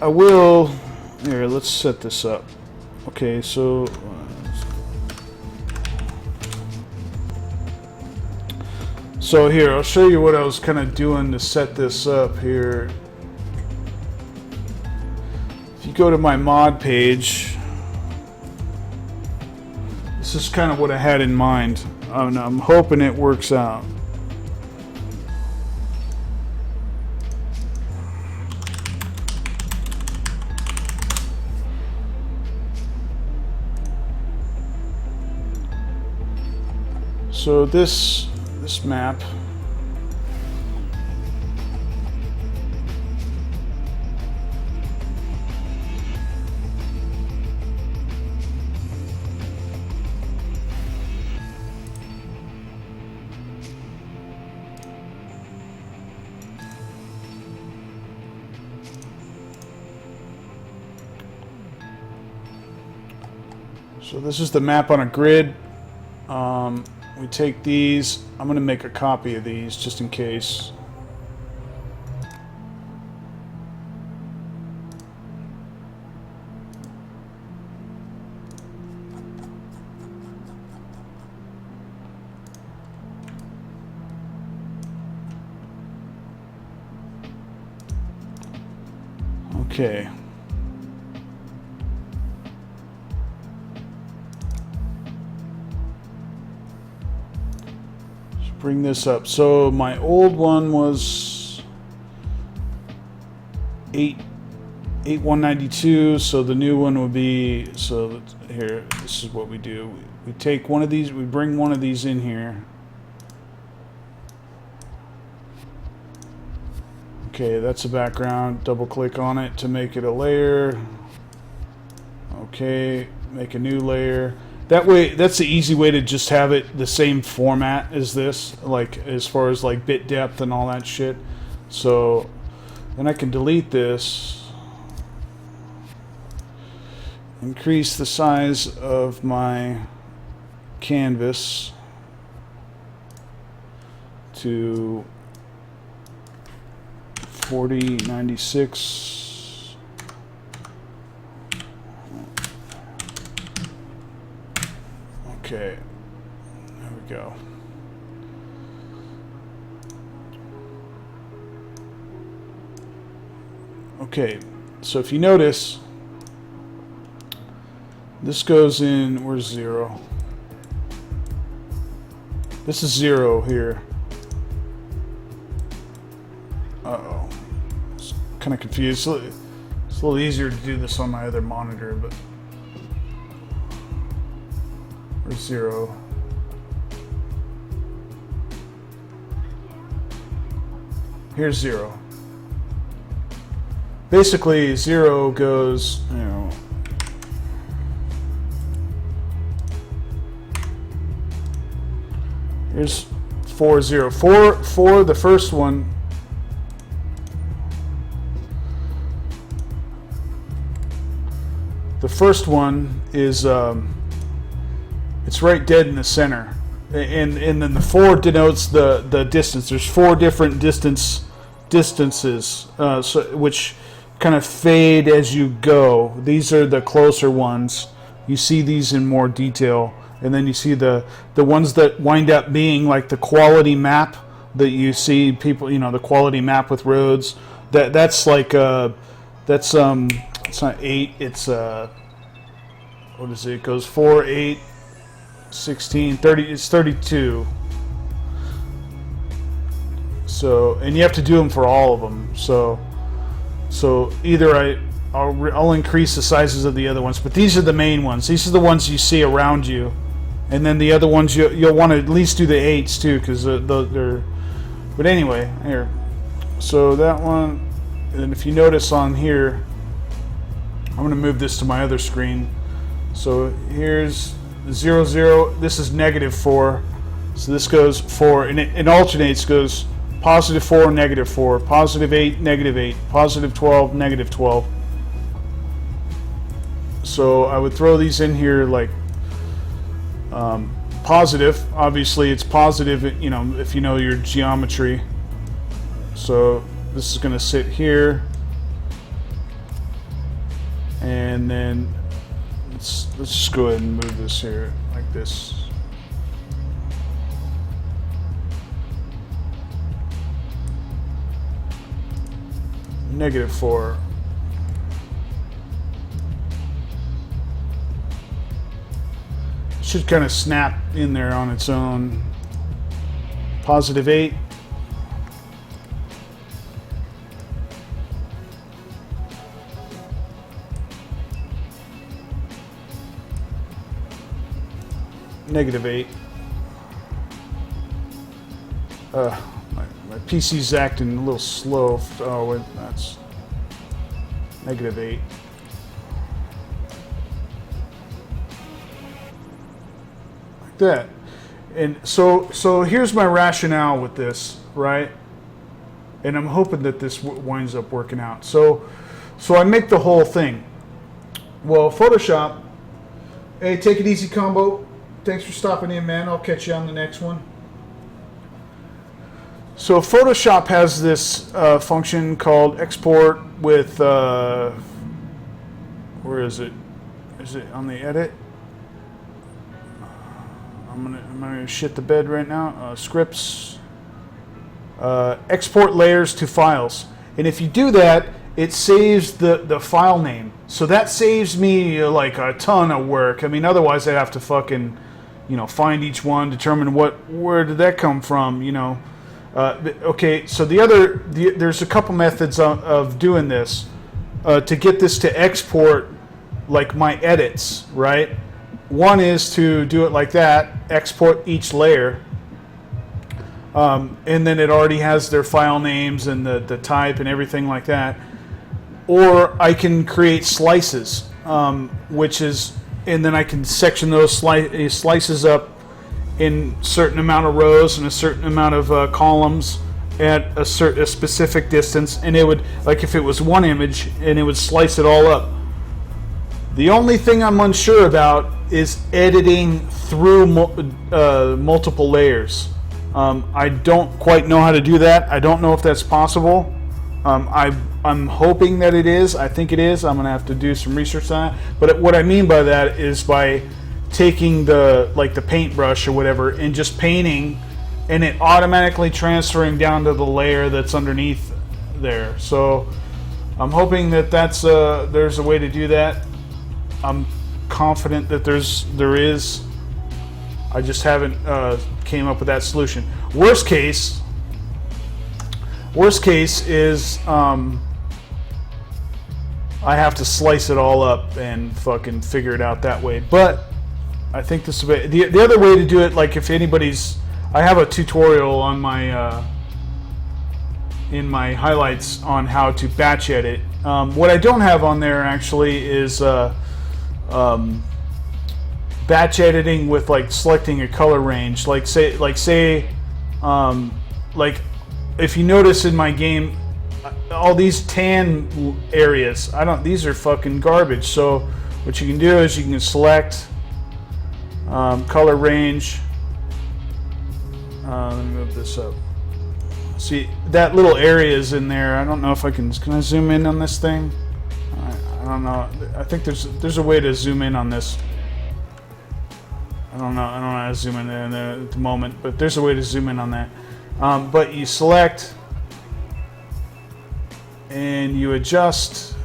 I will. Here, let's set this up. Okay, so here, I'll show you what I was kind of doing to set this up here. If you go to my mod page, this is kind of what I had in mind. I'm hoping it works out. So this map so this is the map on a grid. We take these. I'm going to make a copy of these just in case. Okay. Bring this up. So my old one was 8.192. So the new one would be, so here, this is what we do. We take one of these, we bring one of these in here. Okay, that's a background. Double click on it to make it a layer. Okay, make a new layer. That way, that's the easy way to just have it the same format as this, like as far as like bit depth and all that shit. So then I can delete this, increase the size of my canvas to 4096. Okay, there we go. Okay, so if you notice, this goes in, where's 0? This is 0 here. Uh-oh. It's kind of confused. It's a little easier to do this on my other monitor, but... or 0. Here's 0. basically 0 goes, you know, here's 4, 0. 4, the first one. The first one is, it's right dead in the center. And then the 4 denotes the distance. There's 4 different distances, which kind of fade as you go. These are the closer ones. You see these in more detail. And then you see the ones that wind up being like the quality map that you see people, you know, the quality map with roads. That's like it's not 8, it's what is it? It goes 4, 8, 16, 30, it's 32. So, and you have to do them for all of them. So either I'll increase the sizes of the other ones, but these are the main ones. These are the ones you see around you, and then the other ones you'll want to at least do the 8s too, because they're. But anyway, here. So that one, and if you notice on here, I'm going to move this to my other screen. So here's 0, 0. This is -4. So this goes 4, and it alternates. Goes +4, -4, +8, -8, +12, -12. So I would throw these in here like positive. Obviously, it's positive, you know, if you know your geometry. So this is going to sit here, and then let's just go ahead and move this here like this. -4. Should kind of snap in there on its own. +8. -8. My PC's acting a little slow. Oh, wait, that's -8. Like that. And so here's my rationale with this, right? And I'm hoping that this winds up working out. So I make the whole thing. Well, Photoshop. Hey, take it easy, Combo. Thanks for stopping in, man. I'll catch you on the next one. So Photoshop has this function called export with, where is it? Is it on the edit? I'm gonna shit the bed right now. Scripts, export layers to files. And if you do that, it saves the file name. So that saves me like a ton of work. I mean, otherwise I'd have to fucking, you know, find each one, determine where did that come from, you know. Okay, so there's a couple methods of doing this to get this to export like my edits, right? One is to do it like that, export each layer, and then it already has their file names and the type and everything like that. Or I can create slices, which is, and then I can section those slices up in certain amount of rows and a certain amount of columns at a specific distance, and it would, like if it was one image, and it would slice it all up. The only thing I'm unsure about is editing through multiple layers. I don't quite know how to do that. I don't know if that's possible. I'm hoping that it is. I think it is. I'm gonna have to do some research on it. But what I mean by that is by taking the paintbrush or whatever and just painting, and it automatically transferring down to the layer that's underneath there. So I'm hoping that there's a way to do that. I'm confident that there is. I just haven't came up with that solution. Worst case is I have to slice it all up and fucking figure it out that way. But I think this will be the other way to do it. Like if anybody's, I have a tutorial on my in my highlights on how to batch edit, What I don't have on there actually is batch editing with like selecting a color range. Like if you notice in my game, all these tan areas, these are fucking garbage. So what you can do is you can select color range. Let me move this up. See, that little area is in there. I don't know if can I zoom in on this thing? I don't know. I think there's a way to zoom in on this. I don't know how to zoom in there at the moment, but there's a way to zoom in on that. But you select and you adjust,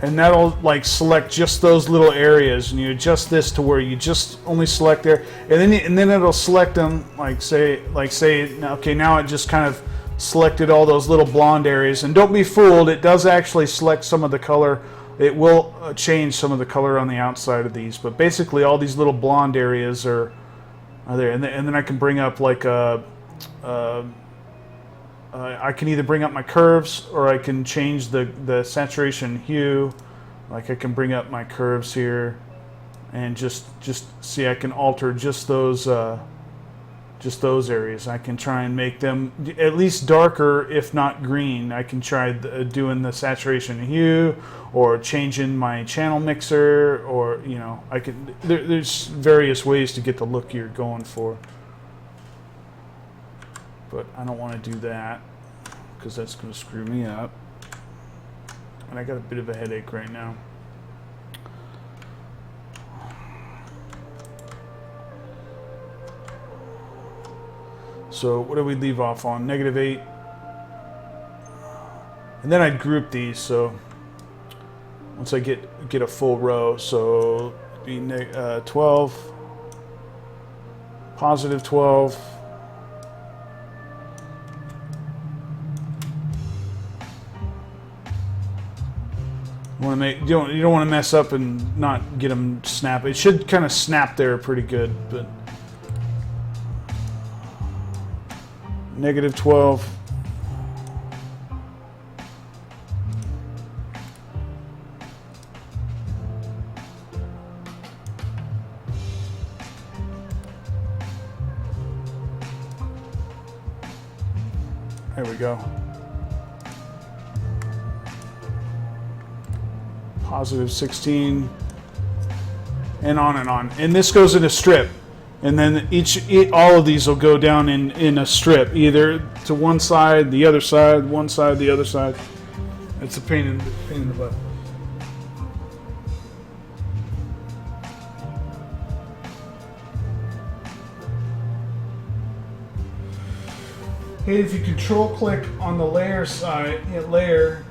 and that'll like select just those little areas, and you adjust this to where you just only select there, and then it'll select them like say okay, now it just kind of selected all those little blonde areas. And don't be fooled, it does actually select some of the color. It will change some of the color on the outside of these, but basically all these little blonde areas are there. And then I can bring up like I can either bring up my curves, or I can change the saturation hue. Like I can bring up my curves here, and just see, I can alter just those areas. I can try and make them at least darker, if not green. I can try doing the saturation hue, or changing my channel mixer, or I can. There's various ways to get the look you're going for. But I don't want to do that because that's going to screw me up. And I got a bit of a headache right now. So what do we leave off on? -8. And then I'd group these, so once I get a full row, so be 12, +12, you don't want to mess up and not get them snap. It should kind of snap there pretty good, but -12. There we go. +16, and on and on. And this goes in a strip, and then all of these will go down in a strip, either to one side, the other side, one side, the other side. It's a pain in the butt. Hey, if you control click on the layer side, hit layer,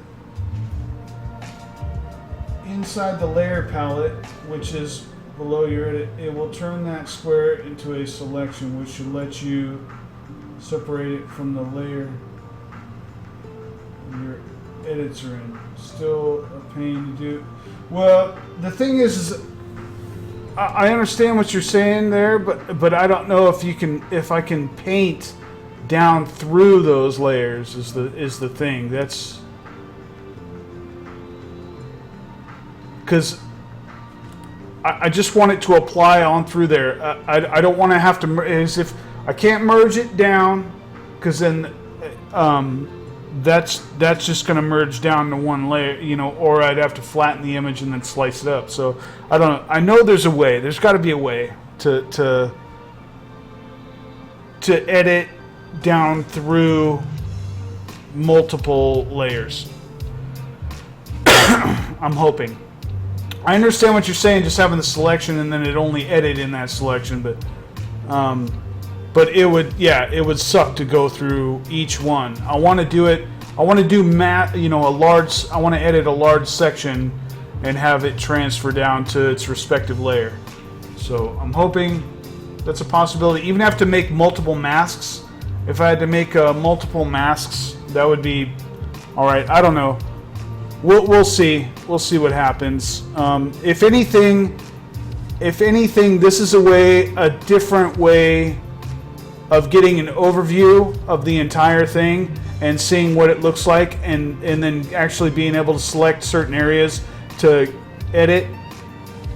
inside the layer palette, which is below your edit, it will turn that square into a selection, which should let you separate it from the layer your edits are in. Still a pain to do. Well, the thing is I understand what you're saying there, but I don't know if I can paint down through those layers is the thing. That's because I just want it to apply on through there. I don't want to have to, as if I can't merge it down, because then that's just going to merge down to one layer, or I'd have to flatten the image and then slice it up. So I don't know. I know there's a way. There's got to be a way to edit down through multiple layers. I'm hoping. I understand what you're saying, just having the selection and then it only edit in that selection, but it would suck to go through each one. I want to do it. I want to do I want to edit a large section and have it transfer down to its respective layer. So I'm hoping that's a possibility. Even have to make multiple masks. If I had to make multiple masks, that would be all right. I don't know. We'll see. We'll see what happens. If anything, this is a different way of getting an overview of the entire thing, and seeing what it looks like, and then actually being able to select certain areas to edit,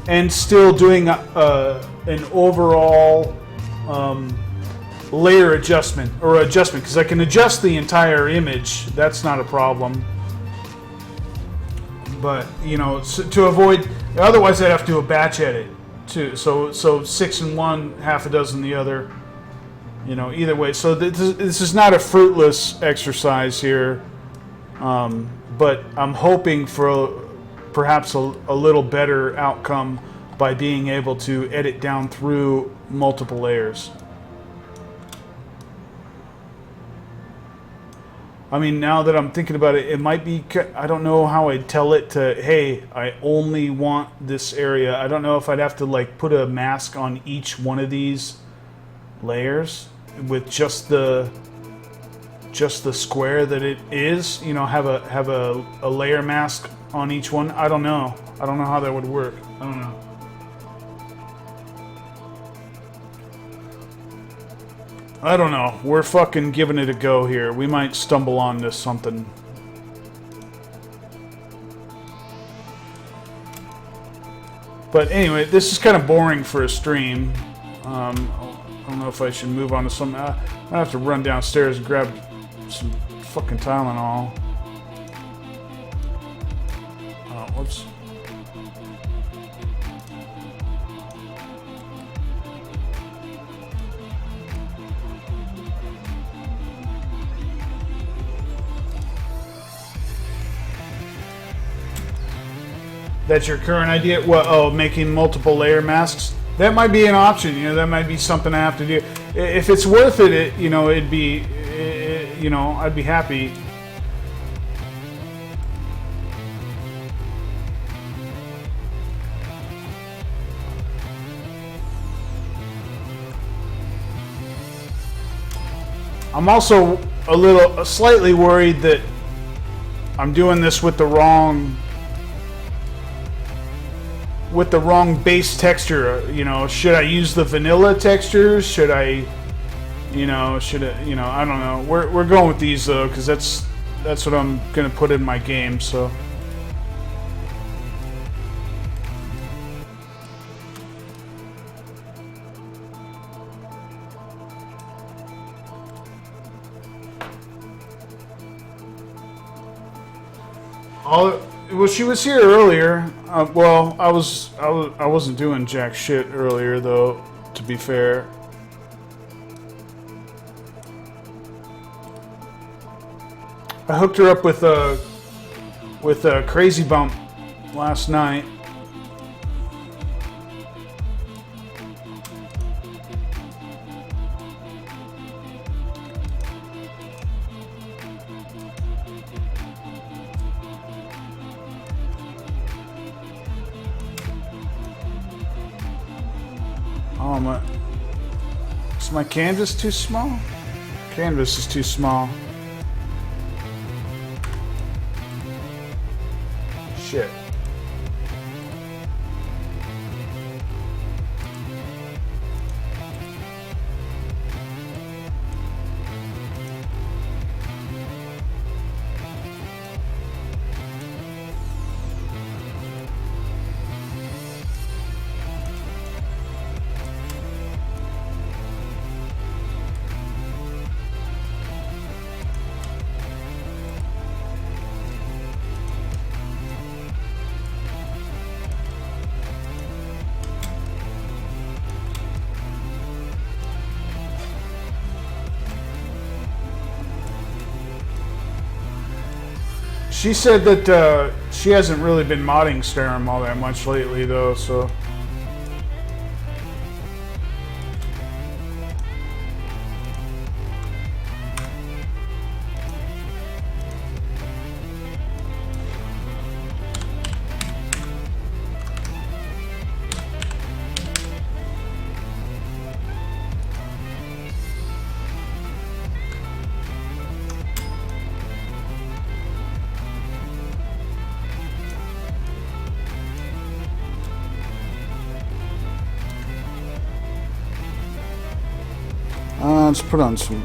and still doing an overall layer adjustment because I can adjust the entire image. That's not a problem. But you know, to avoid, otherwise I'd have to do a batch edit too. So 6 in one, half a dozen the other. You know, either way. So this is not a fruitless exercise here, but I'm hoping for perhaps a little better outcome by being able to edit down through multiple layers. I mean, now that I'm thinking about it, it might be, I don't know how I'd tell it to, hey, I only want this area. I don't know if I'd have to like put a mask on each one of these layers with just the square that it is, you know, have a layer mask on each one. I don't know how that would work. I don't know. I don't know. We're fucking giving it a go here. We might stumble onto something. But anyway, this is kind of boring for a stream. I don't know if I should move on to something. I have to run downstairs and grab some fucking Tylenol. Whoops. That's your current idea? What? Oh, making multiple layer masks? That might be an option. You know, that might be something I have to do. If it's worth it, you know, it'd be, you know, I'd be happy. I'm also slightly worried that I'm doing this with the wrong base texture. You know, should I use the vanilla textures? Should I, I don't know. We're going with these though, because that's what I'm gonna put in my game. So. Well, she was here earlier. Well, I wasn't doing jack shit earlier, though. To be fair. I hooked her up with a Crazy Bump last night. Oh, is my canvas too small? Canvas is too small. Shit. She said that she hasn't really been modding Starum all that much lately, though, so... let's put on some...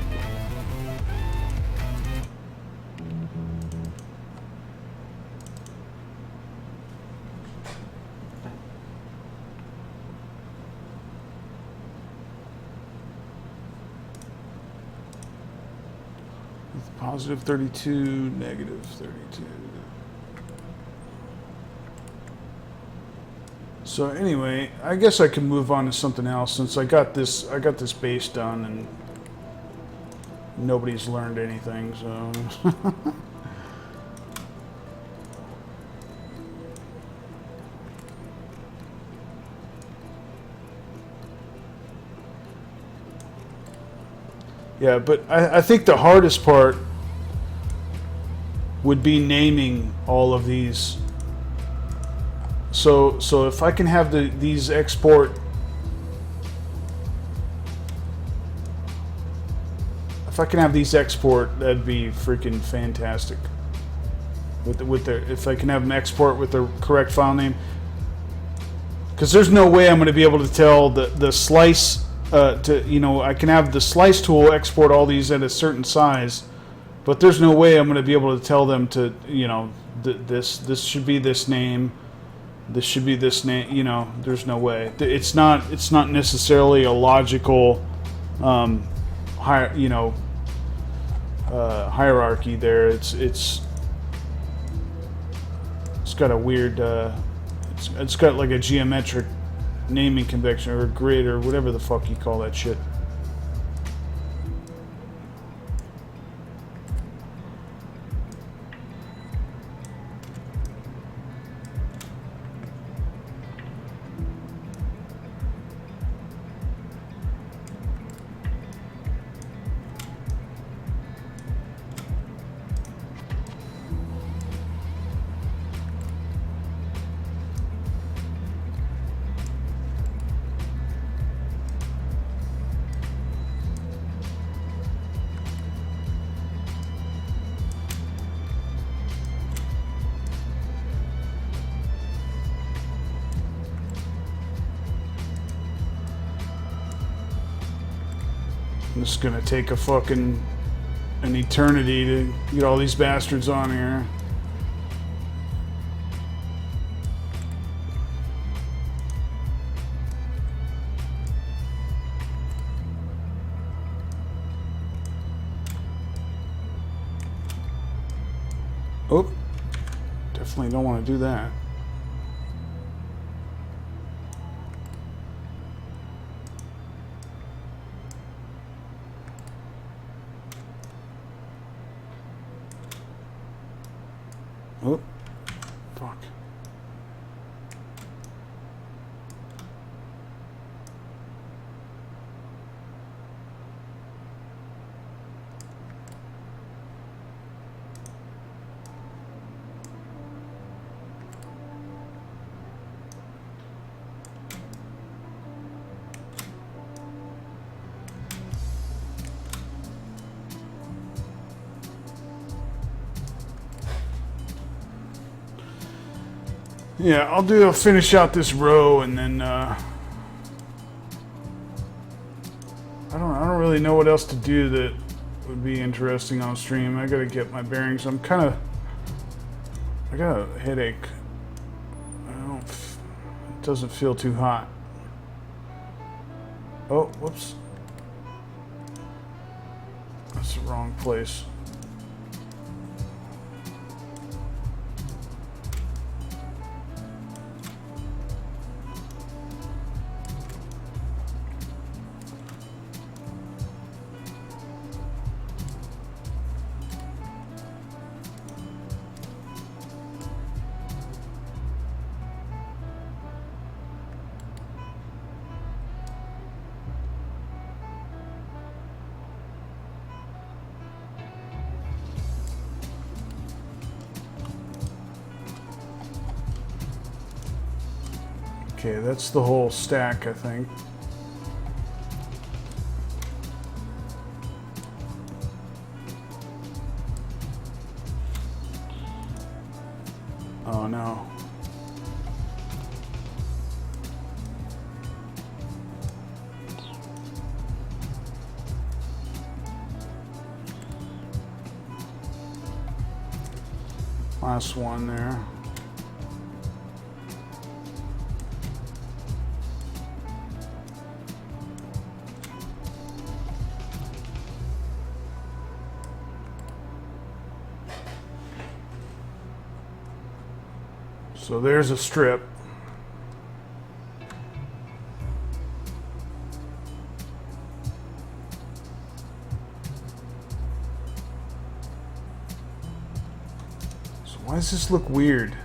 Positive 32, negative 32. So anyway, I guess I can move on to something else since I got this base done and nobody's learned anything, so yeah, but I think the hardest part would be naming all of these. So if I can have these export, that'd be freaking fantastic. If I can have them export with the correct file name, because there's no way I'm going to be able to tell the slice. I can have the slice tool export all these at a certain size, but there's no way I'm going to be able to tell them to, this should be this name, this should be this name. There's no way. It's not necessarily a logical, hierarchy there. It's got a weird. It's got like a geometric naming convention or a grid or whatever the fuck you call that shit. This is gonna take an eternity to get all these bastards on here. Oh, definitely don't want to do that. Oh, fuck. Yeah, I'll finish out this row and then I don't really know what else to do that would be interesting on stream. I gotta get my bearings. I got a headache. It doesn't feel too hot. Oh, whoops. That's the wrong place. Okay, that's the whole stack, I think. Oh no. Last one there. So there's a strip. So why does this look weird?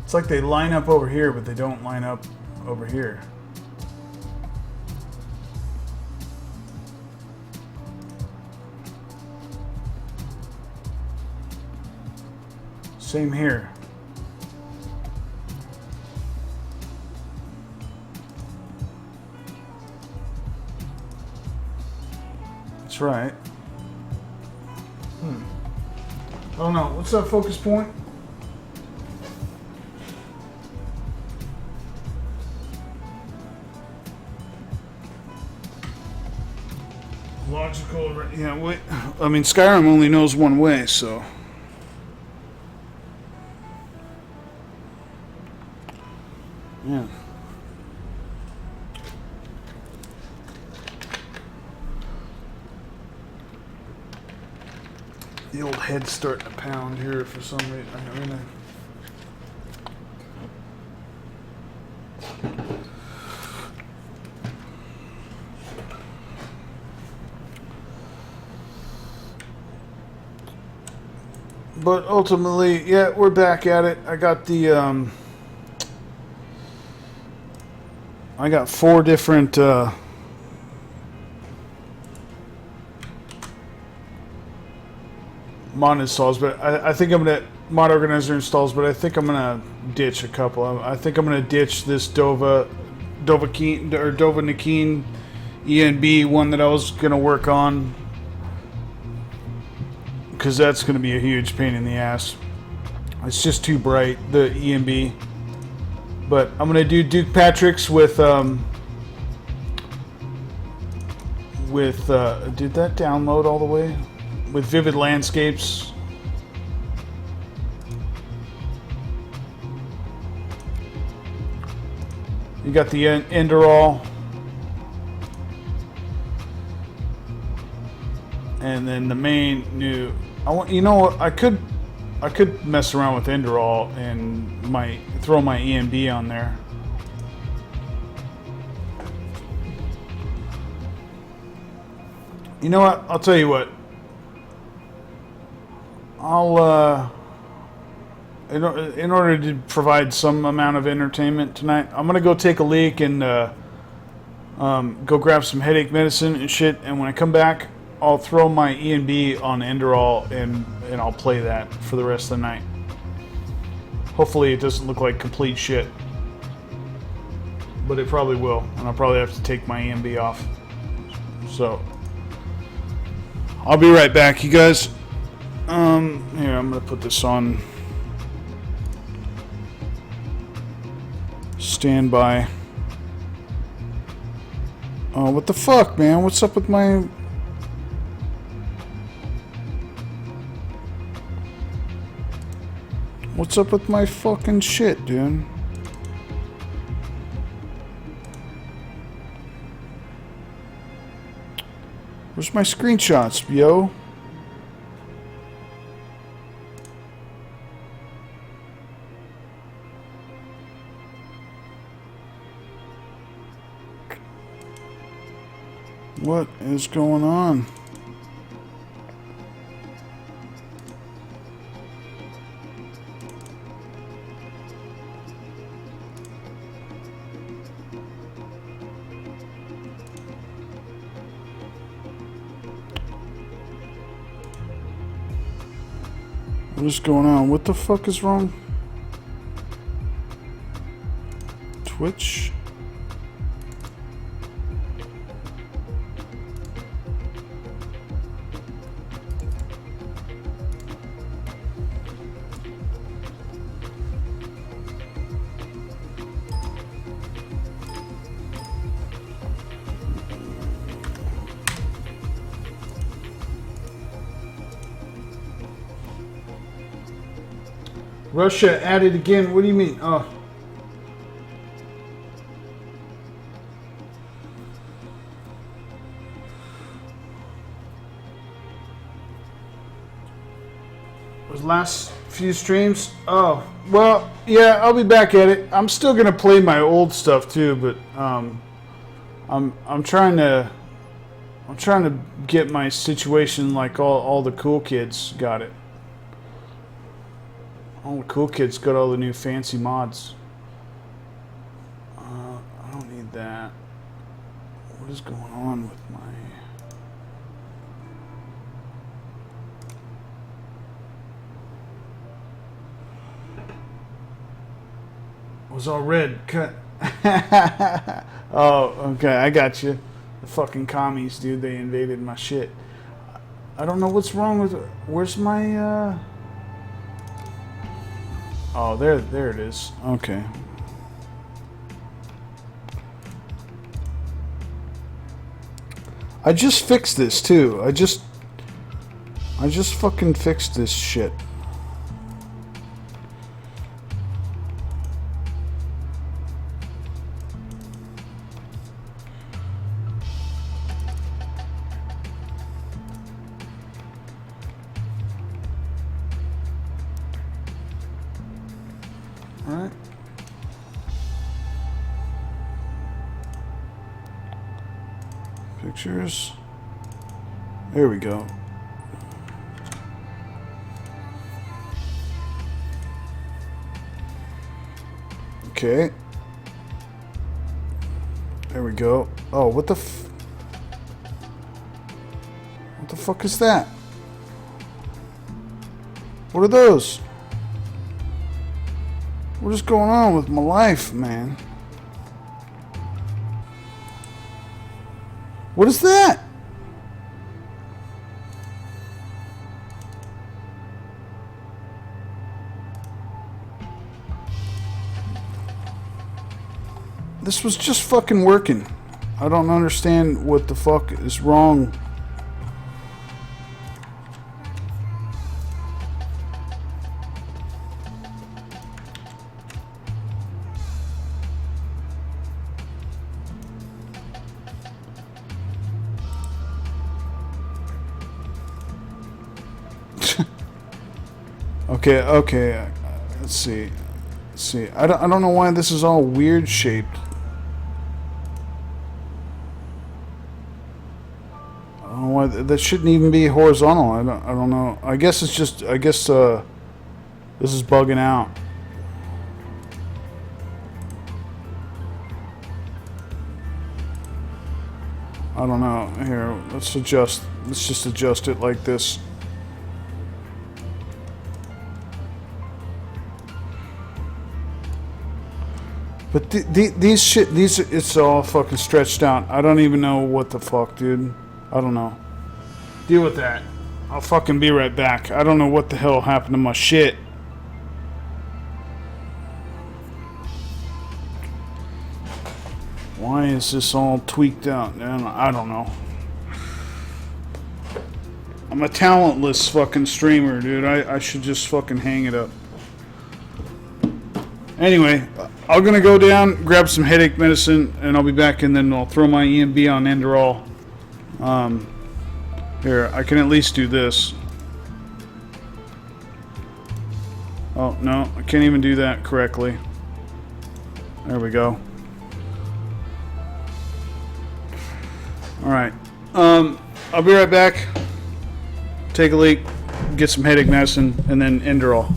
It's like they line up over here, but they don't line up over here. Same here. That's right. Oh no, what's that focus point? Logical, yeah, wait. I mean, Skyrim only knows one way, so. Yeah. The old head's starting to pound here for some reason. I mean, but ultimately, yeah, we're back at it. I got the, I got 4 different, mod installs, but I think I'm gonna, mod organizer installs, but I think I'm gonna ditch a couple. I think I'm gonna ditch this Dova Nikeen ENB one that I was gonna work on, because that's going to be a huge pain in the ass. It's just too bright, the EMB. But I'm going to do Duke Patrick's with did that download all the way? With Vivid Landscapes. You got the Enderall. And then the main new. You know what? I could mess around with Enderall and throw my EMB on there. You know what? I'll tell you what. In order to provide some amount of entertainment tonight, I'm gonna go take a leak and go grab some headache medicine and shit. And when I come back, I'll throw my ENB on Enderall and I'll play that for the rest of the night. Hopefully it doesn't look like complete shit. But it probably will. And I'll probably have to take my ENB off. So, I'll be right back, you guys. Here, I'm going to put this on standby. Oh, what the fuck, man? What's up with my... What's up with my fucking shit, dude? Where's my screenshots, yo? What is going on? What is going on? What the fuck is wrong? Twitch? Russia added again. What do you mean? Oh. Those last few streams? Oh, well, yeah, I'll be back at it. I'm still gonna play my old stuff too, but I'm trying to get my situation like all the cool kids got it. All the cool kids got all the new fancy mods. I don't need that. What is going on with my... It was all red. Cut. Oh, okay, I got you. The fucking commies, dude. They invaded my shit. I don't know what's wrong with... Where's my... Oh, there it is. Okay. I just fixed this too. I just fucking fixed this shit. Alright. Pictures. There we go. Okay. There we go. Oh, what the fuck is that? What are those? What is going on with my life, man? What is that? This was just fucking working. I don't understand what the fuck is wrong. Okay. Let's see. I don't know why this is all weird shaped. I don't know why that shouldn't even be horizontal. I don't know. I guess it's just. This is bugging out. I don't know. Here, let's adjust. Let's just adjust it like this. But these it's all fucking stretched out. I don't even know what the fuck, dude. I don't know. Deal with that. I'll fucking be right back. I don't know what the hell happened to my shit. Why is this all tweaked out? I don't know. I'm a talentless fucking streamer, dude. I should just fucking hang it up. Anyway, I'm gonna go down, grab some headache medicine, and I'll be back, and then I'll throw my EMB on Enderall. Here, I can at least do this. Oh, no, I can't even do that correctly. There we go. Alright, I'll be right back. Take a leak, get some headache medicine, and then Enderall.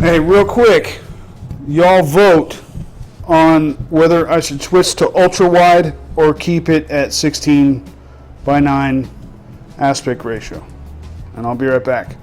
Hey, real quick, y'all vote on whether I should switch to ultra wide or keep it at 16:9 aspect ratio. And I'll be right back.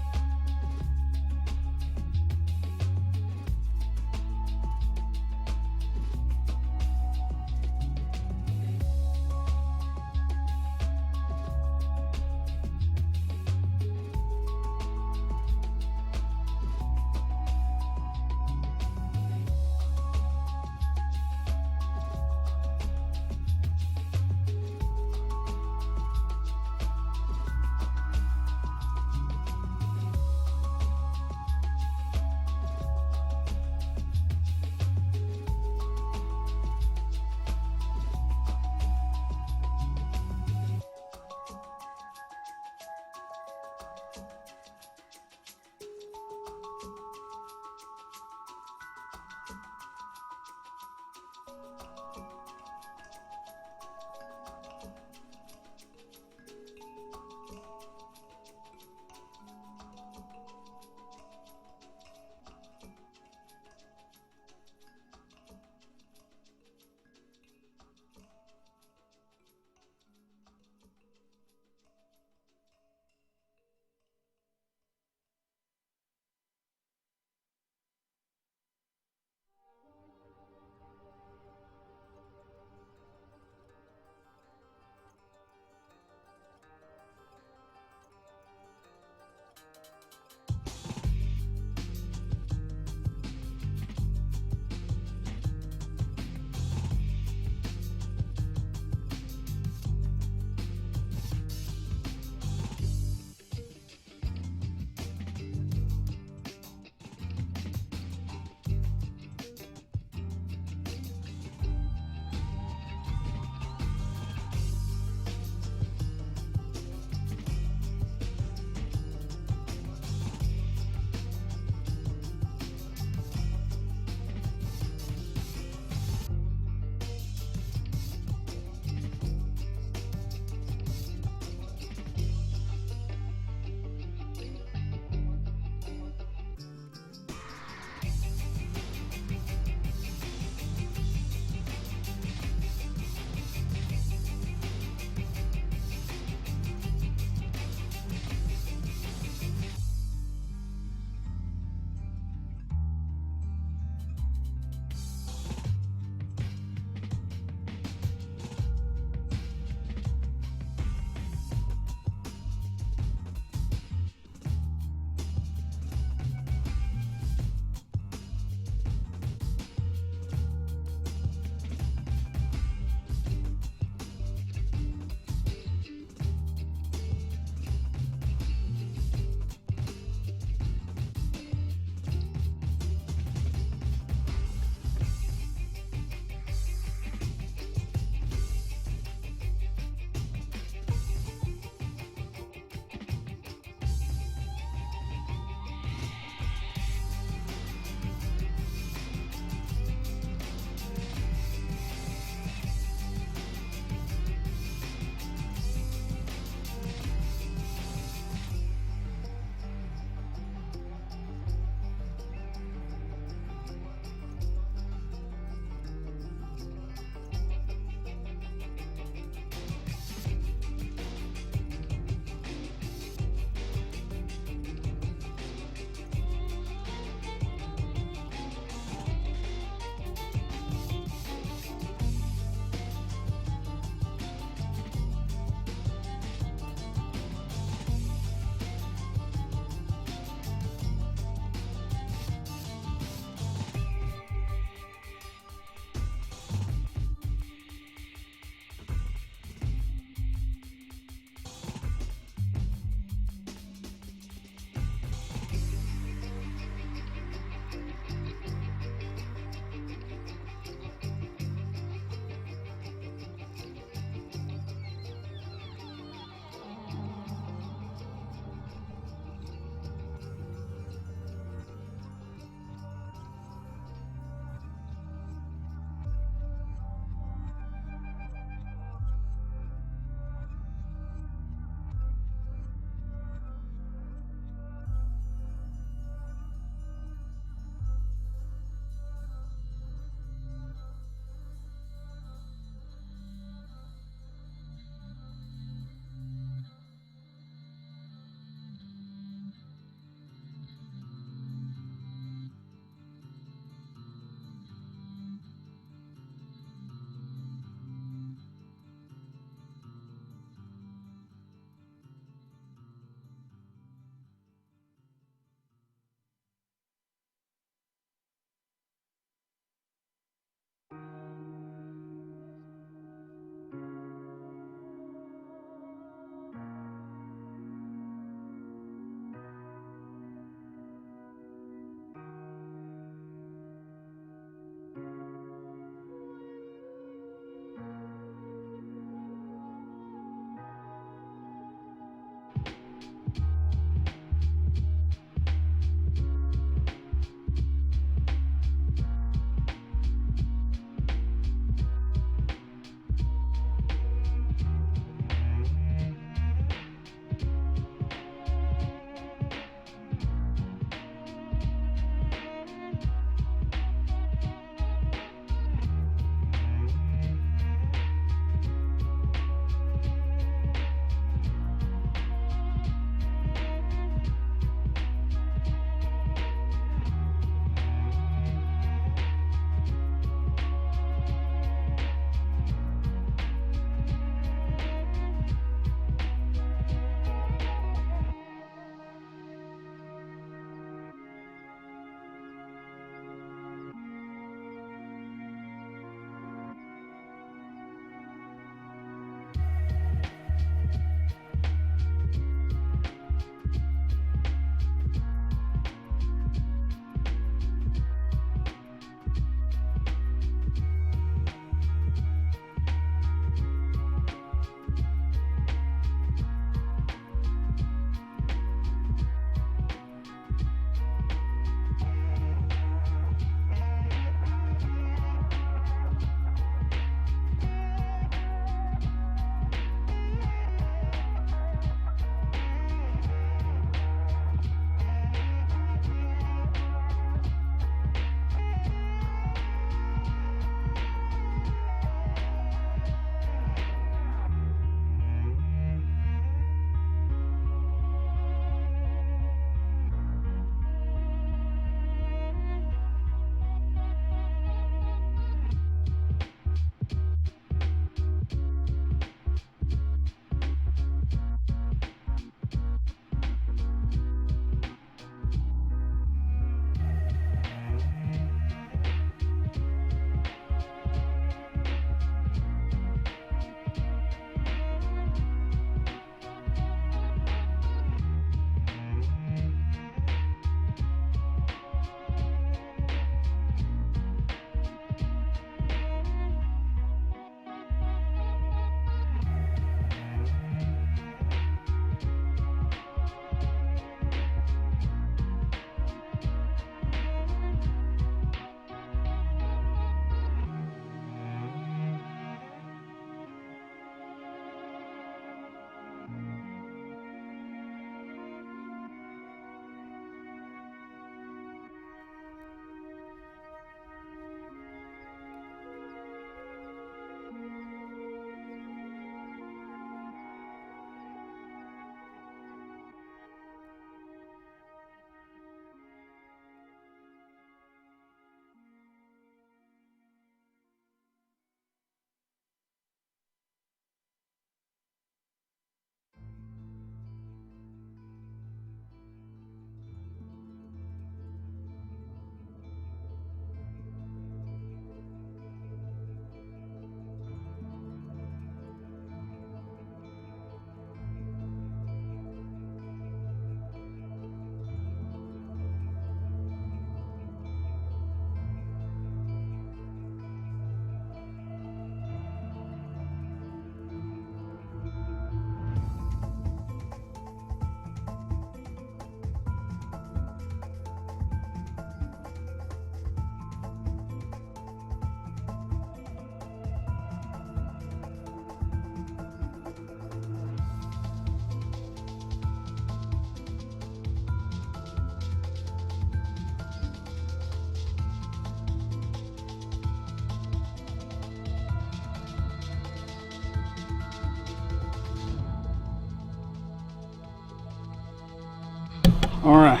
Alright.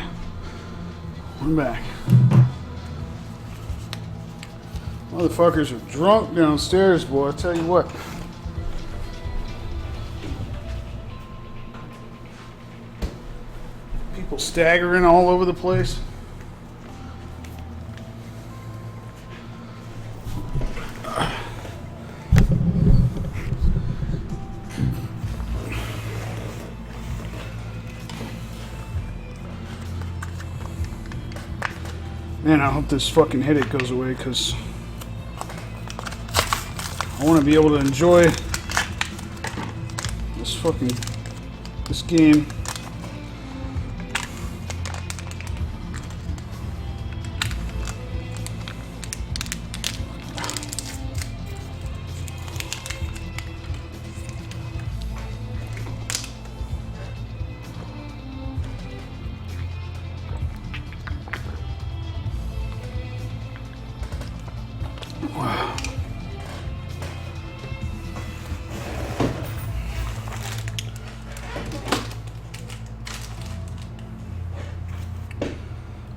I'm back. Motherfuckers are drunk downstairs, boy. I tell you what. People staggering all over the place. Man, I hope this fucking headache goes away, because I want to be able to enjoy this game.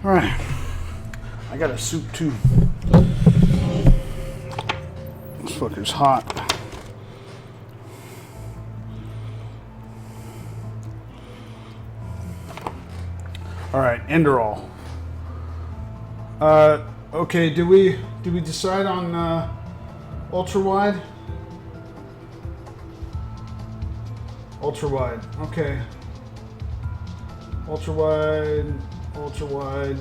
Alright, I got a soup too. This fucker's hot. Alright, Enderall. Okay, did we decide on ultra wide? Ultra wide, okay. Ultra wide. Ultra wide.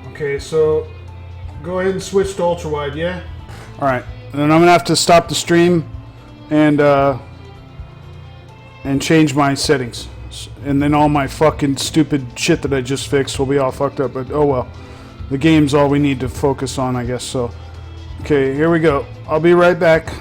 Okay, so go ahead and switch to ultra wide, yeah? Alright, then I'm gonna have to stop the stream and change my settings. And then all my fucking stupid shit that I just fixed will be all fucked up, but oh well. The game's all we need to focus on, I guess, so. Okay, here we go. I'll be right back.